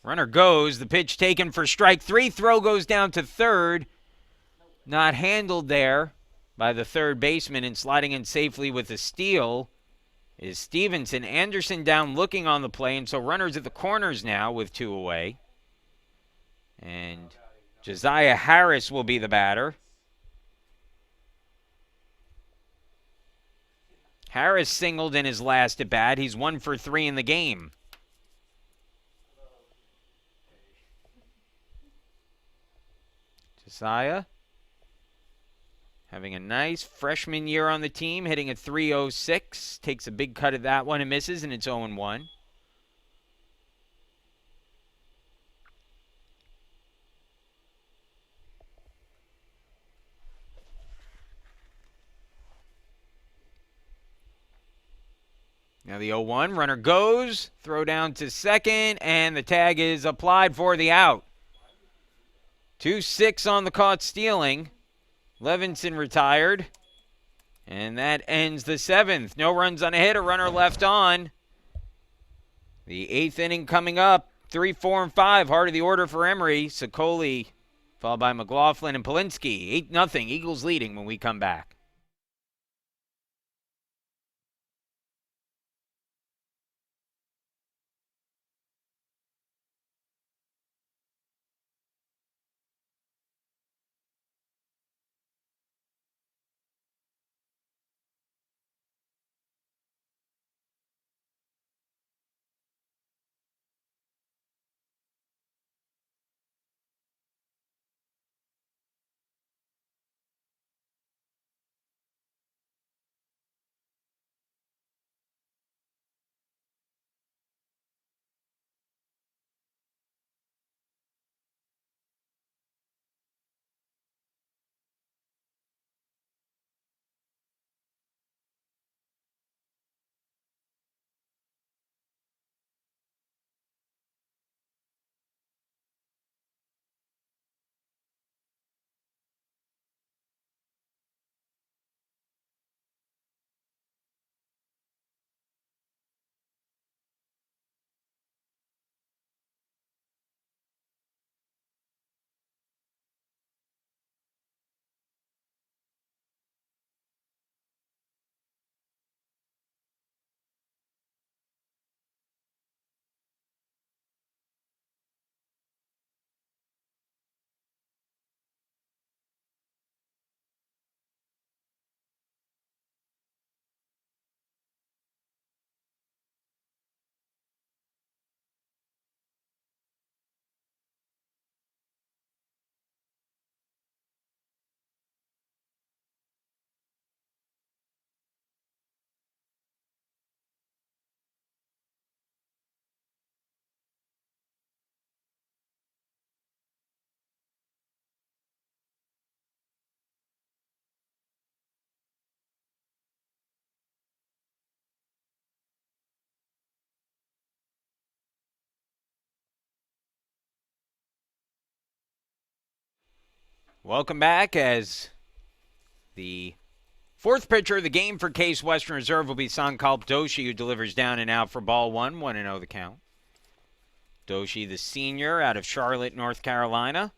Runner goes, the pitch taken for strike 3, throw goes down to third. Not handled there by the third baseman, and sliding in safely with a steal is Stevenson. Anderson down looking on the play, and so runners at the corners now with 2 away. And Josiah Harris will be the batter. Harris singled in his last at bat. He's 1 for 3 in the game. Josiah having a nice freshman year on the team, hitting a .306. Takes a big cut at that one and misses, and it's 0-1. Now the 0-1, runner goes, throw down to second, and the tag is applied for the out. 2-6 on the caught stealing. Levinson retired, and that ends the 7th. No runs on a hit, a runner left on. The 8th inning coming up, 3, 4, and 5, heart of the order for Emory. Sokoli, followed by McLaughlin and Polinsky. 8-0, Eagles leading when we come back. Welcome back as the fourth pitcher of the game for Case Western Reserve will be Sankalp Doshi, who delivers down and out for ball one, 1-0 the count. Doshi, the senior out of Charlotte, North Carolina.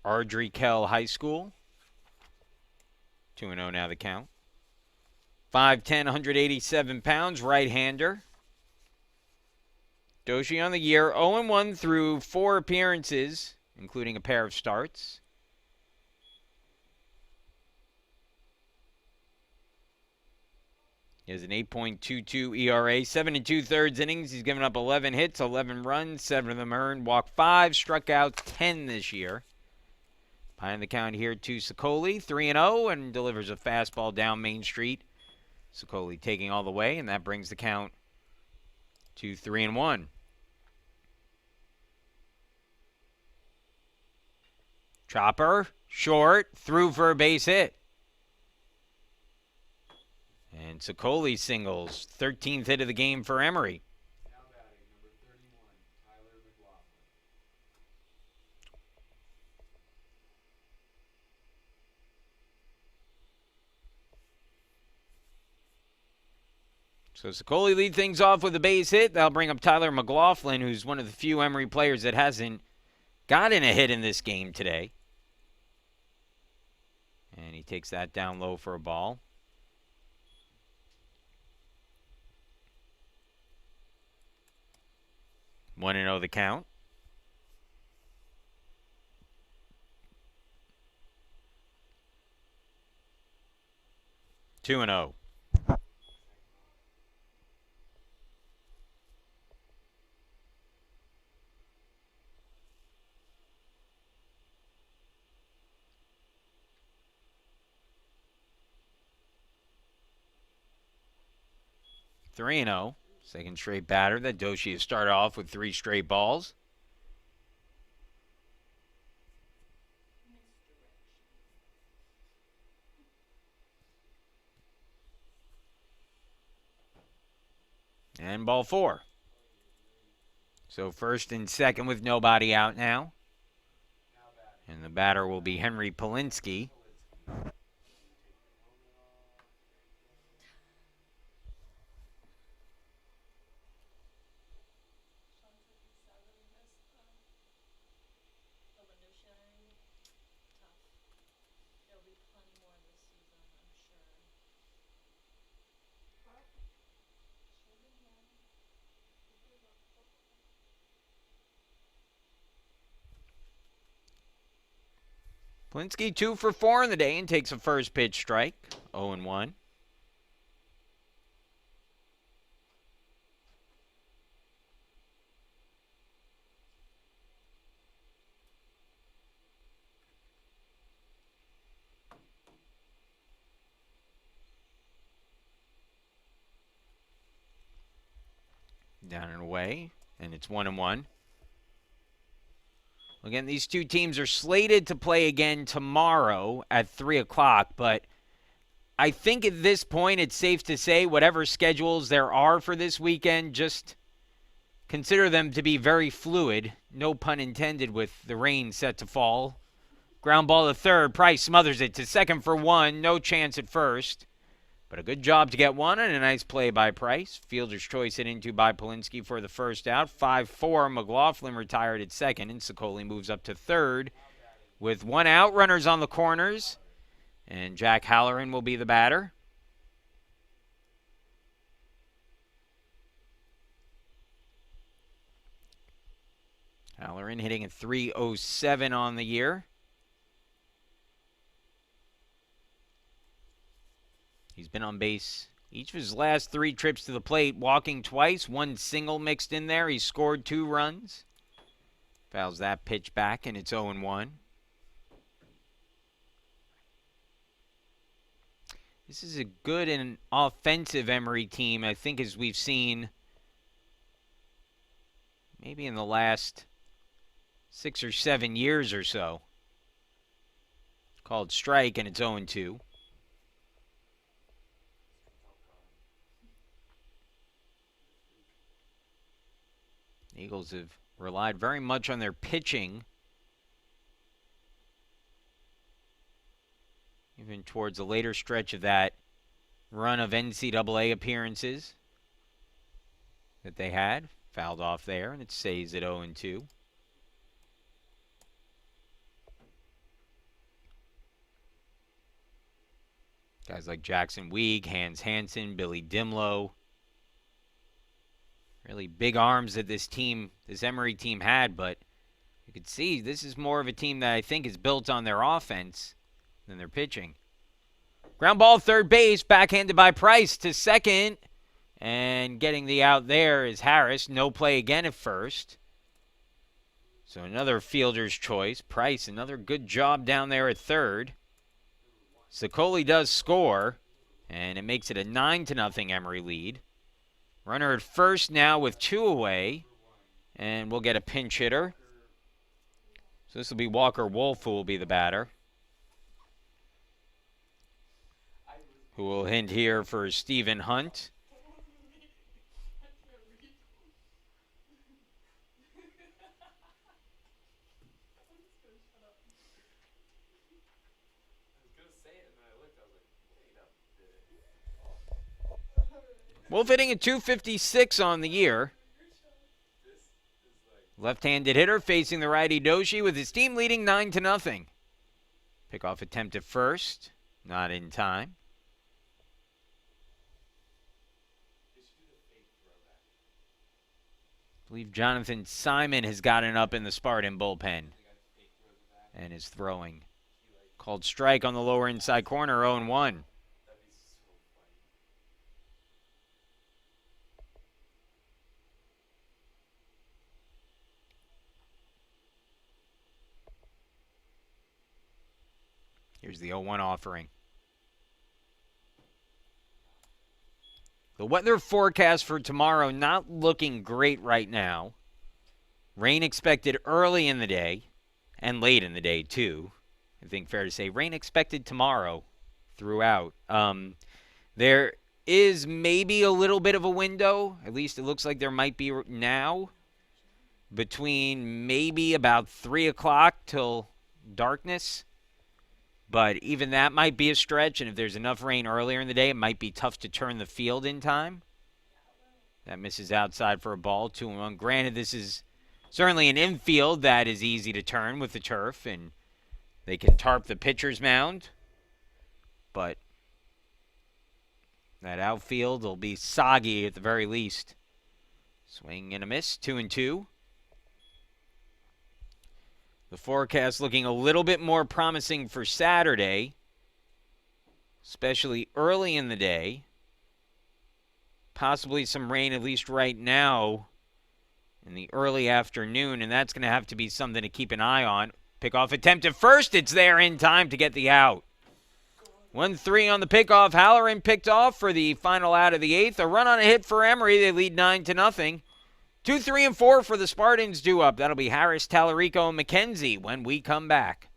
Ardrey Kell High School. 2-0 now the count. 5'10", 187 pounds, right-hander. Doshi on the year, 0-1 through 4 appearances, including a pair of starts. He has an 8.22 ERA, 7 2/3 innings. He's given up 11 hits, 11 runs, 7 of them earned, walked 5, struck out 10 this year. Behind the count here to Sicoli, 3-0, and delivers a fastball down Main Street. Sicoli taking all the way, and that brings the count to 3-1. Chopper, short, through for a base hit. And Sicoli singles, 13th hit of the game for Emory. Now batting, number 31, Tyler McLaughlin. So Sicoli lead things off with a base hit. That'll bring up Tyler McLaughlin, who's one of the few Emory players that hasn't gotten a hit in this game today. And he takes that down low for a ball. 1-0 the count. Two and 0. Three and 0. Second straight batter that Doshi has started off with 3 straight balls. And ball 4. So first and second with nobody out now. And the batter will be Henry Polinsky. Polinsky 2 for 4 in the day and takes a first pitch strike. 0-1. Down and away, and it's 1-1. Again, these two teams are slated to play again tomorrow at 3 o'clock, but I think at this point it's safe to say whatever schedules there are for this weekend, just consider them to be very fluid. No pun intended with the rain set to fall. Ground ball to third. Price smothers it to second for 1. No chance at first. But a good job to get 1 and a nice play by Price. Fielder's choice hit into by Polinsky for the first out. 5-4. McLaughlin retired at second, and Sicoli moves up to third with 1 out. Runners on the corners, and Jack Halloran will be the batter. Halloran hitting at .307 on the year. He's been on base each of his last 3 trips to the plate, walking twice, 1 single mixed in there. He scored 2 runs. Fouls that pitch back, and it's 0-1. This is a good and offensive Emory team, I think, as we've seen maybe in the last 6 or 7 years or so. Called strike, and it's 0-2. Eagles have relied very much on their pitching, even towards the later stretch of that run of NCAA appearances that they had. Fouled off there, and it stays at 0-2. Guys like Jackson Weig, Hans Hansen, Billy Dimlow. Really big arms that this Emory team had, but you could see this is more of a team that I think is built on their offense than their pitching. Ground ball, third base, backhanded by Price to second. And getting the out there is Harris. No play again at first. So another fielder's choice. Price, another good job down there at third. Sicoli does score, and it makes it a 9-0 Emory lead. Runner at first now with 2 away, and we'll get a pinch hitter. So this will be Walker Wolf who will be the batter, who will hint here for Stephen Hunt. Wolf hitting a 256 on the year. Left-handed hitter facing the righty Doshi with his team leading 9-0. Pickoff attempt at first, not in time. I believe Jonathan Simon has gotten up in the Spartan bullpen and is throwing. Called strike on the lower inside corner, 0-1. Here's the 0-1 offering. The weather forecast for tomorrow not looking great right now. Rain expected early in the day and late in the day too. I think fair to say rain expected tomorrow throughout. There is maybe a little bit of a window, at least it looks like there might be now, between maybe about 3 o'clock till darkness. But even that might be a stretch, and if there's enough rain earlier in the day, it might be tough to turn the field in time. That misses outside for a ball, 2-1. Granted, this is certainly an infield that is easy to turn with the turf, and they can tarp the pitcher's mound. But that outfield will be soggy at the very least. Swing and a miss, 2-2. The forecast looking a little bit more promising for Saturday, especially early in the day. Possibly some rain, at least right now, in the early afternoon, and that's going to have to be something to keep an eye on. Pickoff attempt at first. It's there in time to get the out. 1-3 on the pickoff. Halloran picked off for the final out of the 8th. A run on a hit for Emory. They lead 9-0. 2, 3, and 4 for the Spartans due up. That'll be Harris, Tallarico, and McKenzie when we come back.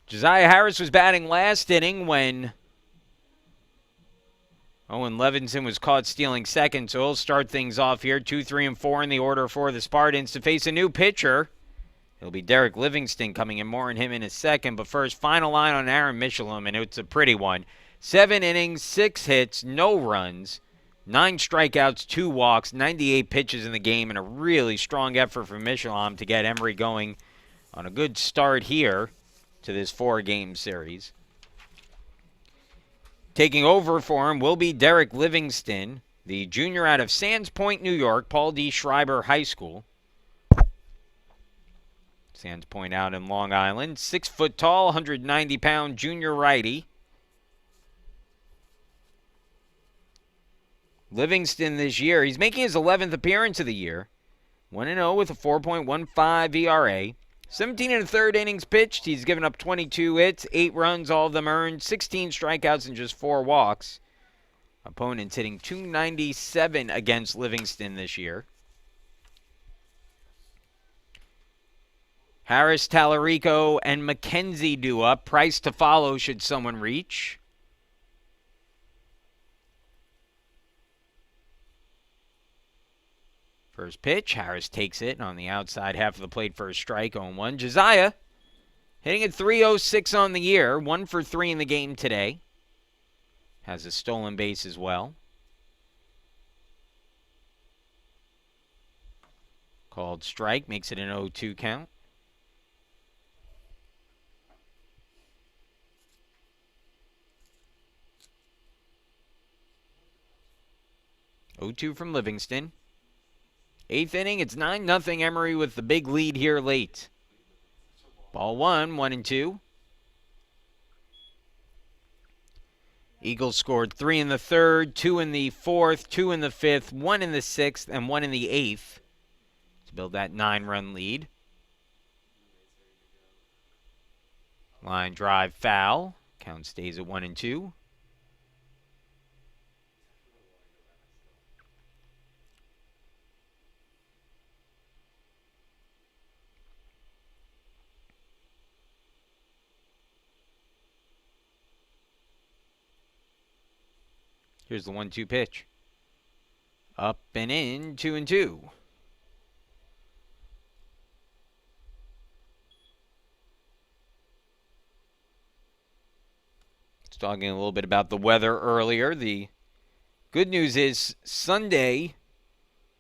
Josiah Harris was batting last inning when Owen Levinson was caught stealing second, so he'll start things off here. 2, 3, and 4 in the order for the Spartans to face a new pitcher. It'll be Derek Livingston coming in. More on him in a second. But first, final line on Aaron Michelem, and it's a pretty one. 7 innings, 6 hits, no runs, 9 strikeouts, 2 walks, 98 pitches in the game, and a really strong effort for Michelem to get Emory going on a good start here to this 4-game series. Taking over for him will be Derek Livingston, the junior out of Sands Point, New York, Paul D. Schreiber High School. Sands Point out in Long Island. 6 foot tall, 190-pound junior righty. Livingston this year, he's making his 11th appearance of the year. 1-0 with a 4.15 ERA. 17 and a third innings pitched. He's given up 22 hits, 8 runs, all of them earned, 16 strikeouts, and just 4 walks. Opponents hitting .297 against Livingston this year. Harris, Tallarico, and McKenzie due up. Price to follow should someone reach. First pitch, Harris takes it on the outside half of the plate for a strike, 0-1. Josiah hitting at .306 on the year, 1 for 3 in the game today. Has a stolen base as well. Called strike, makes it an 0-2 count. .0-2 from Livingston. 8th inning, it's 9-0 Emory with the big lead here late. Ball 1, 1-2. Eagles scored 3 in the 3rd, 2 in the 4th, 2 in the 5th, 1 in the 6th, and 1 in the 8th to build that 9-run lead. Line drive foul. Count stays at 1-2. Here's the 1-2 pitch. Up and in, 2-2. Was talking a little bit about the weather earlier. The good news is Sunday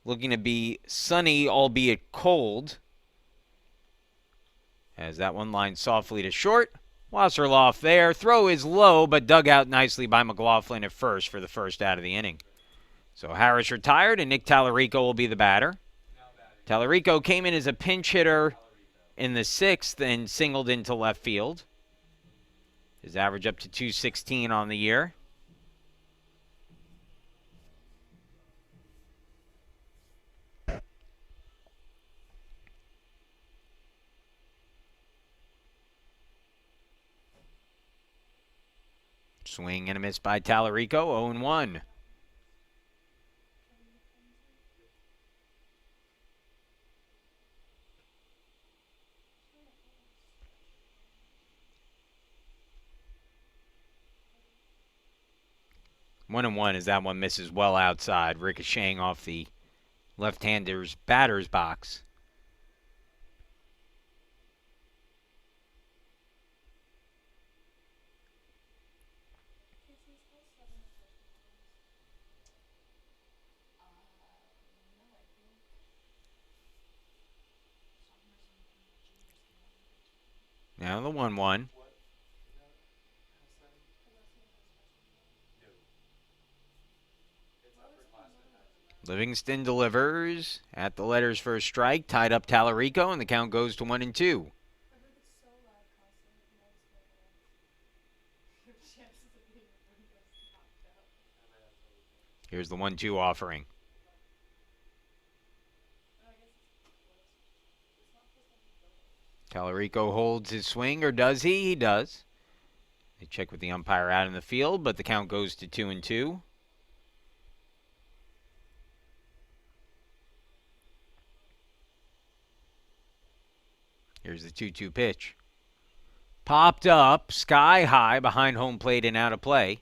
looking to be sunny, albeit cold. As that one lines softly to short. Wasserloff there. Throw is low, but dug out nicely by McLaughlin at first for the first out of the inning. So Harris retired, and Nick Tallarico will be the batter. Tallarico came in as a pinch hitter in the 6th and singled into left field. His average up to .216 on the year. Swing and a miss by Tallarico, 0-1. One and one as that one misses well outside, ricocheting off the left-hander's batter's box. Now the 1-1. Livingston delivers at the letters for a strike, tied up Tallarico, and the count goes to 1-2. Here's the 1-2 offering. Tallarico holds his swing, or does he? He does. They check with the umpire out in the field, but the count goes to 2-2. Here's the 2-2 pitch. Popped up sky high behind home plate and out of play.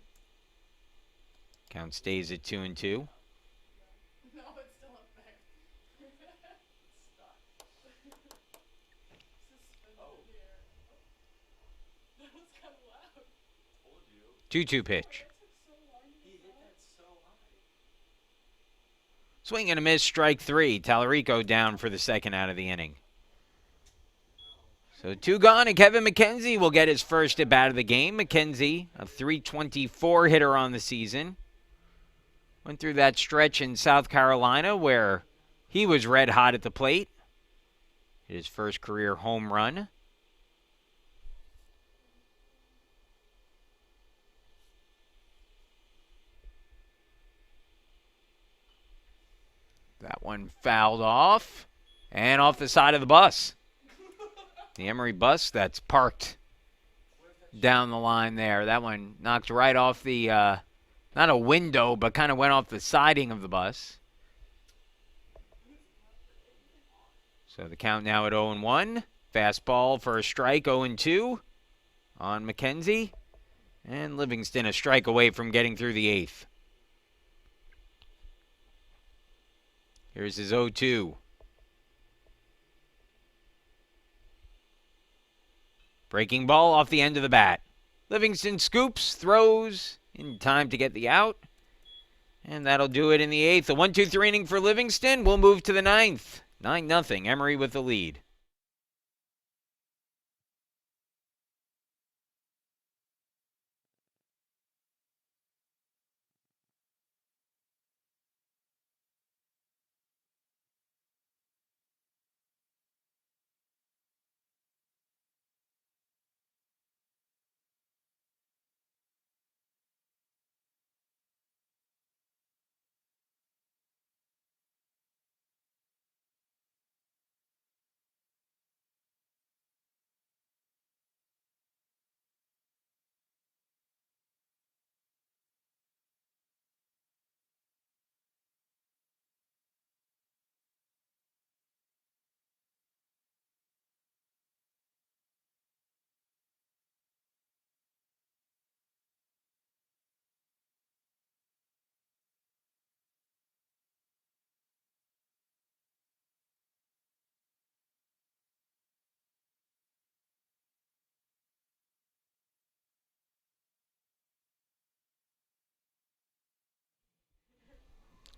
Count stays at 2-2. No, it's still up there. Stuck. Suspended Oh. in the air. That was kind of loud. Told you. 2-2 pitch. That took so long to He get hit out. that so high. Swing and a miss, strike 3. Tallarico down for the second out of the inning. So 2 gone, and Kevin McKenzie will get his first at bat of the game. McKenzie, a .324 hitter on the season. Went through that stretch in South Carolina where he was red hot at the plate. His first career home run. That one fouled off and off the side of the bus. The Emory bus that's parked down the line there. That one knocked right off the, not a window, but kind of went off the siding of the bus. So the count now at 0-1. Fastball for a strike, 0-2 on McKenzie. And Livingston a strike away from getting through the 8th. Here's his 0-2. Breaking ball off the end of the bat. Livingston scoops, throws in time to get the out. And that'll do it in the 8th. A 1-2-3 inning for Livingston. We'll move to the 9th. 9-0. Emory with the lead.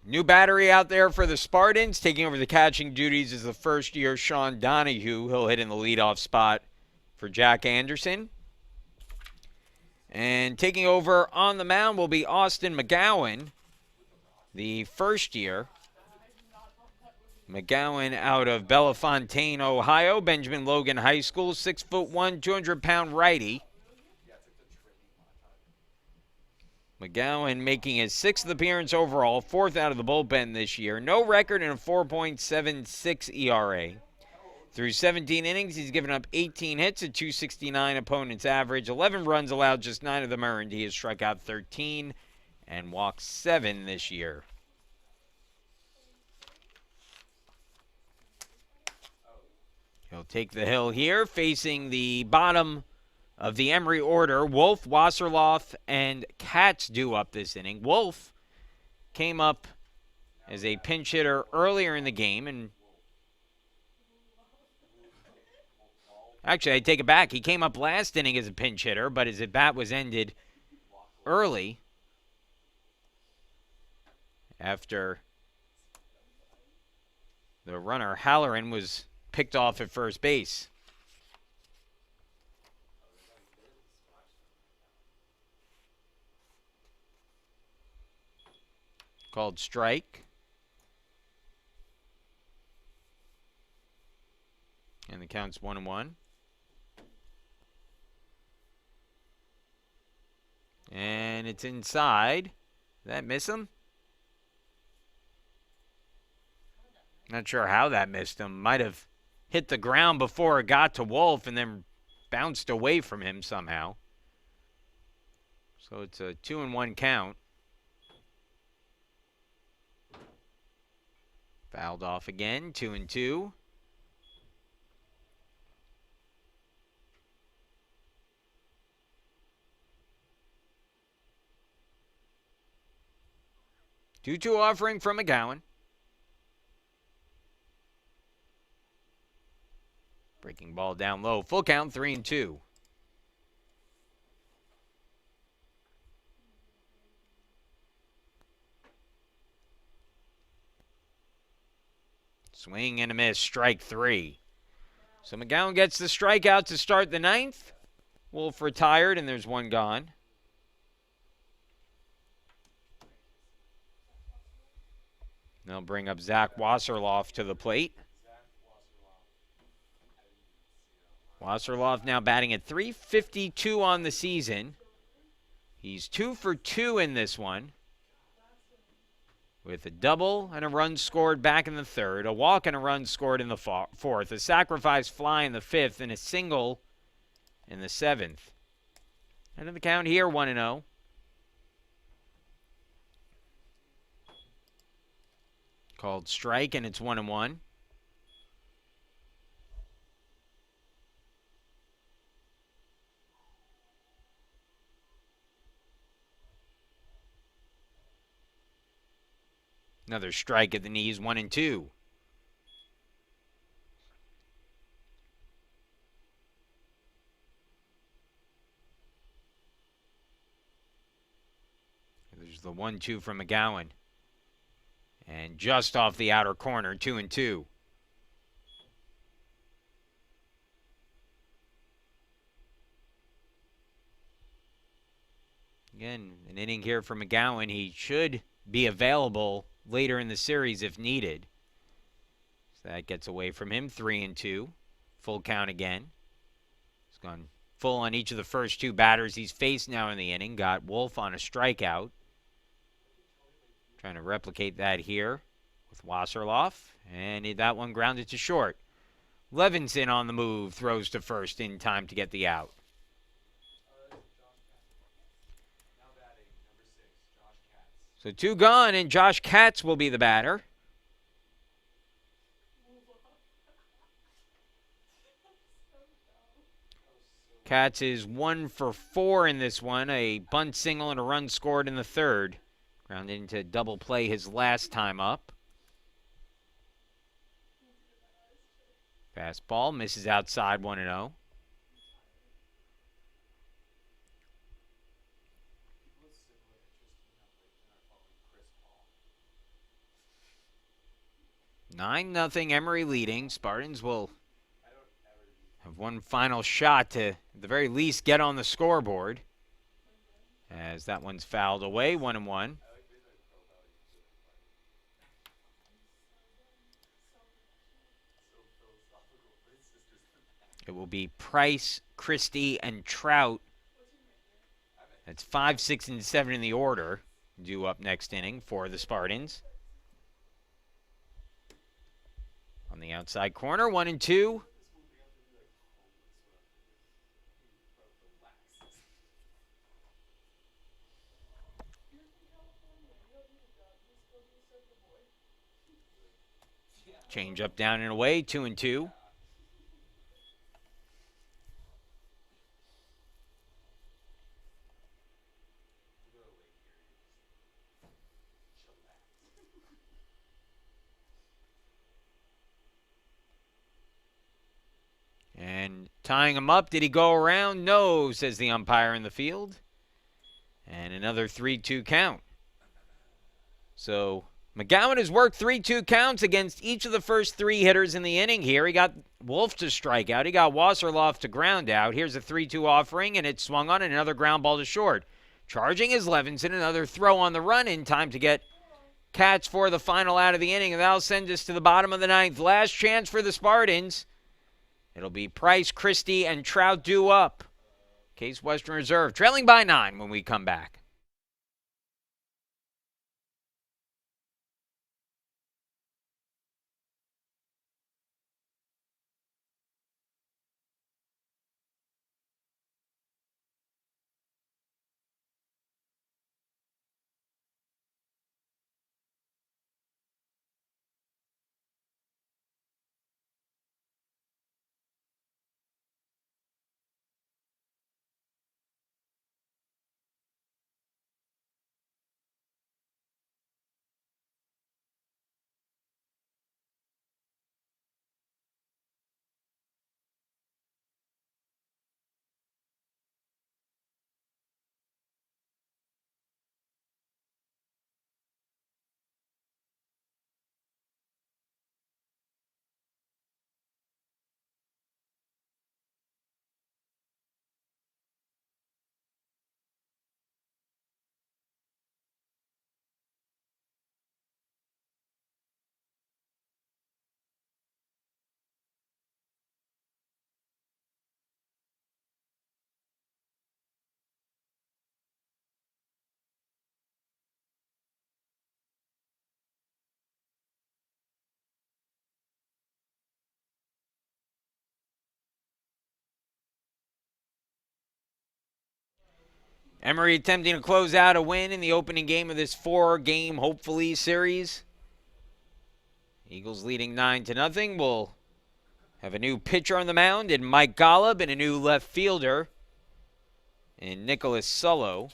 New battery out there for the Spartans. Taking over the catching duties is the first-year Sean Donahue. He'll hit in the leadoff spot for Jack Anderson. And taking over on the mound will be Austin McGowan, the first year. McGowan out of Bellefontaine, Ohio. Benjamin Logan High School, 6'1", 200-pound righty. McGowan making his 6th appearance overall, 4th out of the bullpen this year. No record and a 4.76 ERA. Through 17 innings, he's given up 18 hits, a .269 opponent's average, 11 runs allowed, just 9 of them earned. He has struck out 13 and walked 7 this year. He'll take the hill here, facing the bottom of the Emory order. Wolf, Wasserloth, and Katz due up this inning. Wolf came up as a pinch hitter earlier in the game, and actually, I take it back. He came up last inning as a pinch hitter, but his at-bat was ended early after the runner Halloran was picked off at first base. Called strike. And the count's 1-1. And it's inside. Did that miss him? Not sure how that missed him. Might have hit the ground before it got to Wolf and then bounced away from him somehow. So it's a 2-1 count. Fouled off again, 2-2. 2-2 offering from McGowan. Breaking ball down low. Full count, 3-2. Swing and a miss, strike 3. So McGowan gets the strikeout to start the 9th. Wolf retired, and there's one gone. They'll bring up Zach Wasserloff to the plate. Wasserloff now batting at .352 on the season. He's 2 for 2 in this one, with a double and a run scored back in the 3rd, a walk and a run scored in the 4th, a sacrifice fly in the 5th, and a single in the 7th. And in the count here, 1-0. Called strike, and it's 1-1. Another strike at the knees, 1-2. There's the 1-2 from McGowan. And just off the outer corner, 2-2. Again, an inning here for McGowan. He should be available later in the series if needed. So that gets away from him, 3-2. Full count again. He's gone full on each of the first 2 batters he's faced now in the inning. Got Wolf on a strikeout. Trying to replicate that here with Wasserloff. And that one grounded to short. Levinson on the move, throws to first in time to get the out. So 2 gone, and Josh Katz will be the batter. Katz is 1 for 4 in this one. A bunt single and a run scored in the 3rd. Grounded into double play his last time up. Fastball misses outside, 1-0. Nine nothing. Emory leading. Spartans will have one final shot to, at the very least, get on the scoreboard. As that one's fouled away, 1-1. It will be Price, Christie, and Trout. That's 5, 6, and 7 in the order. Due up next inning for the Spartans. On the outside corner, 1-2. Change up, down, and away, 2-2. And tying him up, did he go around? No, says the umpire in the field. And another 3-2 count. So McGowan has worked 3-2 counts against each of the first 3 hitters in the inning here. He got Wolf to strike out. He got Wasserloff to ground out. Here's a 3-2 offering, and it swung on, and another ground ball to short. Charging is Levinson. Another throw on the run in time to get Katz for the final out of the inning. And that'll send us to the bottom of the 9th. Last chance for the Spartans. It'll be Price, Christie, and Trout due up. Case Western Reserve trailing by 9 when we come back. Emory attempting to close out a win in the opening game of this 4-game, hopefully, series. Eagles leading 9-0. We'll have a new pitcher on the mound in Mike Golub and a new left fielder in Nicholas Sullo.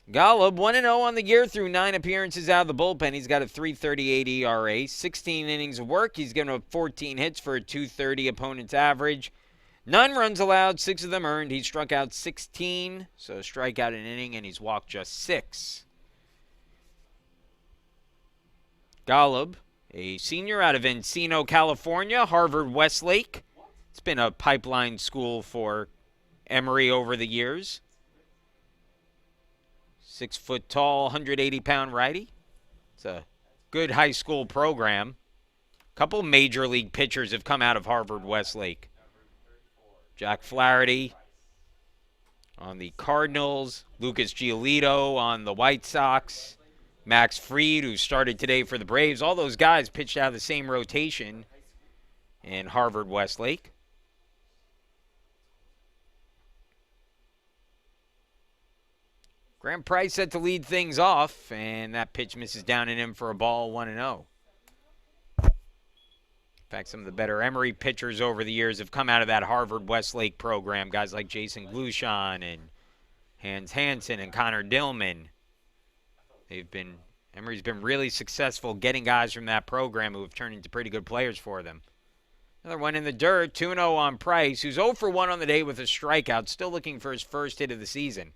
Golub 1-0 on the year through 9 appearances out of the bullpen. He's got a 3.38 ERA, 16 innings of work. He's given up 14 hits for a 2.30 opponent's average. 9 runs allowed, 6 of them earned. He struck out 16, so strikeout an inning, and he's walked just 6. Golub, a senior out of Encino, California, Harvard Westlake. It's been a pipeline school for Emory over the years. 6 foot tall, 180-pound righty. It's a good high school program. A couple major league pitchers have come out of Harvard Westlake. Jack Flaherty on the Cardinals, Lucas Giolito on the White Sox, Max Fried, who started today for the Braves. All those guys pitched out of the same rotation in Harvard Westlake. Grant Price set to lead things off, and that pitch misses down and in for a ball, 1-0. In fact, some of the better Emory pitchers over the years have come out of that Harvard Westlake program. Guys like Jason Glushon and Hans Hansen and Connor Dillman. Emory's been really successful getting guys from that program who have turned into pretty good players for them. Another one in the dirt, 2-0 on Price, who's 0 for 1 on the day with a strikeout, still looking for his first hit of the season.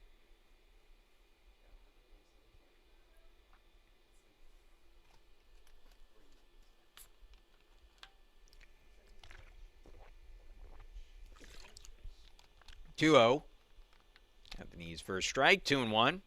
Two-0. At the knees for a strike, 2-1.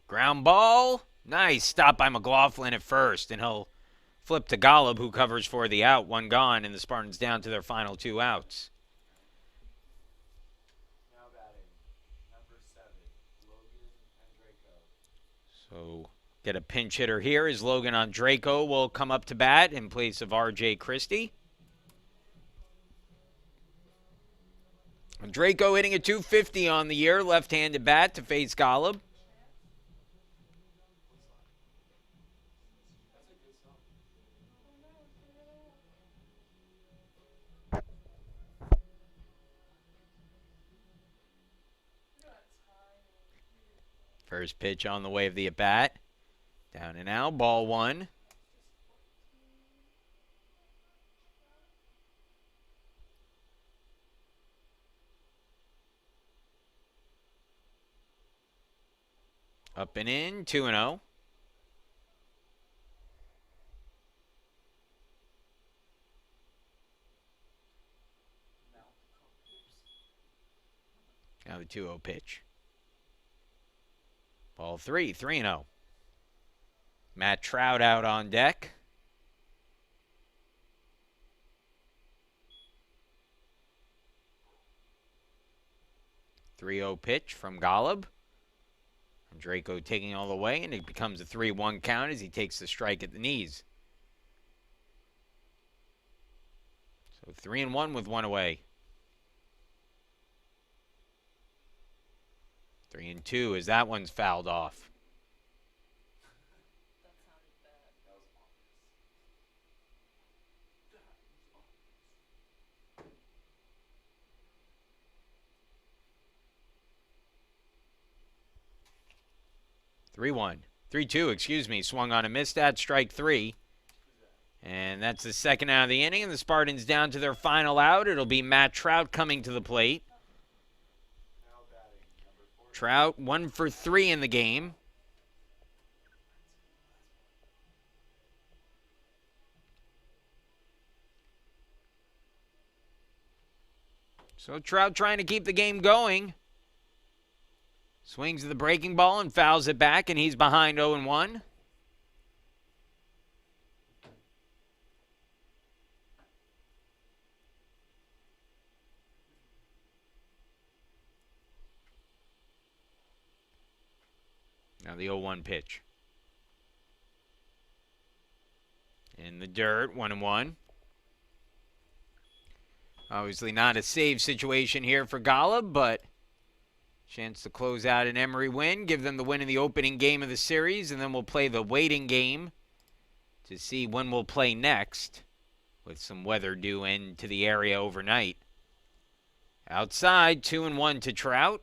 Ground ball. Nice stop by McLaughlin at first, and he'll flip to Golub, who covers for the out. 1 gone, and the Spartans down to their final 2 outs. Now batting, number 7, Logan Andreyko. So get a pinch hitter here as Logan Andreyko will come up to bat in place of R.J. Christie. Andreyko hitting a 250 on the year, left-handed bat to face Golub. First pitch on the way of the at-bat. Down and out, ball 1. Up and in, 2-0. Now the 2-0 pitch. Ball 3, 3-0. Matt Trout out on deck. .30 pitch from Golub. Draco taking all the way, and it becomes a 3-1 count as he takes the strike at the knees. So 3-1 with 1 away. 3-2 as that one's fouled off. That sounded bad. That was obvious. 3-1. 3-2, excuse me. Swung on a missed at strike 3. And that's the second out of the inning, and the Spartans down to their final out. It'll be Matt Trout coming to the plate. Now batting, number 4. Trout 1 for 3 in the game. So Trout trying to keep the game going. Swings at the breaking ball and fouls it back, and he's behind 0-1. Now the 0-1 pitch. In the dirt, 1-1. Obviously not a save situation here for Golub, but chance to close out an Emory win, give them the win in the opening game of the series, and then we'll play the waiting game to see when we'll play next, with some weather due into the area overnight. Outside, 2-1 to Trout.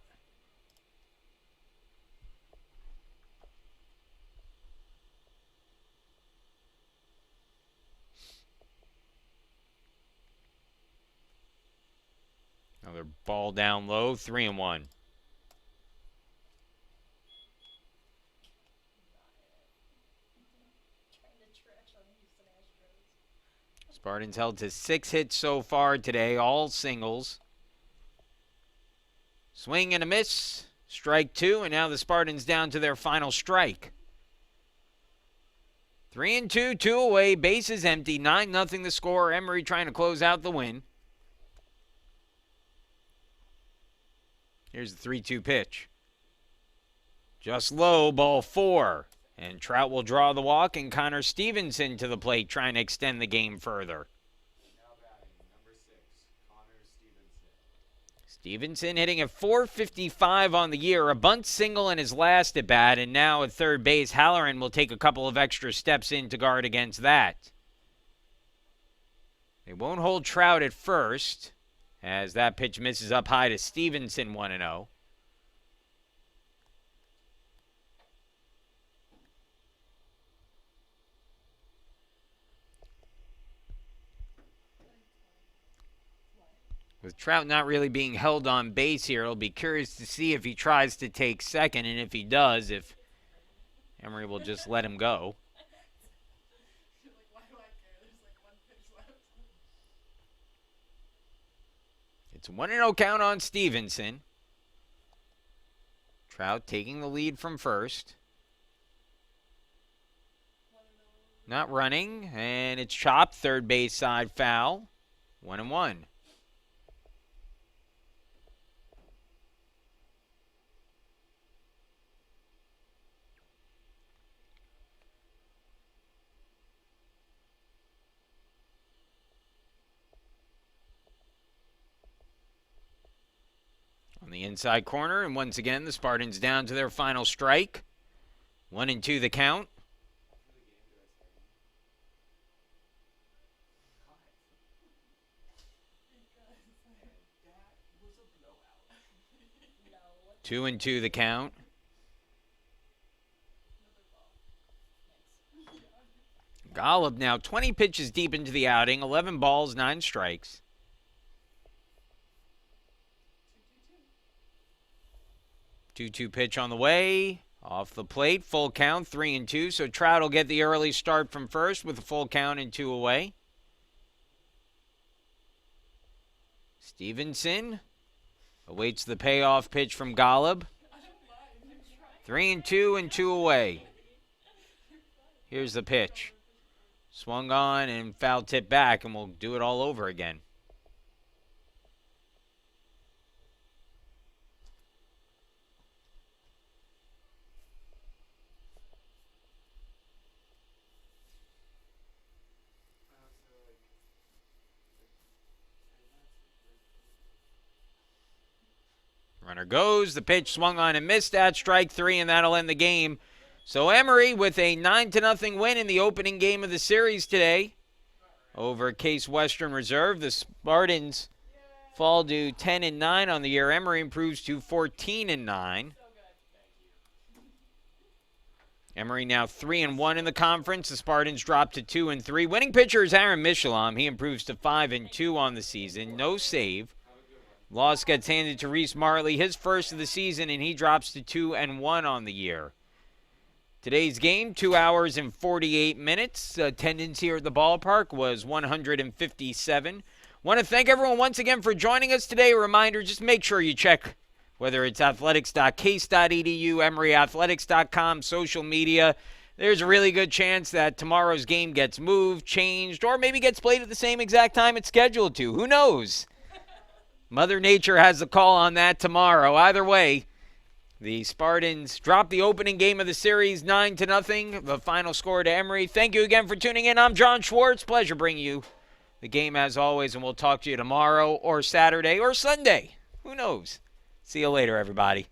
Another ball down low, 3-1. Spartans held to 6 hits so far today, all singles. Swing and a miss, strike 2, and now the Spartans down to their final strike. 3-2, 2 away, bases empty, 9-0 the score. Emory trying to close out the win. Here's the 3-2 pitch. Just low, ball 4. And Trout will draw the walk, and Connor Stevenson to the plate trying to extend the game further. Now batting, number 6, Connor Stevenson. Stevenson hitting at .455 on the year, a bunt single in his last at bat, and now at third base, Halloran will take a couple of extra steps in to guard against that. They won't hold Trout at first, as that pitch misses up high to Stevenson, 1-0. With Trout not really being held on base here, it'll be curious to see if he tries to take second, and if he does, if Emory will just let him go. You're like, why do I care? There's like 1 pitch left. It's a 1-0 count on Stevenson. Trout taking the lead from first. Not running, and it's chopped, third base side foul. 1-1. On the inside corner, and once again, the Spartans down to their final strike. 1-2 the count. That was a blowout. 2-2 the count. Golub now 20 pitches deep into the outing, 11 balls, 9 strikes. 2-2 pitch on the way. Off the plate, full count, 3-2. So Trout will get the early start from first with a full count and 2 away. Stevenson awaits the payoff pitch from Golub. 3-2 and 2 away. Here's the pitch. Swung on and foul tip back, and we'll do it all over again. Runner goes. The pitch swung on and missed at strike 3, and that'll end the game. So Emory with a 9-0 win in the opening game of the series today over Case Western Reserve. The Spartans fall to 10-9 on the year. Emory improves to 14-9. Emory now 3-1 in the conference. The Spartans drop to 2-3. Winning pitcher is Aaron Michelom. He improves to 5-2 on the season. No save. Loss gets handed to Reese Marley, his first of the season, and he drops to 2-1 on the year. Today's game, 2 hours and 48 minutes. Attendance here at the ballpark was 157. Want to thank everyone once again for joining us today. A reminder, just make sure you check whether it's athletics.case.edu, emoryathletics.com, social media. There's a really good chance that tomorrow's game gets moved, changed, or maybe gets played at the same exact time it's scheduled to. Who knows? Mother Nature has the call on that tomorrow. Either way, The Spartans dropped the opening game of the series 9-0. The final score to Emory. Thank you again for tuning in. I'm John Schwartz. Pleasure bringing you the game as always, and we'll talk to you tomorrow or Saturday or Sunday. Who knows? See you later, everybody.